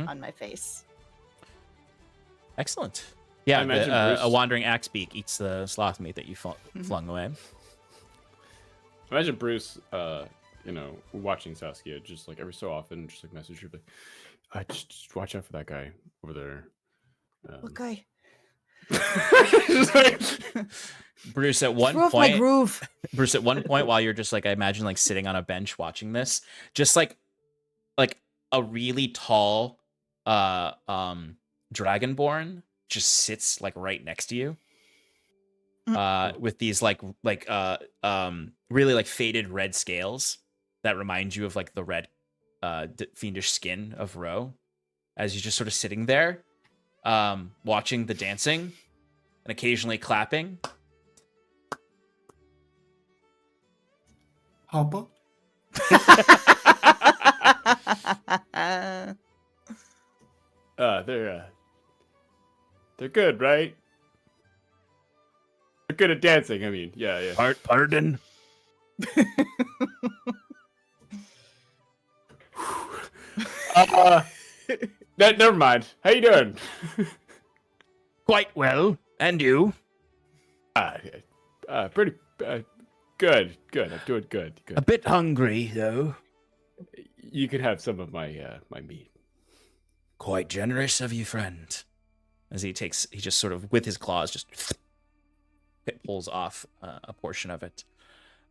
on my face. Excellent. Yeah, a wandering axe beak eats the sloth meat that you flung away. Imagine Bruce, watching Saskia just like every so often, just like message her, like, just watch out for that guy over there. What guy? Bruce, at one point, my groove. Bruce, at one point, while you're just like, I imagine like sitting on a bench watching this, just like a really tall, dragonborn just sits like right next to you. With these really like faded red scales that remind you of like the red fiendish skin of Ro, as you're just sort of sitting there watching the dancing and occasionally clapping. Hopper? They're good, right? They're good at dancing. I mean, yeah. Pardon. Never mind. How you doing? Quite well. And you? Pretty good. I'm doing good. A bit hungry, though. You can have some of my my meat. Quite generous of you, friend. As he just sort of with his claws just pulls off a portion of it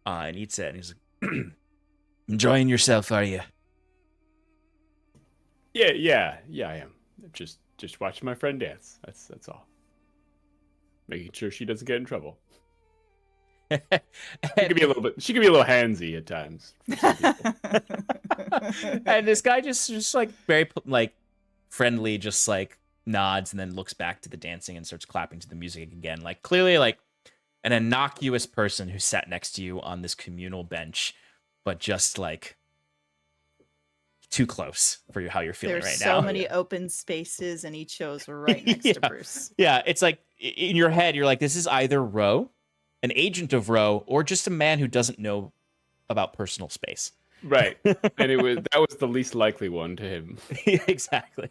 and eats it. And he's like, "Enjoying yourself, are you?" Yeah, I am. Just just watching my friend dance. That's all. Making sure she doesn't get in trouble. She could be a little handsy at times. And this guy just like very like friendly, just like nods and then looks back to the dancing and starts clapping to the music again. Like clearly like an innocuous person who sat next to you on this communal bench, but just like too close for how you're feeling There's right so now. many open spaces, and he chose right next to Yeah. Bruce. Yeah, it's like in your head, you're like, this is either Ro, an agent of Ro, or just a man who doesn't know about personal space. Right. And that was the least likely one to him. Exactly.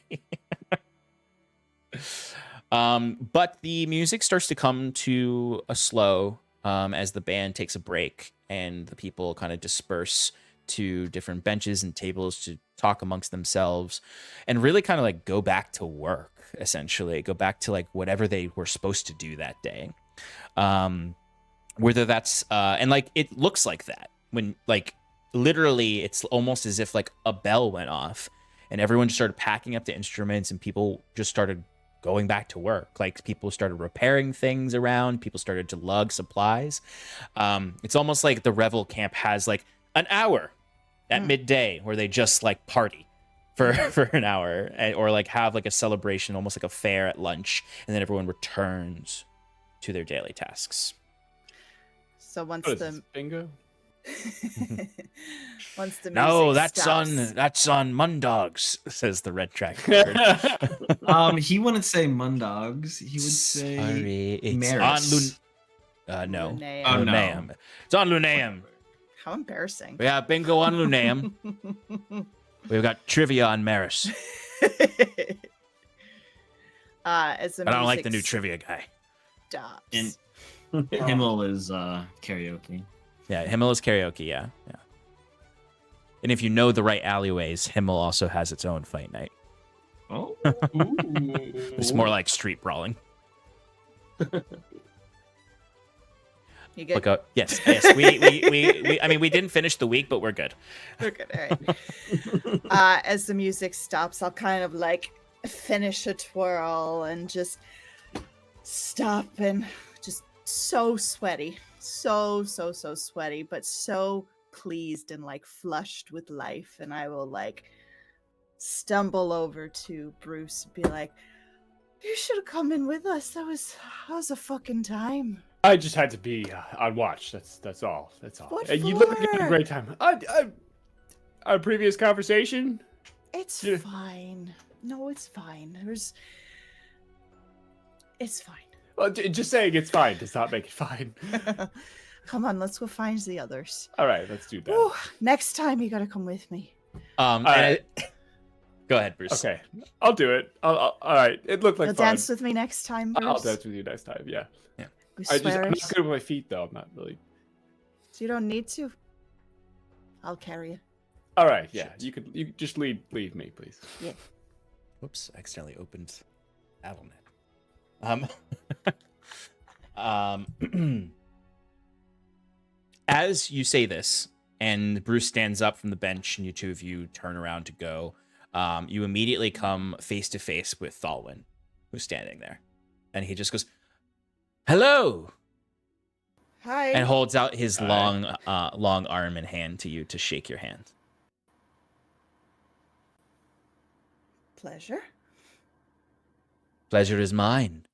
But the music starts to come to a slow as the band takes a break and the people kind of disperse to different benches and tables to talk amongst themselves and really kind of like go back to work, essentially go back to like whatever they were supposed to do that day. Whether that's and like it looks like that when like literally it's almost as if like a bell went off and everyone just started packing up the instruments and people just started going back to work. Like people started repairing things around, people started to lug supplies. It's almost like the Revel camp has like an hour at midday where they just like party for an hour or like have like a celebration, almost like a fair at lunch, and then everyone returns to their daily tasks. So once What is the this, bingo? once the music No, that's stops, on Mundogs, says the red track. He wouldn't say Mundogs. He would say Sorry, it's Maris. on no. Lunaeum. Oh, no. Lunaeum. It's on Lunaeum. How embarrassing. We have bingo on Lunaeum. We've got trivia on Maris. As the But I don't like the new music trivia guy. stops. And Himmel is karaoke. Yeah, Himmel is karaoke, yeah. And if you know the right alleyways, Himmel also has its own fight night. Oh. It's more like street brawling. You good? Look up. Yes. We I mean, we didn't finish the week, but we're good. We're good. All right. As the music stops, I'll kind of like finish a twirl and just stop and just so sweaty. So sweaty, but so pleased and like flushed with life. And I will like stumble over to Bruce and be like, you should have come in with us. That was a fucking time. I just had to be on watch. That's all. That's all. What You look like you had a for? great time. Our previous conversation. It's Yeah. fine. No, it's fine. It's fine. Well, just saying it's fine does not make it fine. Come on, let's go find the others. All right, let's do that. Ooh, next time you gotta come with me. And right. Go ahead, Bruce. Okay, I'll do it. All right, it looked like You'll fun. dance with me next time, Bruce. I'll dance with you next time. Yeah. We I'm swear. not good with my feet though. I'm not really. So you don't need to. I'll carry you. All right. Yeah. You just leave me, please. Whoops, I accidentally opened Battlenet. As you say this, and Bruce stands up from the bench, and you two of you turn around to go, you immediately come face to face with Thalwyn, who's standing there, and he just goes, "Hello," Hi. and holds out his Hi. long arm and hand to you to shake your hand. Pleasure. Pleasure is mine.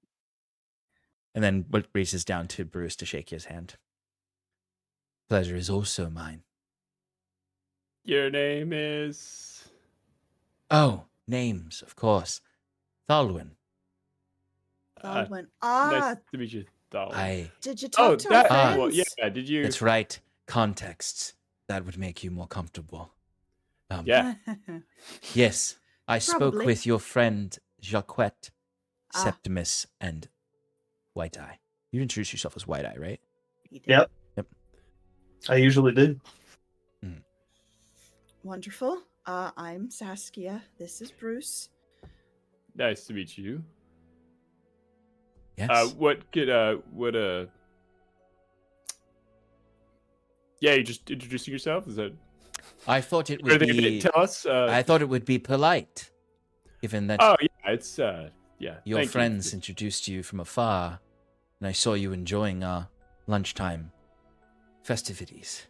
And then reaches down to Bruce to shake his hand. Pleasure is also mine. Your name is. Oh, names, of course. Thalwyn. Baldwin. Nice to meet you, Thalwyn. Did you Oh, talk to that. our Well, friends? yeah. Did you? That's right. Contexts. That would make you more comfortable. Yeah. Yes, I spoke Probably. with your friend Jacquette, Ah. Septimus, and White Eye. You introduced yourself as White Eye, right? He did. Yep. Yep. I usually do. Wonderful. I'm Saskia. This is Bruce. Nice to meet you. Yes. Yeah, you just introducing yourself? Is that I thought it anything would to be. tell us? I thought it would be polite. Given that Oh yeah, it's yeah. your thank you. friends introduced you from afar, and I saw you enjoying our lunchtime festivities.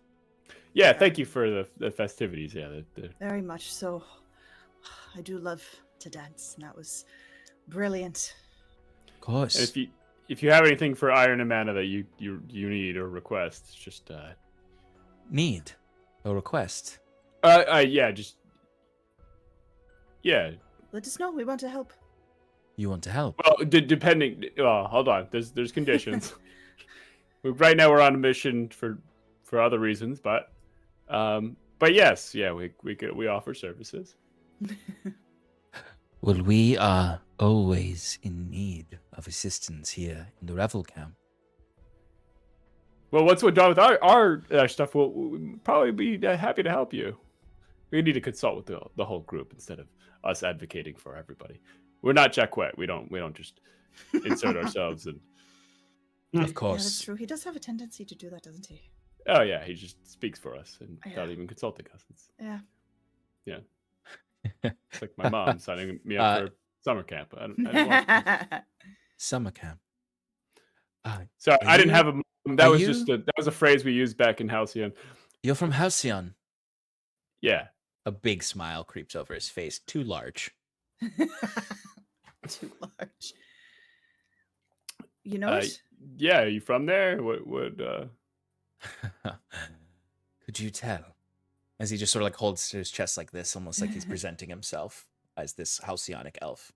Yeah, thank you for the festivities. Yeah, Very much so. I do love to dance, and that was brilliant. Of course. and if you have anything for Iron and Mana that you need or request, just Need a request. yeah, just yeah. Let us know. We want to help. You want to help? Well, depending. Well, hold on. There's conditions. Right now we're on a mission for other reasons, but yes, yeah, we offer services. Well, we are always in need of assistance here in the Revel Camp. Well, once we're done with our stuff, we'll probably be happy to help you. We need to consult with the whole group instead of us advocating for everybody. We're not Jack Wet. We don't just insert ourselves and. Of Yeah, that's course. true. He does have a tendency to do that, doesn't he? Oh yeah, he just speaks for us and Yeah. without even consulting us. Yeah. It's like my mom signing me up for summer camp. I don't want to. Summer camp. So I didn't you- have a. That are was you- just that was a phrase we used back in Halcyon. You're from Halcyon. Yeah. A big smile creeps over his face, too large. Too large. You know what? Yeah, are you from there? What Could you tell? As he just sort of like holds his chest like this, almost like he's presenting himself as this halcyonic elf.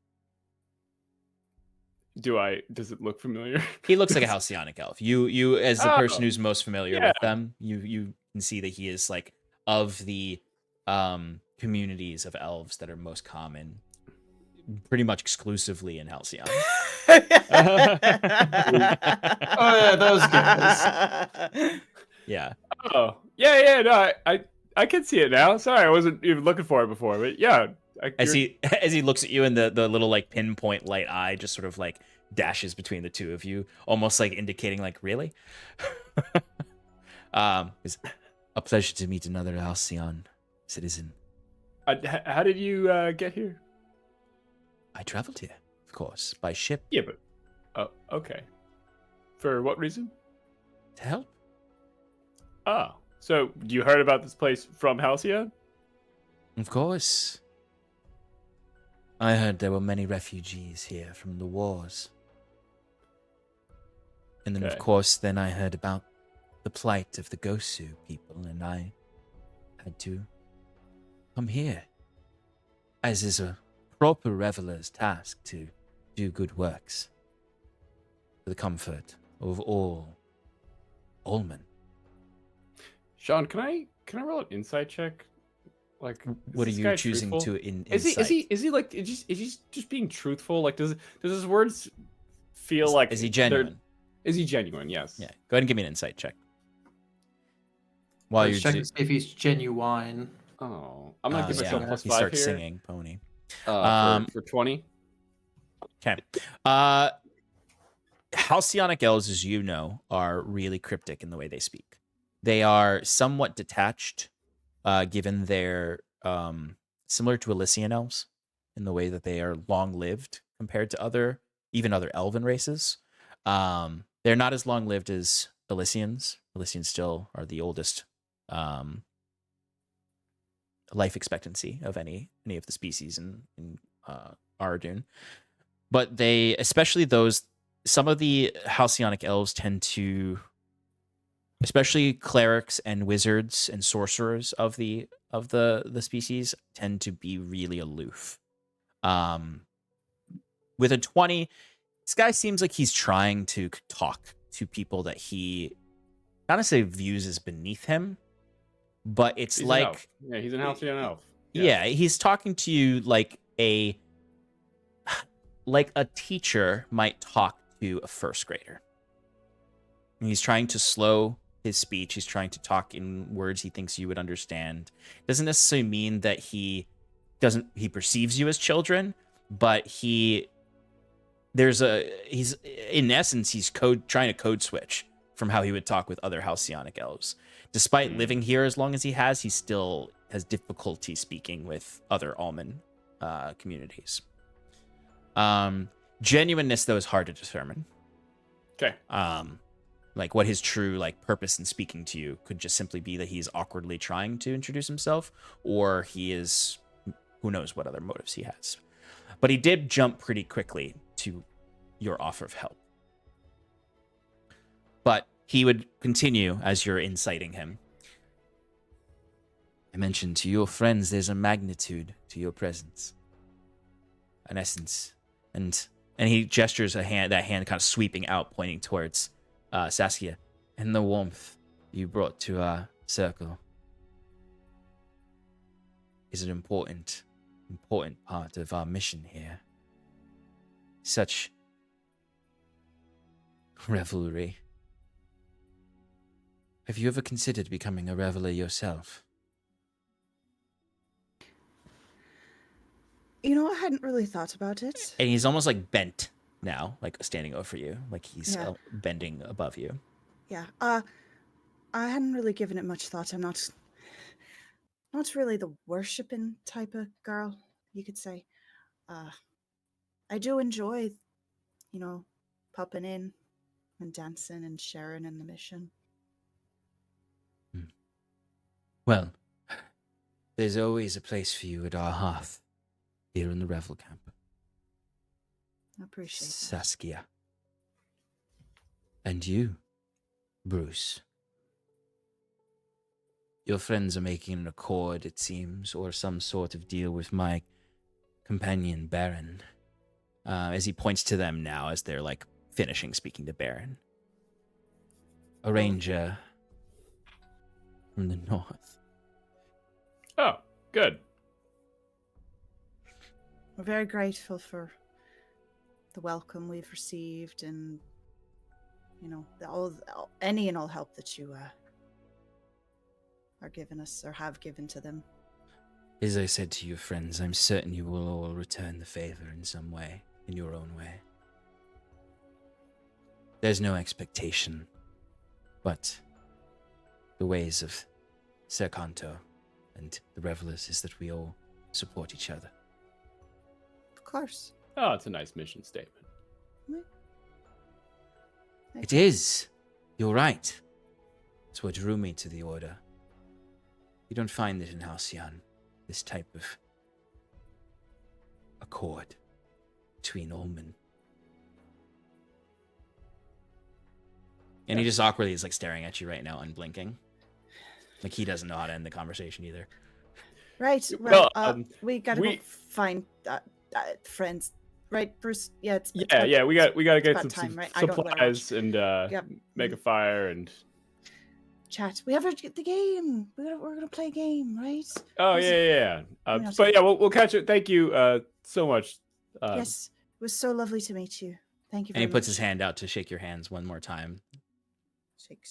does it look familiar? He looks like a halcyonic elf. You as the person Oh, who's most familiar yeah. with them, you can see that he is like of the communities of elves that are most common, pretty much exclusively in Halcyon. Oh yeah, those guys. Yeah. Oh, yeah, no, I can see it now. Sorry, I wasn't even looking for it before, but yeah. As he looks at you and the little like pinpoint light eye just sort of like dashes between the two of you, almost like indicating like, really? It's a pleasure to meet another Halcyon citizen. How did you get here? I traveled here, of course, by ship Yeah, but okay. For what reason? to help. Oh, so you heard about this place from Halcyon? Of course. I heard there were many refugees here from the wars. And then, of Okay. course, then I heard about the plight of the Gosu people, and I had to come here, as is a proper reveler's task to do good works for the comfort of all men. Sean, can I roll an insight check? Like, What are is this you guy choosing truthful? to Is he like is he just being truthful? Like, does his words feel like Is he they're- genuine? Is he genuine? Yes. Yeah. Go ahead and give me an insight check. While Let's you're check do- to see if he's genuine. Oh, I'm gonna give yeah, myself plus he 5 starts here. singing, Pony. For 20. Okay. Halcyonic elves, as you know, are really cryptic in the way they speak. They are somewhat detached, given their similar to Elysian elves in the way that they are long-lived compared to other elven races. They're not as long-lived as Elysians. Elysians still are the oldest life expectancy of any of the species in Aradun. But they, especially some of the Halcyonic elves tend to, especially clerics and wizards and sorcerers of the species, tend to be really aloof. With a 20, this guy seems like he's trying to talk to people that he not necessarily views as beneath him, but it's He's an like, elf. Yeah, he's an Halcyon elf. yeah, he's talking to you like a teacher might talk to a first grader. And he's trying to slow his speech. He's trying to talk in words he thinks you would understand. Doesn't necessarily mean that he perceives you as children, but he's in essence he's trying to code switch from how he would talk with other Halcyonic elves. Despite living here as long as he still has difficulty speaking with other Alman communities. Genuineness, though, is hard to determine. Okay. Like what his true like purpose in speaking to you could just simply be that he's awkwardly trying to introduce himself, or he is, who knows what other motives he has. But he did jump pretty quickly to your offer of help. But he would continue as you're inciting him. I mentioned to your friends there's a magnitude to your presence, an essence, and he gestures that hand kind of sweeping out, pointing towards Saskia, and the warmth you brought to our circle is an important part of our mission here. Such revelry. Have you ever considered becoming a reveler yourself? You know, I hadn't really thought about it. And he's almost like bent now, like standing over you, like he's Yeah. bending above you. Yeah. I hadn't really given it much thought. I'm not really the worshipping type of girl, you could say. I do enjoy, you know, popping in and dancing and sharing in the mission. Well, there's always a place for you at our hearth, here in the Revel Camp. I appreciate that. Saskia. And you, Bruce. Your friends are making an accord, it seems, or some sort of deal with my companion, Baron. As he points to them now as they're, like, finishing speaking to Baron. A ranger from the north. Oh, good. We're very grateful for the welcome we've received and, you know, any and all help that you are giving us or have given to them. As I said to your friends, I'm certain you will all return the favor in some way, in your own way. There's no expectation, but the ways of Cercanto and the revelers is that we all support each other. Of course. Oh, it's a nice mission statement. It is. You're right. It's what drew me to the order. You don't find it in Halcyon, this type of accord between all men. And he just awkwardly is like staring at you right now, unblinking. Like he doesn't know how to end the conversation either. Right. Well, Well, we gotta go find friends, right, Bruce? Yeah. Yeah. We got to get about some time, right? I don't wear much. supplies and make a Mm. fire and. Chat. We have the game. We're gonna play a game, right? Oh Was yeah. Let me know But yeah, we'll catch it. Thank you so much. Yes. It was so lovely to meet you. Thank you And very he puts much. his hand out to shake your hands one more time. Shake.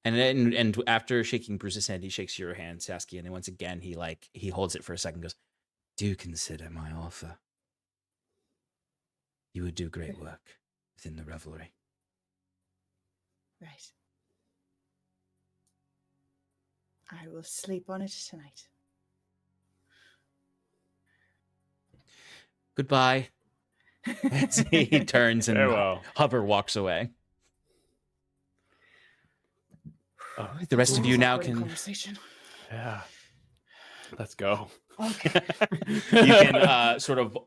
And after shaking Bruce's hand, he shakes your hand, Saskia, and then once again he holds it for a second, goes, "Do consider my offer. You would do great work within the revelry." Right. I will sleep on it tonight. Goodbye. As he turns and Farewell. Hubber walks away. Oh, The rest of you now Awkward can conversation. yeah. Let's go. Okay. you can sort of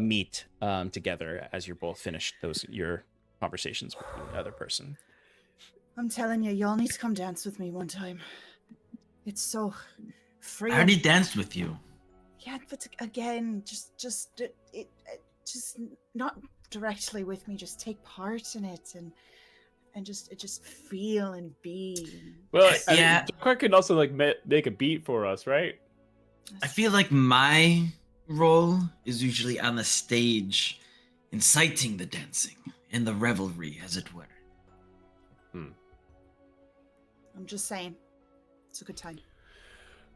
meet together as you're both finished your conversations with the other person. I'm telling you, y'all need to come dance with me one time. It's so free. I already danced with you. Yeah, but again, just not directly with me. Just take part in it and just feel and be. Well, Yeah. Yorke can also like make a beat for us, right? I feel like my role is usually on the stage, inciting the dancing and the revelry, as it were. I'm just saying, it's a good time.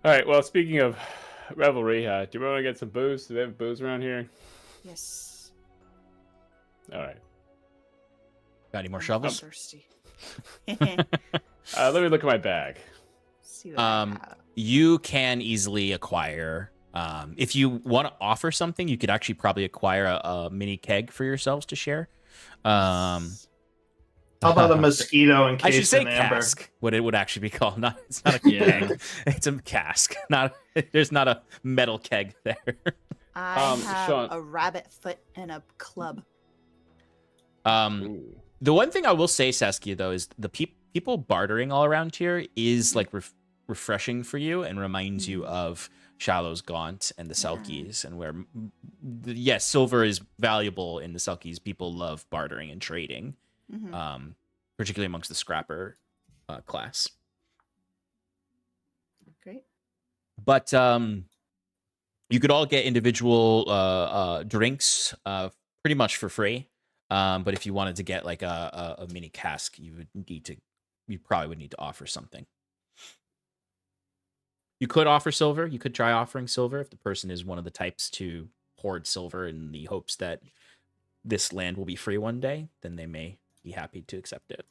All right. Well, speaking of revelry, do you want to get some booze? Do they have booze around here? Yes. All right. Got any more I'm shovels? thirsty. Let me look at my bag. See what I Um, have. you can easily acquire. If you want to offer something, you could actually probably acquire a mini keg for yourselves to share. How about a mosquito I encased should say in amber? cask. What it would actually be called. It's not a keg. It's a cask. There's not a metal keg there. I have Sean. a rabbit foot and a club. Ooh. The one thing I will say, Saskia, though, is the people bartering all around here is like refreshing for you and reminds you of Shallow's Gaunt and the Selkies, and where, yes, silver is valuable in the Selkies. People love bartering and trading, particularly amongst the scrapper class. Great. But you could all get individual drinks pretty much for free. But if you wanted to get like a mini cask, you probably would need to offer something. You could offer silver. You could try offering silver if the person is one of the types to hoard silver in the hopes that this land will be free one day. Then they may be happy to accept it.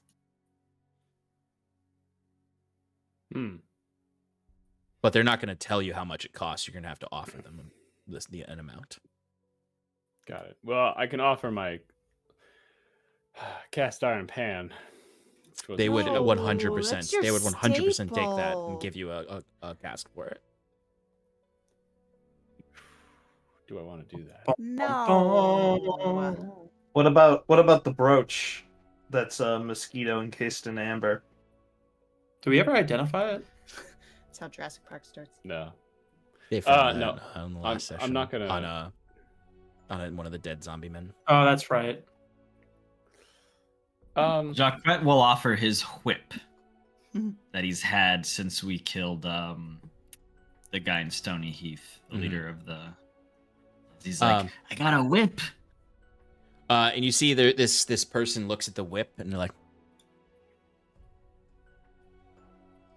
But they're not going to tell you how much it costs. You're going to have to offer them an amount. Got it. Well, I can offer my cast iron pan. They would Oh, 100%. that's your They would 100% take that staple. and give you a cask for it. Do I want to do that? No. What about the brooch that's mosquito encased in amber? Do we ever identify it? That's how Jurassic Park starts. No. They found no. that on the last session. I'm not gonna on one of the dead zombie men. Oh, that's right. Jacques will offer his whip that he's had since we killed the guy in Stony Heath, the leader of the. He's like, I got a whip. And you see there, this person looks at the whip and they're like,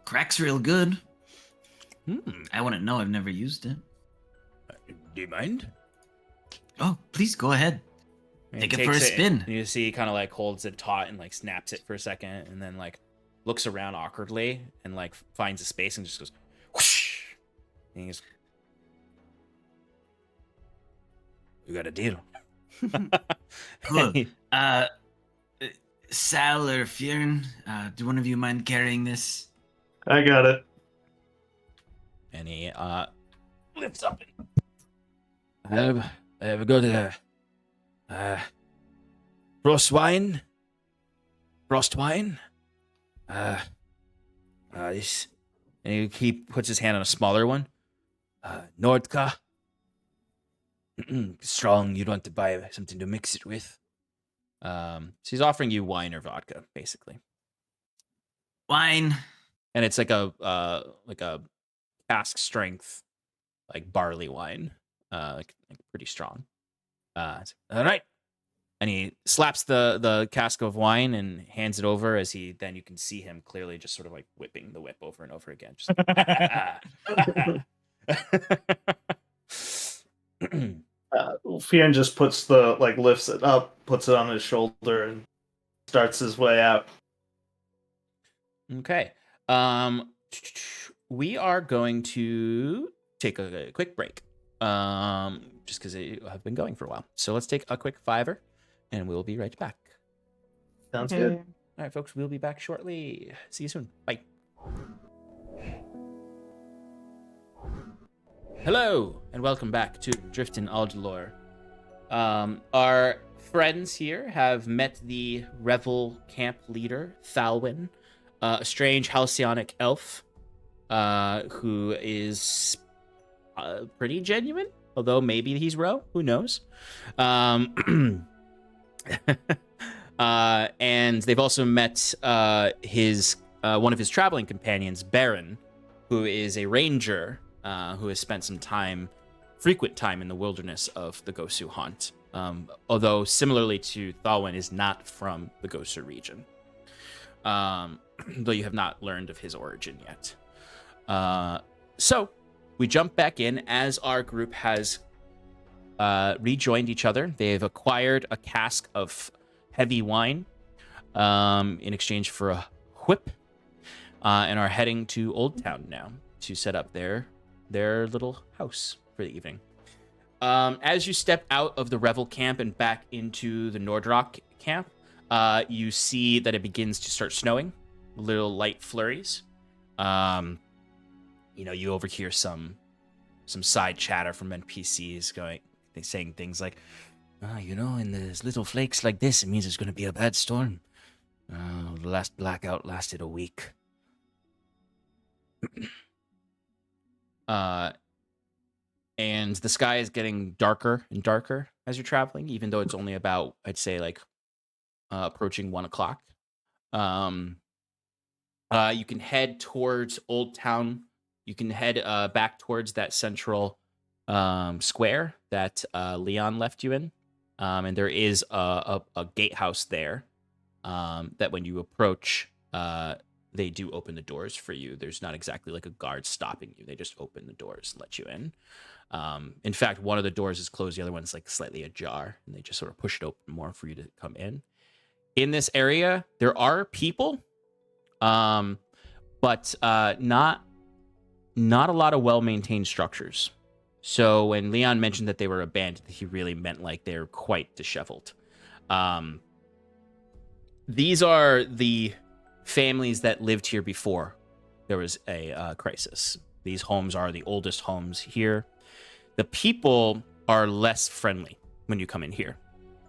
Crack's real good. I wouldn't know. I've never used it. do you mind? Oh, please go ahead. And Take he it for a takes spin. And you see he kind of like holds it taut and like snaps it for a second and then like looks around awkwardly and like finds a space and just goes whoosh. And he's, we got a deal. Cool. Sal or Fjern, do one of you mind carrying this? I got it. And he lifts up. I have got frost wine. This, and he puts his hand on a smaller one. Nordka. Strong. You'd want to buy something to mix it with. So he's offering you wine or vodka, basically. Wine. And it's like a cask strength, like barley wine, like pretty strong. All right. And he slaps the cask of wine and hands it over as you can see him clearly just sort of like whipping the whip over and over again. Just Fionn just lifts it up, puts it on his shoulder, and starts his way out. Okay. We are going to take a quick break. Just because I've been going for a while. So let's take a quick fiver, and we'll be right back. Sounds good. All right, folks, we'll be back shortly. See you soon. Bye. Hello, and welcome back to Adrift in Aldhalor. Our friends here have met the Revel camp leader, Thalwyn, a strange halcyonic elf who is pretty genuine, although maybe he's Ro, who knows. And they've also met his one of his traveling companions, Baron, who is a ranger who has spent some frequent time in the wilderness of the Gosu haunt. Although similarly to Thalwyn, is not from the Gosu region. Though you have not learned of his origin yet. So we jump back in as our group has rejoined each other. They've acquired a cask of heavy wine in exchange for a whip and are heading to Old Town now. to set up their little house for the evening. As you step out of the Revel camp and back into the Nordrock camp, you see that it begins to start snowing, little light flurries. You overhear some side chatter from NPCs saying things like, in there's little flakes like this, it means it's going to be a bad storm. The last blackout lasted a week. And the sky is getting darker and darker as you're traveling, even though it's only about, I'd say, approaching 1 o'clock. You can head towards Old Town. You can head back towards that central square that Leon left you in. And there is a gatehouse there that when you approach, they do open the doors for you. There's not exactly like a guard stopping you. They just open the doors and let you in. In fact, one of the doors is closed. The other one's like slightly ajar, and they just sort of push it open more for you to come in. In this area, there are people, but not a lot of well-maintained structures. So when Leon mentioned that they were abandoned, he really meant like they're quite disheveled. These are the families that lived here before there was a crisis. These homes are the oldest homes here. The people are less friendly when you come in here.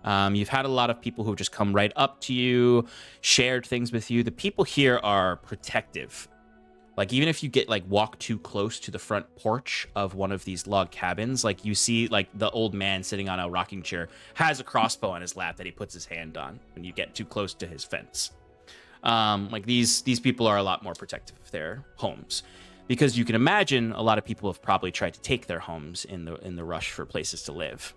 You've had a lot of people who've just come right up to you, shared things with you. The people here are protective. Like, even if you walk too close to the front porch of one of these log cabins, like, you see, like, the old man sitting on a rocking chair has a crossbow on his lap that he puts his hand on when you get too close to his fence. These people are a lot more protective of their homes, because you can imagine a lot of people have probably tried to take their homes in the rush for places to live.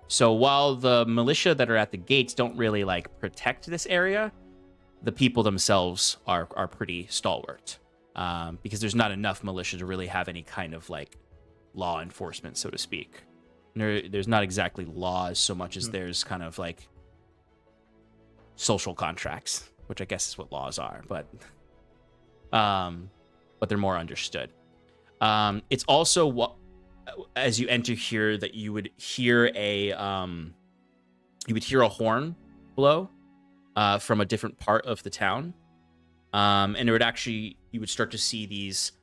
So while the militia that are at the gates don't really protect this area, the people themselves are pretty stalwart, because there's not enough militia to really have any kind of law enforcement, so to speak. There's not exactly laws so much as there's kind of social contracts, which I guess is what laws are, but they're more understood. It's also what, as you enter here, that you would hear a horn blow from a different part of the town, and it would actually, you would start to see these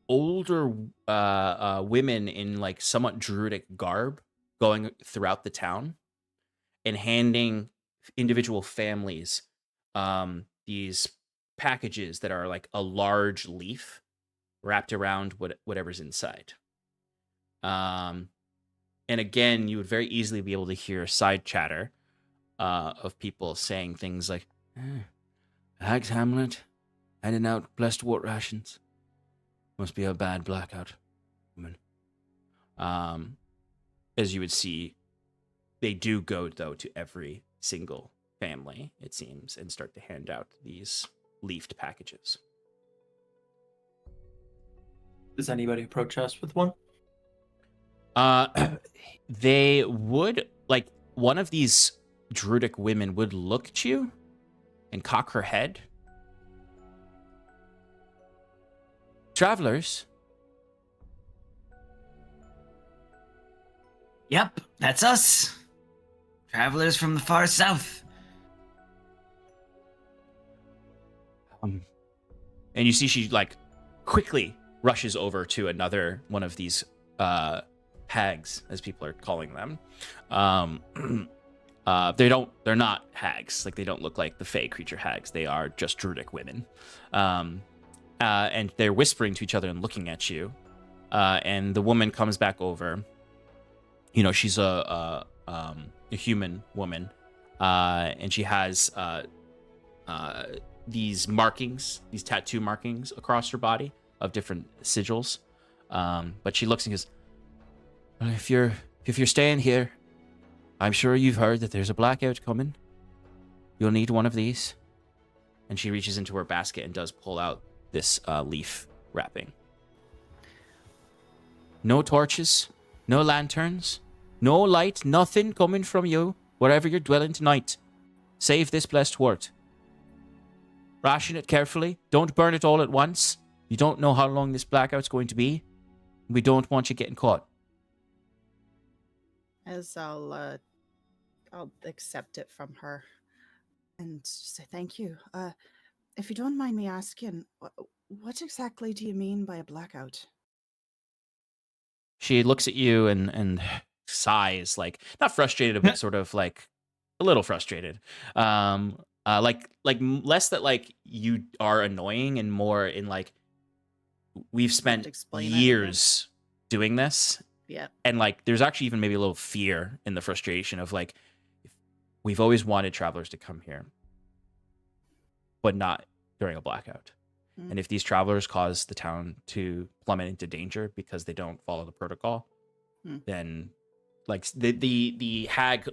older women in somewhat druidic garb going throughout the town and handing individual families these packages that are a large leaf wrapped around whatever's inside. And again, you would very easily be able to hear side chatter of people saying things like, Hag's Hamlet, handing out blessed wart rations. Must be a bad blackout, woman. As you would see, they do go, though, to every single family, it seems, and start to hand out these leafed packages. Does anybody approach us with one? They would, one of these druidic women would look at you and cock her head. Travelers? Yep, that's us. Travelers from the far south. And you see she quickly rushes over to another one of these hags, as people are calling them. They're not hags. They don't look like the Fey creature hags. They are just druidic women. And they're whispering to each other and looking at you. And the woman comes back over. She's a human woman. And she has these markings, these tattoo markings across her body of different sigils. But she looks and goes, well, if you're staying here, I'm sure you've heard that there's a blackout coming. You'll need one of these. And she reaches into her basket and does pull out this leaf wrapping. No torches, no lanterns, no light, nothing coming from you wherever you're dwelling tonight. Save this blessed wort. Ration it carefully. Don't burn it all at once. You don't know how long this blackout's going to be. We don't want you getting caught. As I'll accept it from her and say thank you. If you don't mind me asking, what exactly do you mean by a blackout? She looks at you and sighs, like not frustrated, but sort of like a little frustrated. Like less that like you are annoying and more in like we've spent explain it, years doing this. Yeah. And like there's actually even maybe a little fear in the frustration of like we've always wanted travelers to come here, but not during a blackout. And if these travelers cause the town to plummet into danger because they don't follow the protocol, then like the hag's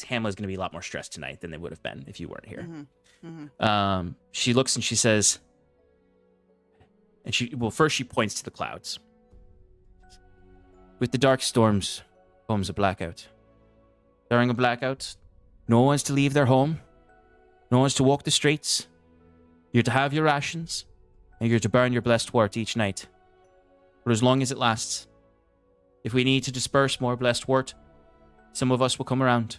Hamlet is going to be a lot more stressed tonight than they would have been if you weren't here. She looks and she says, and first she points to the clouds. With the dark storms comes a blackout. During a blackout, no one's to leave their home. No one's to walk the streets. You're to have your rations, and you're to burn your blessed wort each night. For as long as it lasts. If we need to disperse more blessed wort, some of us will come around.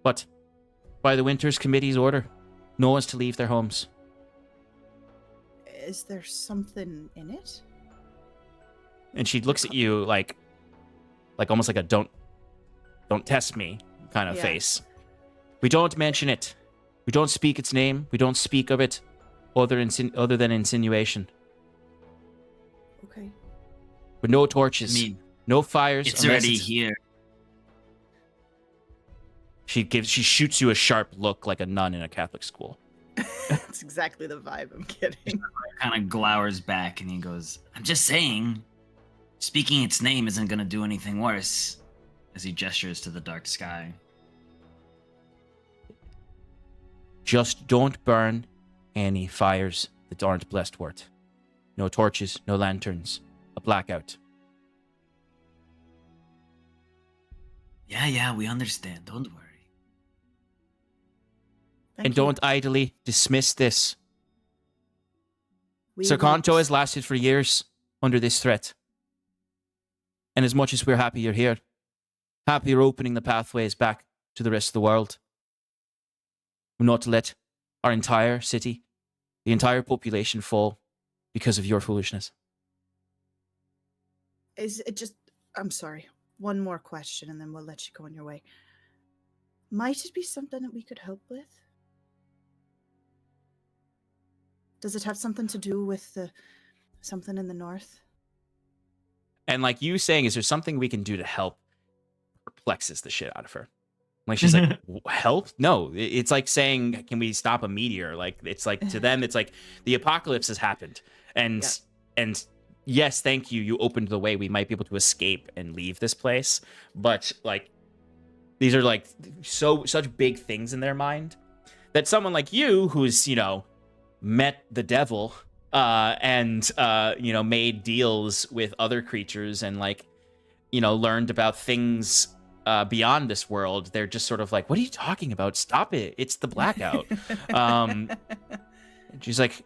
But, by the Winter's Committee's order, no one's to leave their homes. Is there something in it? And she looks at you like almost like a don't test me kind of face. We don't mention it. We don't speak its name. We don't speak of it other than insinuation. Okay. With no torches, I mean, no fires. it's already here. She shoots you a sharp look like a nun in a Catholic school. That's exactly the vibe I'm getting. Kind of glowers back and he goes, I'm just saying, speaking its name isn't going to do anything worse, as he gestures to the dark sky. Just don't burn any fires that aren't blessed wort. No torches, no lanterns, a blackout. Yeah, we understand. Don't worry. And don't idly dismiss this. Cercanto has lasted for years under this threat. And as much as we're happy you're here, happy you're opening the pathways back to the rest of the world, we're not to let our entire city, the entire population fall because of your foolishness. Is it just... I'm sorry. One more question and then we'll let you go on your way. Might it be something that we could help with? Does it have something to do with something in the north? And like you saying, is there something we can do to help? Perplexes the shit out of her. Like she's like, help? No, it's like saying, can we stop a meteor? Like it's like to them, it's like the apocalypse has happened, and yes, thank you. You opened the way. We might be able to escape and leave this place, but like these are like such big things in their mind that someone like you, who's met the devil and made deals with other creatures and learned about things beyond this world, they're just sort of like, what are you talking about? Stop it. It's the blackout. And she's like,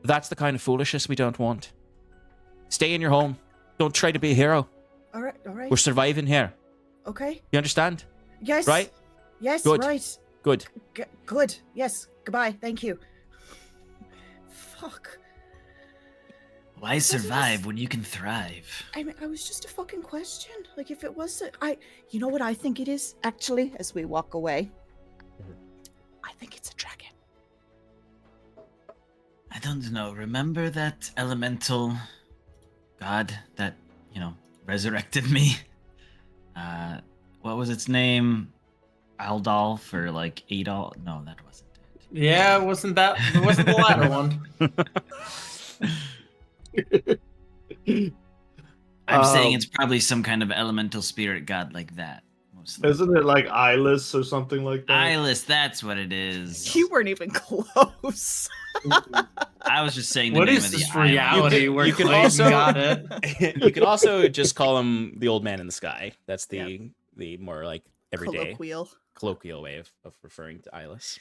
that's the kind of foolishness we don't want. Stay in your home. Don't try to be a hero. All right. We're surviving here. Okay. You understand? Yes. Right? Yes, Good. right. Good. Good. Yes. Goodbye. Thank you. Fuck. Why survive when you can thrive? I mean, I was just a fucking question. Like, if it was, you know what I think it is, actually, as we walk away? I think it's a dragon. I don't know. Remember that elemental god that, resurrected me? What was its name? Aldal for like Adol? No, that wasn't it. Yeah, wasn't the latter one. I'm saying it's probably some kind of elemental spirit god like that. Mostly. Isn't it like Eyeless or something like that? Eyeless, that's what it is. You weren't even close. I was just saying the What name is of the this island. reality where you can Clayton also- got it? You could also just call him the old man in the sky. That's the more like everyday Colloquial. colloquial way of referring to Eyeless.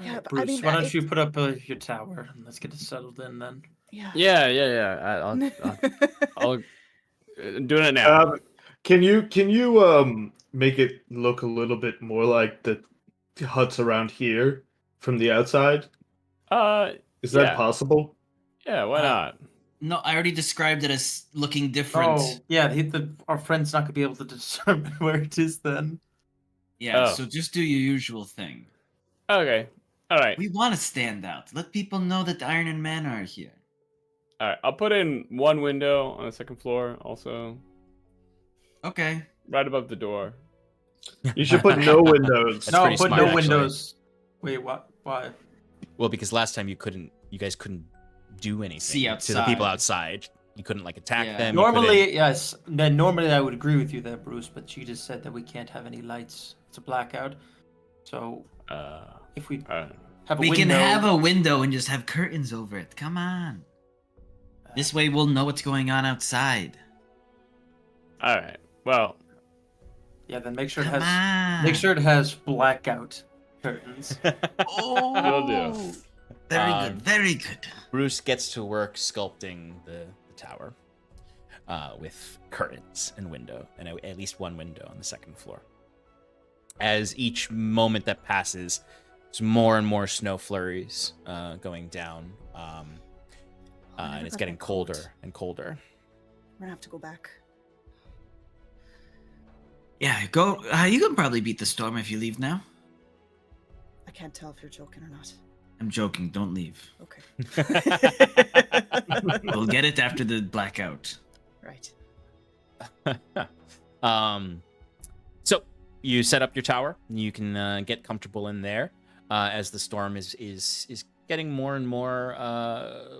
Yeah, but Bruce, I mean, why don't you put up your tower and let's get it settled in then? Yeah. Yeah. I'll doing it now. Can you make it look a little bit more like the huts around here from the outside? Is that Yeah. possible? Yeah, why not? No, I already described it as looking different. Oh, yeah, our friend's not going to be able to determine where it is then. Yeah, Oh. so just do your usual thing. Okay. All right. We want to stand out. Let people know that Iron and Man are here. All right. I'll put in one window on the second floor, also Okay. right above the door. You should put no windows. That's no, pretty put smart, no actually. windows. Wait, what? Why? Well, because last time you guys couldn't do anything See to the people outside. outside. You couldn't like attack Yeah. them. you couldn't- Normally, yes. Then normally I would agree with you there, Bruce. But you just said that we can't have any lights. It's a blackout. So if we have a We window, can have a window and just have curtains over it. Come on. This way we'll know what's going on outside. All right. Well, yeah. Then make sure it Come has on. make sure it has blackout curtains. Oh, will do. Very Um, good. Very good. Bruce gets to work sculpting the tower with curtains and window, and at least one window on the second floor. As each moment that passes, there's more and more snow flurries going down, and it's getting colder and colder. We're gonna have to go back. Yeah, go. You can probably beat the storm if you leave now. I can't tell if you're joking or not. I'm joking. Don't leave. Okay. We'll get it after the blackout. Right. So you set up your tower. You can get comfortable in there as the storm is getting more and more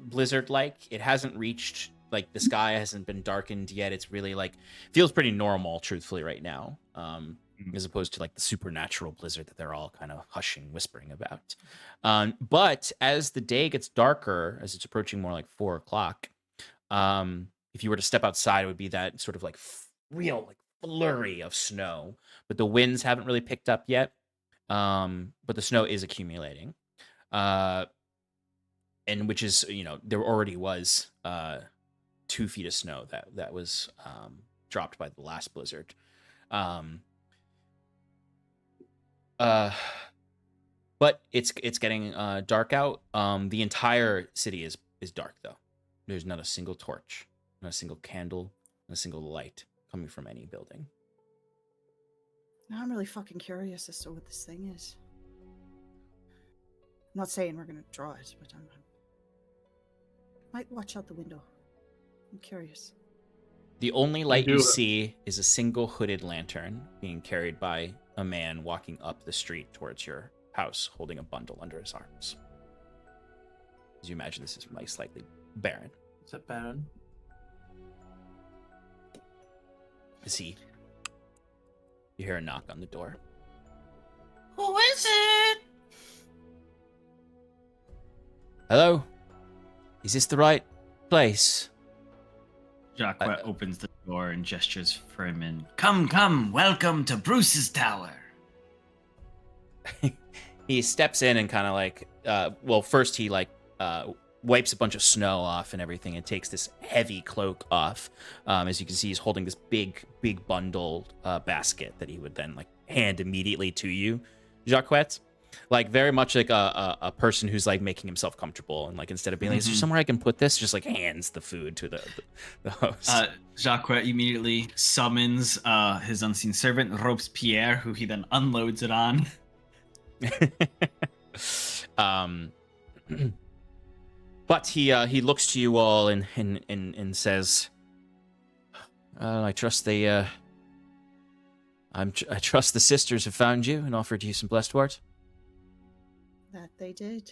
blizzard-like. It hasn't reached, like, the sky hasn't been darkened yet. It's really like feels pretty normal, truthfully, right now, as opposed to like the supernatural blizzard that they're all kind of hushing, whispering about. But as the day gets darker, as it's approaching more like 4 o'clock, if you were to step outside, it would be that sort of like real like flurry of snow. But the winds haven't really picked up yet. But the snow is accumulating. And which is, there already was 2 feet of snow that was dropped by the last blizzard. But it's getting dark out. The entire city is dark, though. There's not a single torch, not a single candle, not a single light coming from any building. Now I'm really fucking curious as to what this thing is. I'm not saying we're gonna draw it, but I might watch out the window. I'm curious. The only light do you it. see is a single hooded lantern being carried by a man walking up the street towards your house, holding a bundle under his arms. As you imagine, this is most likely Baron. Is that Baron? You hear a knock on the door. Who is it? Hello? Is this the right place? Jacques opens the door and gestures for him and come, welcome to Bruce's tower. He steps in and kind of like, first he wipes a bunch of snow off and everything and takes this heavy cloak off. As you can see, he's holding this big bundle basket that he would then like hand immediately to you, Jacques. Like very much like a person who's like making himself comfortable, and like instead of being like, is there somewhere I can put this, just like hands the food to the host. Jacques immediately summons his unseen servant, Robespierre, who he then unloads it on. But he looks to you all and says, I trust I trust the sisters have found you and offered you some blessed words. That they did.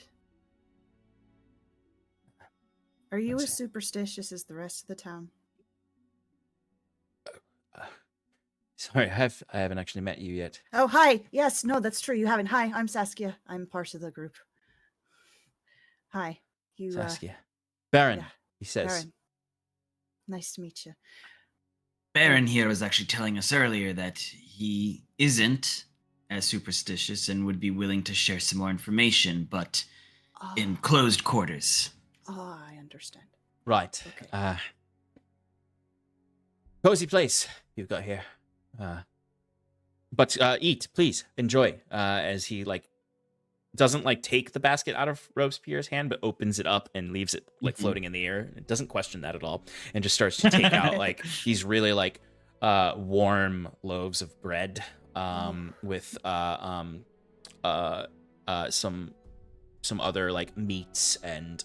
Are you as superstitious as the rest of the town? Sorry, I haven't actually met you yet. Oh, hi. Yes, no, that's true. You haven't. Hi, I'm Saskia. I'm part of the group. Hi. You, Saskia. Baron, yeah, he says. Baron. Nice to meet you. Baron here was actually telling us earlier that he isn't as superstitious and would be willing to share some more information, but Oh, in closed quarters. I understand. Right. Okay. Cozy place you've got here. But eat, please. Enjoy. As he, like, doesn't, like, take the basket out of Robespierre's hand, but opens it up and leaves it, like, floating in the air. It doesn't question that at all. And just starts to take out, like, these really, like, warm loaves of bread with some other, like, meats and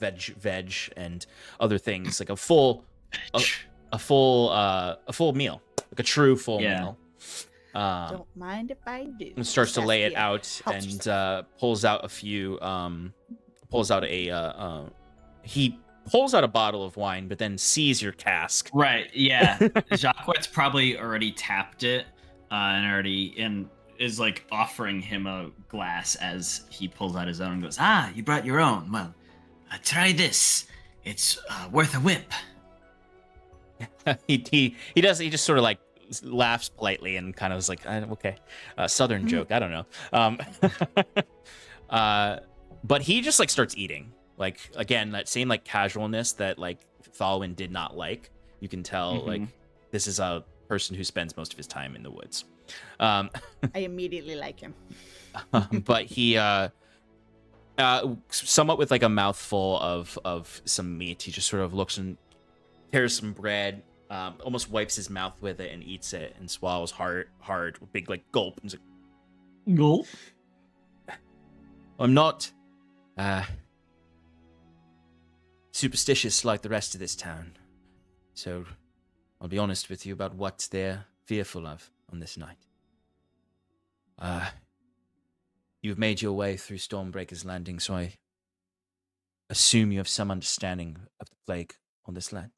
veg and other things, like a full meal, like a true full meal. Don't mind if I do. And starts to lay it Saskia, out help and yourself. pulls out a few he pulls out a bottle of wine, but then sees your cask. Right, yeah. Jacquet's probably already tapped it and is like offering him a glass as he pulls out his own and goes, "Ah, you brought your own. Well, try this. It's worth a whip." he just sort of like laughs politely and kind of is like, okay, southern joke, I don't know. But he just like starts eating, like, again, that same like casualness that like Thalwyn did not like. You can tell like this is a person who spends most of his time in the woods. I immediately like him. But he somewhat with like a mouthful of some meat, he just sort of looks and tears some bread, almost wipes his mouth with it and eats it and swallows hard, big like gulp. And he's like, Gulp. I'm not superstitious like the rest of this town, so I'll be honest with you about what they're fearful of on this night. You've made your way through Stormbreaker's Landing, so I assume you have some understanding of the plague on this land.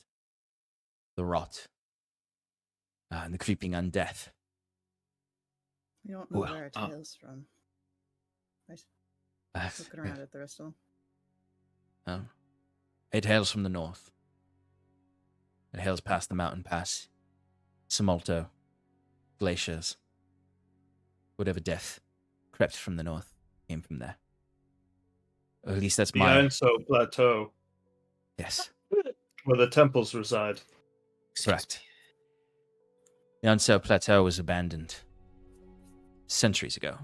The rot, and the creeping undeath. We don't know Well, where it hails from. Right. Looking around at the rest of them. It hails from the north. It hails past the mountain pass, Samolto, glaciers. Whatever death crept from the north came from there. Or at least that's The my... Ironsoul Plateau, Yes, where the temples reside. correct. The Ironsoul Plateau was abandoned centuries ago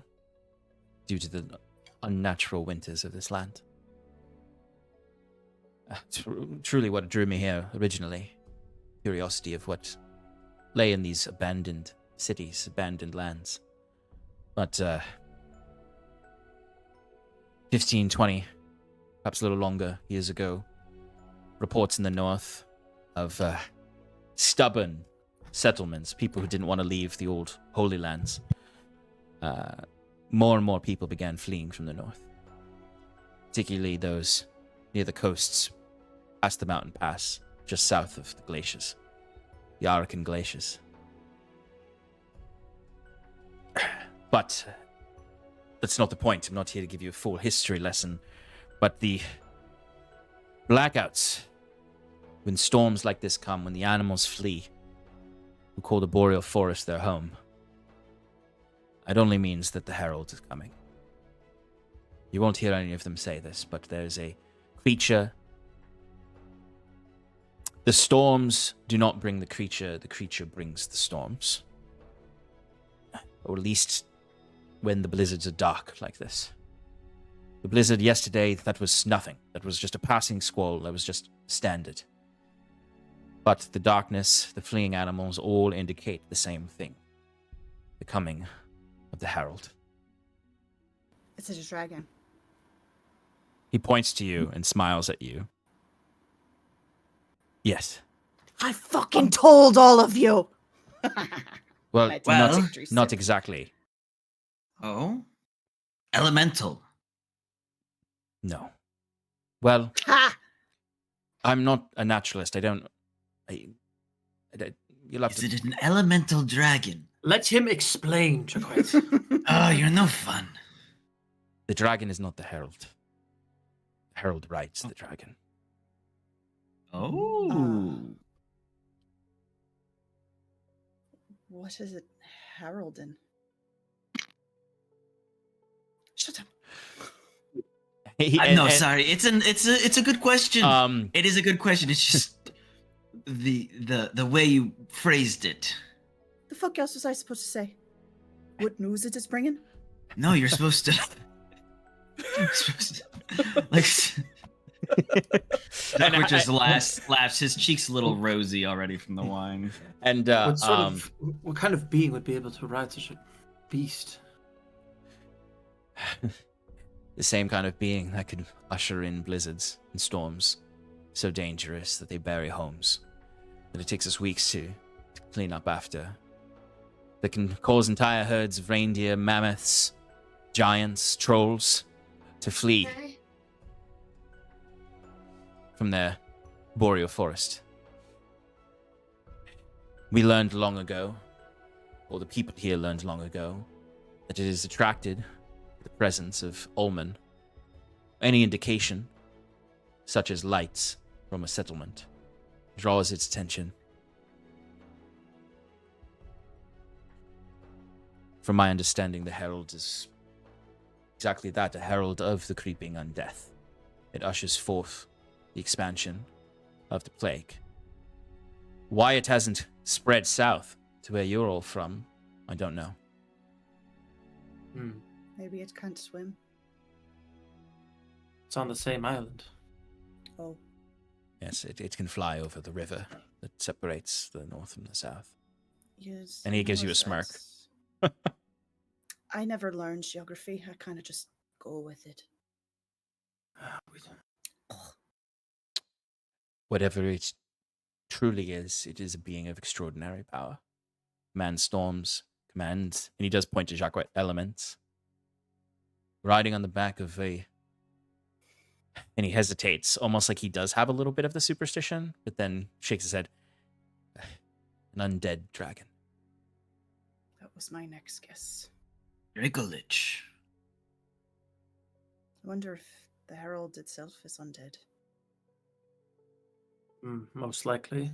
due to the unnatural winters of this land. Truly what drew me here originally. Curiosity of what lay in these abandoned cities, abandoned lands. But 15, 20, perhaps a little longer years ago, reports in the north of stubborn settlements, people who didn't want to leave the old Holy Lands. More and more people began fleeing from the north, particularly those near the coasts, past the mountain pass, just south of the glaciers, the Arakan glaciers. But that's not the point. I'm not here to give you a full history lesson. But the blackouts, when storms like this come, when the animals flee, who call the boreal forest their home, it only means that the herald is coming. You won't hear any of them say this, but there's a creature. The storms do not bring the creature brings the storms. Or at least when the blizzards are dark like this. The blizzard yesterday, that was nothing. That was just a passing squall. That was just standard. But the darkness, the fleeing animals, all indicate the same thing. The coming of the herald. It's a dragon. He points to you and smiles at you. Yes. I fucking told all of you. Well, That's well, victory not sip. exactly. Oh? Elemental. No. Well, Ha! I'm not a naturalist. You'll have Is to... it an elemental dragon? Let him explain, Jacquet. Oh, you're no fun. The dragon is not the herald. The herald rides the dragon. Oh. What is it heralding? Shut up. No, sorry. It's a good question. It is a good question. It's just the way you phrased it. The fuck else was I supposed to say? What news it is bringing? No, you're supposed to. Like. Zucker just laughs. His cheeks a little rosy already from the wine. And what kind of being would be able to ride such a beast? the same kind of being that could usher in blizzards and storms so dangerous that they bury homes, that it takes us weeks to clean up after, that can cause entire herds of reindeer, mammoths, giants, trolls to flee from their boreal forest. We learned long ago, or the people here learned long ago, that it is attracted to the presence of Ulman. Any indication, such as lights from a settlement, draws its attention. From my understanding, the Herald is exactly that, a herald of the creeping undeath. It ushers forth the expansion of the plague. Why it hasn't spread south to where you're all from, I don't know. Maybe it can't swim. It's on the same island. Oh. Yes, it can fly over the river that separates the north from the south. Yes. And he gives you a smirk. I never learned geography. I kind of just go with it. Whatever it truly is, it is a being of extraordinary power. Commands storms, commands, and he does point to Jacques, elements. Riding on the back of a... And he hesitates, almost like he does have a little bit of the superstition, but then shakes his head. An undead dragon. That was my next guess. Dracolich. I wonder if the Herald itself is undead. Most likely.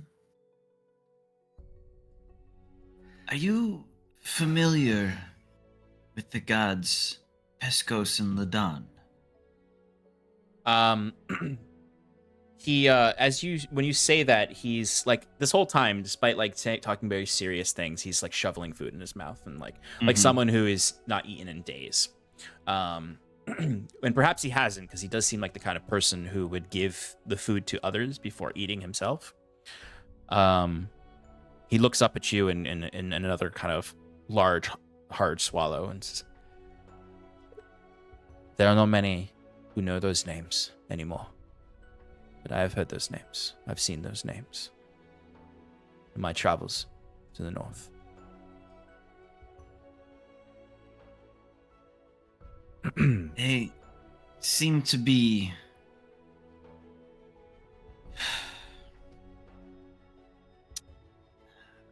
Are you familiar with the gods Pescos and Ladan? When you say that, he's like, this whole time, despite like talking very serious things, he's like shoveling food in his mouth and like someone who is not eaten in days. And perhaps he hasn't, because he does seem like the kind of person who would give the food to others before eating himself. He looks up at you in another kind of large, hard swallow and says, "There are not many who know those names anymore. But I have heard those names. I've seen those names in my travels to the north." They seem to be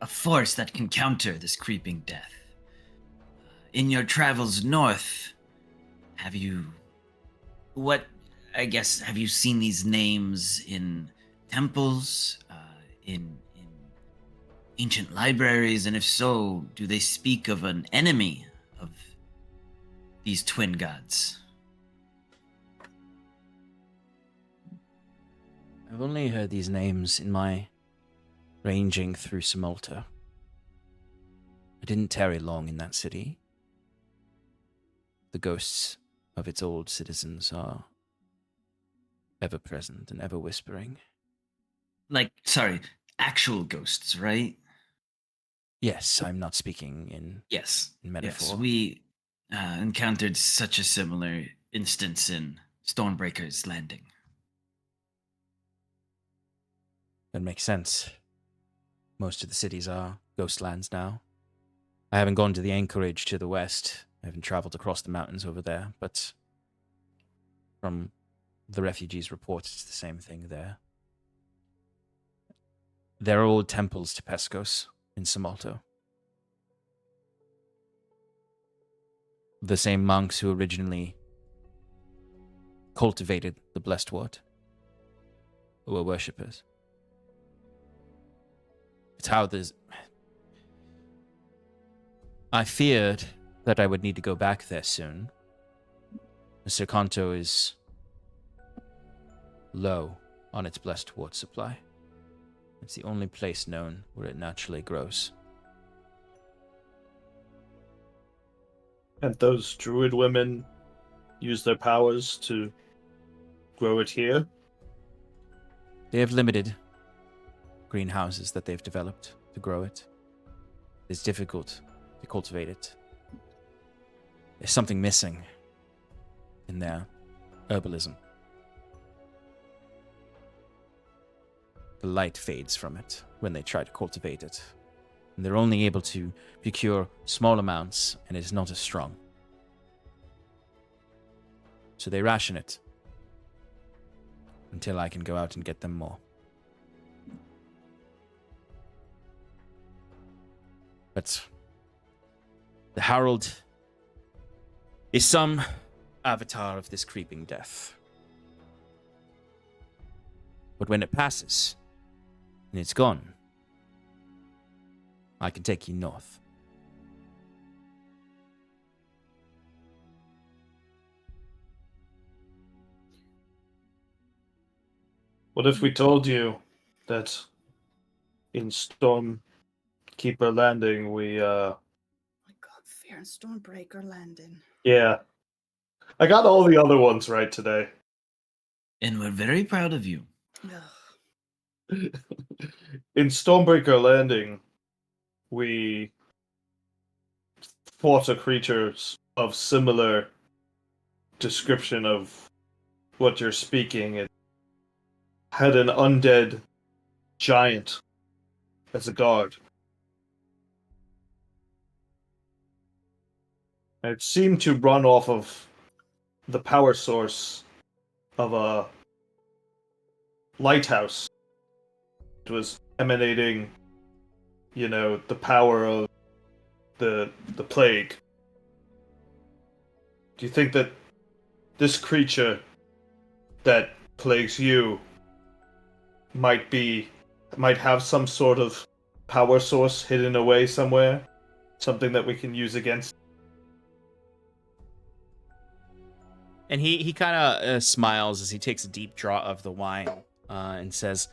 a force that can counter this creeping death. In your travels north, have you seen these names in temples, in ancient libraries, and if so, do they speak of an enemy of these twin gods? I've only heard these names in my ranging through Samolta. I didn't tarry long in that city. The ghosts of its old citizens are ever present and ever whispering. Actual ghosts, right? Yes, I'm not speaking in metaphor. Yes, we encountered such a similar instance in Stormbreaker's Landing. That makes sense. Most of the cities are ghostlands now. I haven't gone to the anchorage to the west. I haven't traveled across the mountains over there, but from the refugees' reports, it's the same thing there. There are old temples to Pescos in Samolto. The same monks who originally cultivated the blessed wood were worshippers. It's how there's... I feared that I would need to go back there soon. Cercanto is low on its blessed water supply. It's the only place known where it naturally grows. And those druid women use their powers to grow it here? They have limited greenhouses that they've developed to grow it. It's difficult to cultivate it. There's something missing in their herbalism. The light fades from it when they try to cultivate it. And they're only able to procure small amounts, and it's not as strong. So they ration it until I can go out and get them more. But the Herald is some avatar of this creeping death. But when it passes, and it's gone, I can take you north. What if we told you that in Stormkeeper Landing we Oh my god, Fear and Stormbreaker Landing. yeah. I got all the other ones right today. And we're very proud of you. Ugh. In Stormbreaker Landing, we fought a creature of similar description of what you're speaking. It had an undead giant as a guard. And it seemed to run off of the power source of a lighthouse. It was emanating, the power of the plague. Do you think that this creature that plagues you might have some sort of power source hidden away somewhere? Something that we can use against? And he kind of smiles as he takes a deep draw of the wine and says,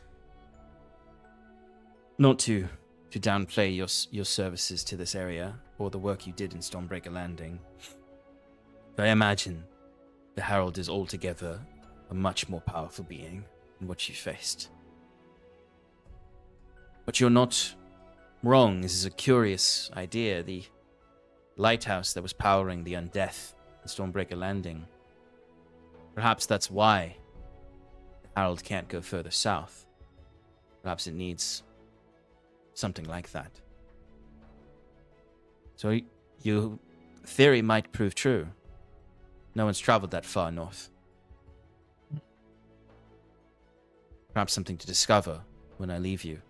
not to downplay your services to this area or the work you did in Stormbreaker Landing, but I imagine the Herald is altogether a much more powerful being than what you faced. But you're not wrong. This is a curious idea. The lighthouse that was powering the undeath in Stormbreaker Landing. Perhaps that's why the Herald can't go further south. Perhaps it needs something like that. So your theory might prove true. No one's traveled that far north. Perhaps something to discover when I leave you.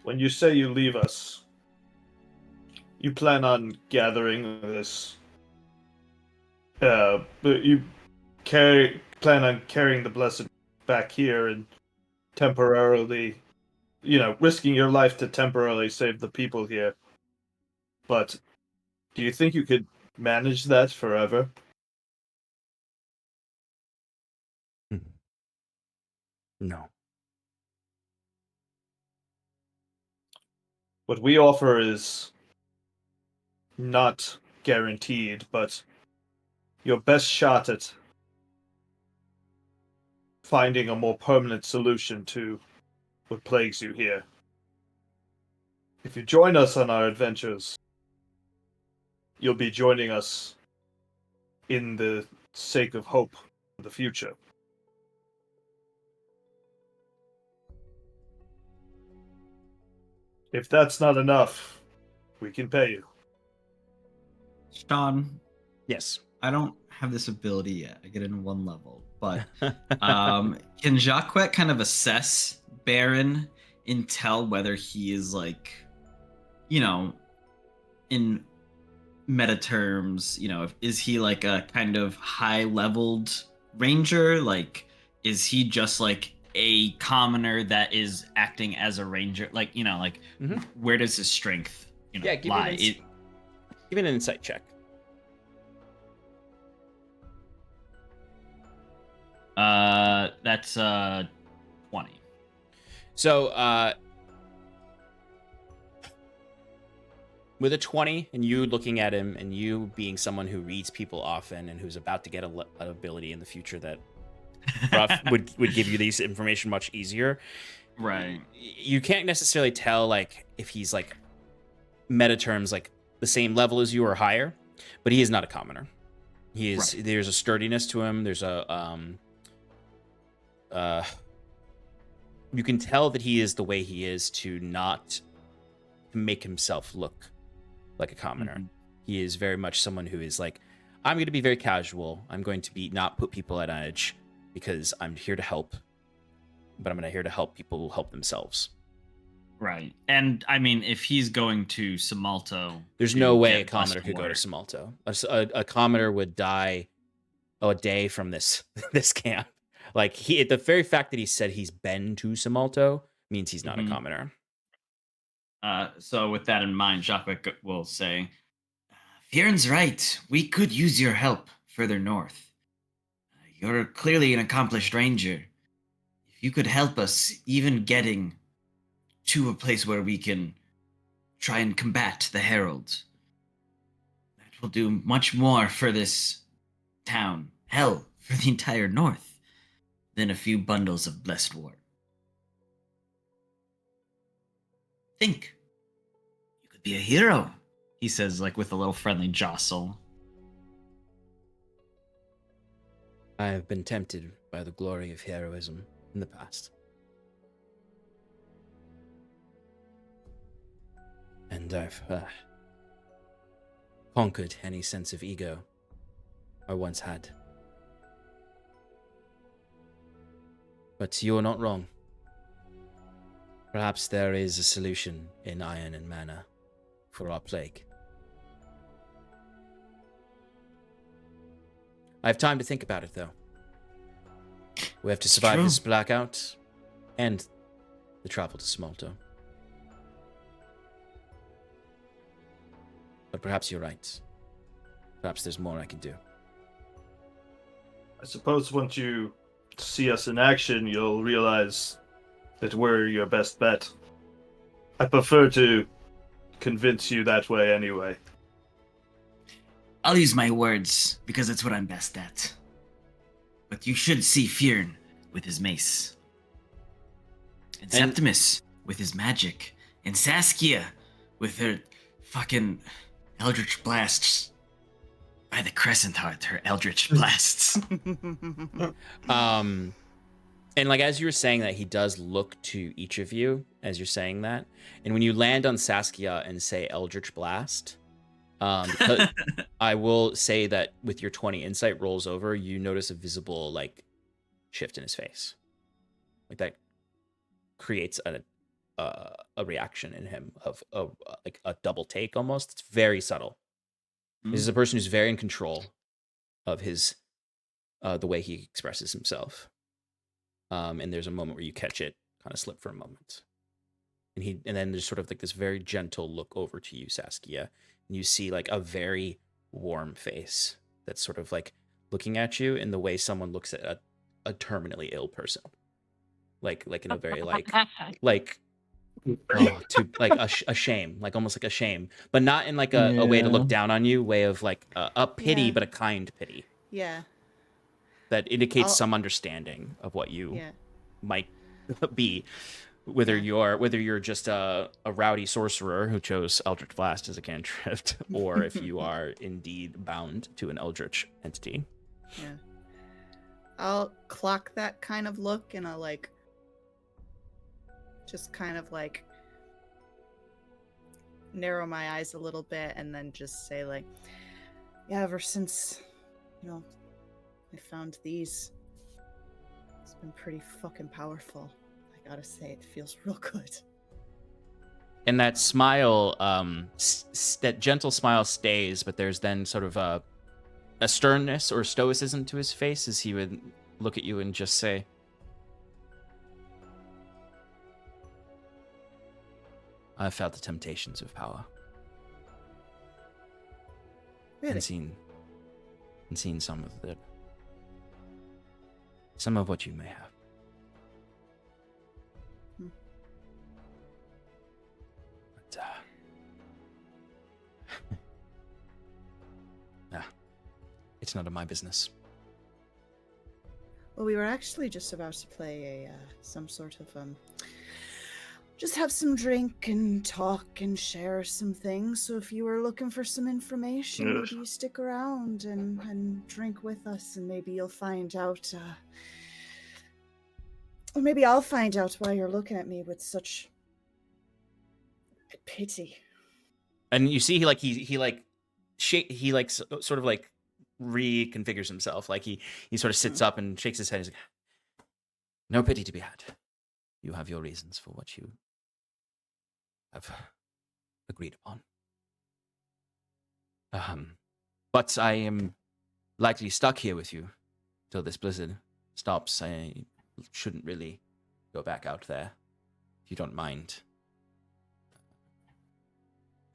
When you say you leave us, you plan on gathering this. But you plan on carrying the blessed back here and temporarily, risking your life to temporarily save the people here. But do you think you could manage that forever? No. What we offer is not guaranteed, but your best shot at finding a more permanent solution to what plagues you here. If you join us on our adventures, you'll be joining us in the sake of hope for the future. If that's not enough, we can pay you. Sean, Yes. I don't have this ability yet. I get it in one level. But can Jacquet kind of assess Baron and tell whether he is in meta terms, is he like a kind of high-leveled ranger? Like, is he just like a commoner that is acting as a ranger? Like, you know, like where does his strength, lie? Give me an insight check. That's 20. So, with a 20, and you looking at him, and you being someone who reads people often and who's about to get an ability in the future that would give you these information much easier. Right. You can't necessarily tell like if he's like meta terms like the same level as you or higher, but he is not a commoner. He is. Right. There's a sturdiness to him. There's a you can tell that he is the way he is to not make himself look like a commoner. Mm-hmm. He is very much someone who is like, I'm going to be very casual. I'm going to be not put people at edge because I'm here to help, but I'm here to help people who help themselves. Right. And I mean, if he's going to Samalto, there's no way a commoner could go to Samalto. A commoner would die a day from this camp. Like the very fact that he said he's been to Samalto means he's not a commoner. So with that in mind, Jacques will say, Fieren's right. We could use your help further north. You're clearly an accomplished ranger. If you could help us even getting to a place where we can try and combat the heralds, that will do much more for this town, hell, for the entire north, than a few bundles of blessed wart. Think. You could be a hero, he says, like with a little friendly jostle. I have been tempted by the glory of heroism in the past. And I've conquered any sense of ego I once had. But you're not wrong. Perhaps there is a solution in iron and mana for our plague. I have time to think about it, though. We have to survive this blackout and the travel to Samalto. But perhaps you're right. Perhaps there's more I can do. I suppose once you see us in action, you'll realize that we're your best bet. I prefer to convince you that way anyway. I'll use my words, because it's what I'm best at. But you should see Fiern with his mace. And Septimus with his magic. And Saskia with her fucking Eldritch Blasts. By the Crescent Heart, her Eldritch Blasts. And like as you were saying that, he does look to each of you as you're saying that. And when you land on Saskia and say Eldritch Blast, I will say that with your 20 insight rolls over, you notice a visible like shift in his face. Like that creates a reaction in him of like a double take almost. It's very subtle. This is a person who's very in control of his the way he expresses himself. And there's a moment where you catch it kind of slip for a moment. And then there's sort of like this very gentle look over to you, Saskia. And you see like a very warm face that's sort of like looking at you in the way someone looks at a terminally ill person. Like in a very like a shame, like almost like a shame, but not in like a way to look down on you, way of like a pity, but a kind pity. Yeah. That indicates some understanding of what you might be, whether you're just a rowdy sorcerer who chose Eldritch Blast as a cantrip, or if you are indeed bound to an Eldritch entity. Yeah. I'll clock that kind of look, and I'll like just kind of like narrow my eyes a little bit, and then just say like, yeah, ever since, I found these, it's been pretty fucking powerful. I gotta say, it feels real good. And that smile, that gentle smile stays, but there's then sort of a sternness or stoicism to his face as he would look at you and just say, I've felt the temptations of power. Really? And seen some of what you may have. But it's none of my business. Well, we were actually just about to play some sort of just have some drink and talk and share some things. So if you were looking for some information, Yes. maybe you stick around and drink with us, and maybe you'll find out. Or maybe I'll find out why you're looking at me with such pity. And you see, he sort of like reconfigures himself. Like he sort of sits up and shakes his head. He's like, "No pity to be had. You have your reasons for what you have agreed upon. But I am likely stuck here with you till this blizzard stops. I shouldn't really go back out there, if you don't mind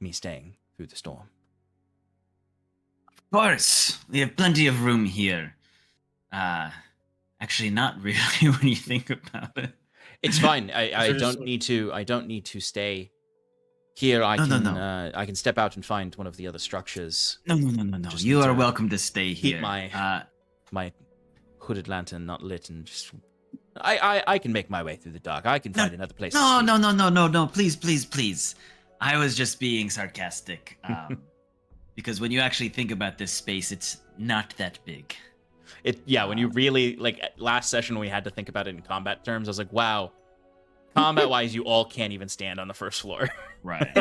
me staying through the storm." Of course, we have plenty of room here. Actually, not really when you think about it. It's fine. I there don't need to. I don't need to stay here. I can. No. I can step out and find one of the other structures. No. Just You need are to welcome to stay keep here. my hooded lantern not lit and just. I can make my way through the dark. I can find another place. No, to sleep. Please. I was just being sarcastic. Because when you actually think about this space, it's not that big. When you really last session when we had to think about it in combat terms, I was like, wow. Combat wise, you all can't even stand on the first floor. Right.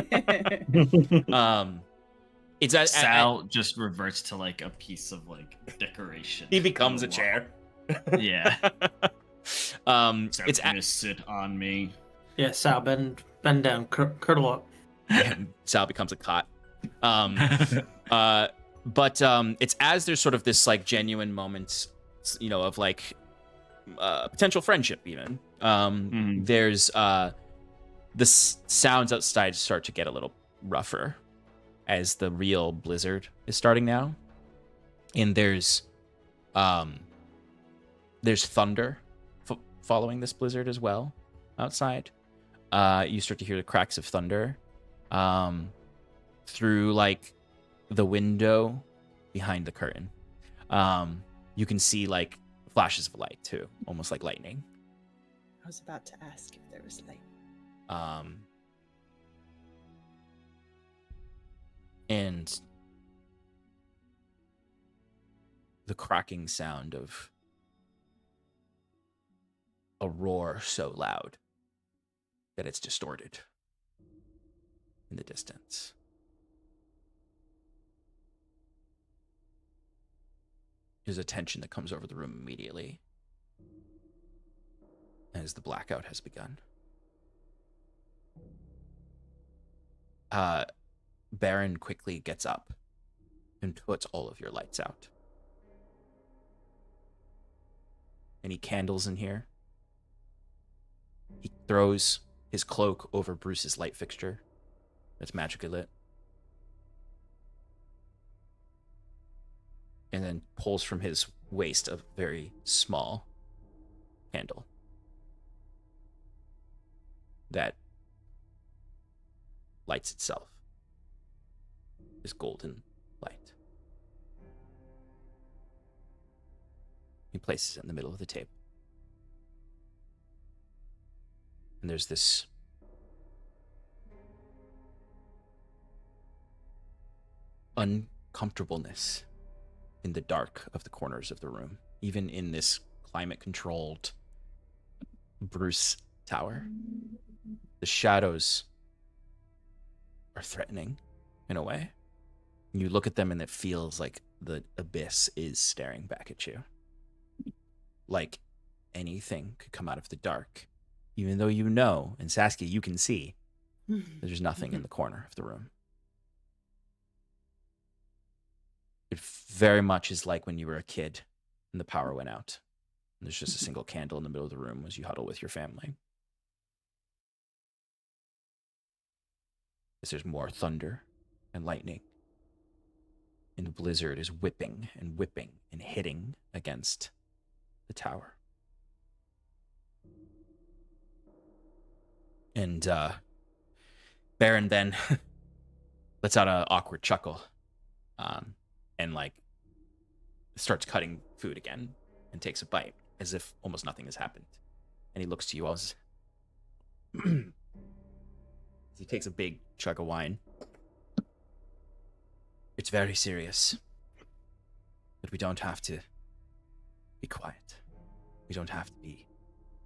It's Sal just reverts to like a piece of like decoration. he becomes on a the chair. wall. Yeah. It's Septimus, sit on me. Yeah, Sal, bend down, curdle up. Sal becomes a cot. But it's as there's sort of this like genuine moments, of like potential friendship even. There's the sounds outside start to get a little rougher as the real blizzard is starting now, and there's thunder following this blizzard as well outside. You start to hear the cracks of thunder through like the window behind the curtain. You can see like flashes of light too, almost like lightning. I was about to ask if there was light. And the cracking sound of a roar so loud that it's distorted in the distance. There's a tension that comes over the room immediately as the blackout has begun. Baron quickly gets up and puts all of your lights out. Any candles in here? He throws his cloak over Bruce's light fixture that's magically lit. And then pulls from his waist a very small candle that lights itself. This golden light. He places it in the middle of the table. And there's this uncomfortableness in the dark of the corners of the room, even in this climate-controlled Bruce Tower. The shadows are threatening in a way. You look at them and it feels like the abyss is staring back at you. Like anything could come out of the dark, even though you know, and Saskia, you can see, there's nothing in the corner of the room. It very much is like when you were a kid and the power went out. And there's just a single candle in the middle of the room as you huddle with your family. as there's more thunder and lightning. And the blizzard is whipping and hitting against the tower. And Baron then lets out an awkward chuckle, and like starts cutting food again and takes a bite as if almost nothing has happened. And he looks to you all as he takes a big chug of wine. It's very serious, but we don't have to be quiet. We don't have to be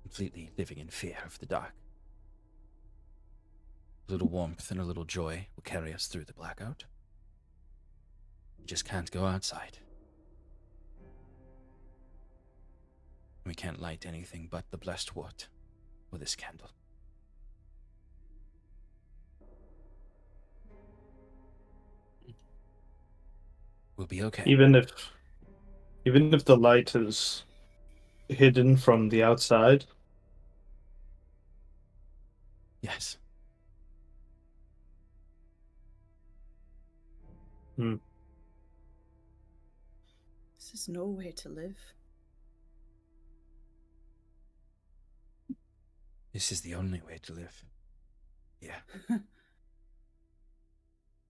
completely living in fear of the dark. A little warmth and a little joy will carry us through the blackout. We just can't go outside. We can't light anything but the blessed wort or this candle. We'll be okay. Even if the light is hidden from the outside. Yes. This is no way to live. This is the only way to live. Yeah.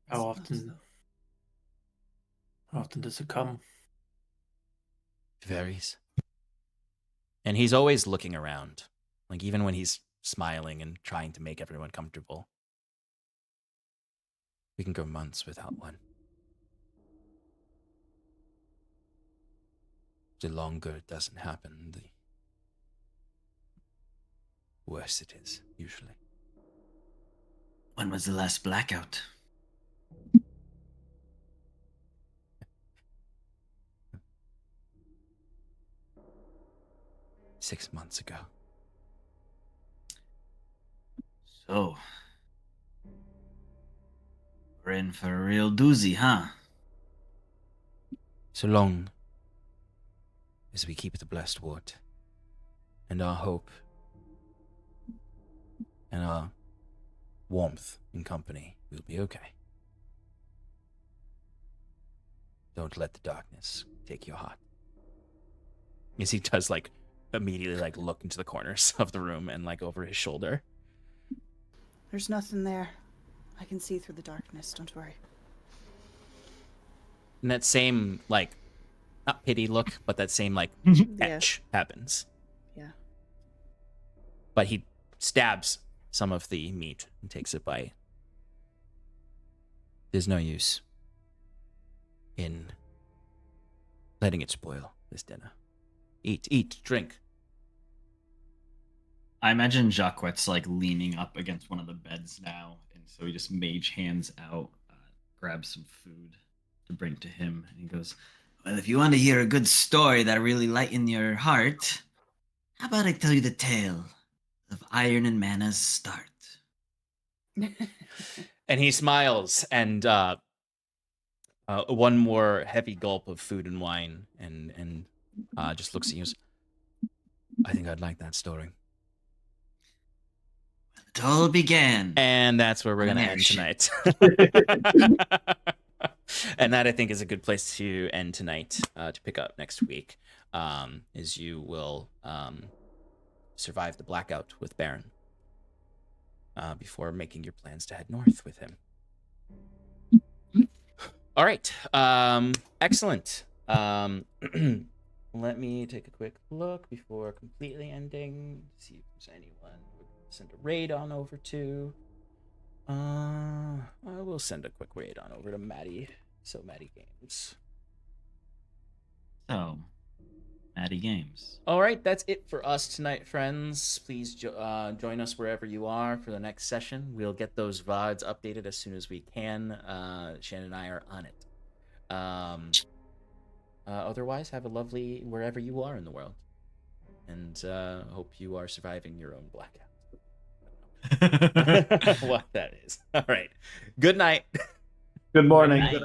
How often does it come? It varies. And he's always looking around. Like, even when he's smiling and trying to make everyone comfortable. We can go months without one. The longer it doesn't happen, the worse it is, usually. When was the last blackout? Six months ago. So, we're in for a real doozy, huh? So long as we keep the blessed wort and our hope and our warmth and company, we'll be okay. Don't let the darkness take your heart. As he does, like, immediately, like, look into the corners of the room and, like, over his shoulder. There's nothing there. I can see through the darkness, don't worry. And that same, like, not pity look, but that same, like, etch happens. Yeah. But he stabs some of the meat and takes a bite. There's no use in letting it spoil this dinner. Eat, drink. I imagine Jacquette's like leaning up against one of the beds now, and so he just mage hands out, grabs some food to bring to him, and he goes, "Well, if you want to hear a good story that really lighten your heart, how about I tell you the tale of Iron and Mana's start?" And he smiles, and one more heavy gulp of food and wine, and just looks at you. I think I'd like that story. It all began. And that's where we're going to end tonight. And that, I think, is a good place to end tonight, to pick up next week, is you will survive the blackout with Baron before making your plans to head north with him. All right. Excellent. Let me take a quick look before completely ending. See if there's anyone we can send a raid on over to. I will send a quick raid on over to Maddie. So Maddie Games. So, Maddie Games. All right, that's it for us tonight, friends. Please join us wherever you are for the next session. We'll get those VODs updated as soon as we can. Shannon and I are on it. Otherwise, have a lovely wherever you are in the world. And hope you are surviving your own blackout. I don't know what that is. All right. Good night. Good morning. Night.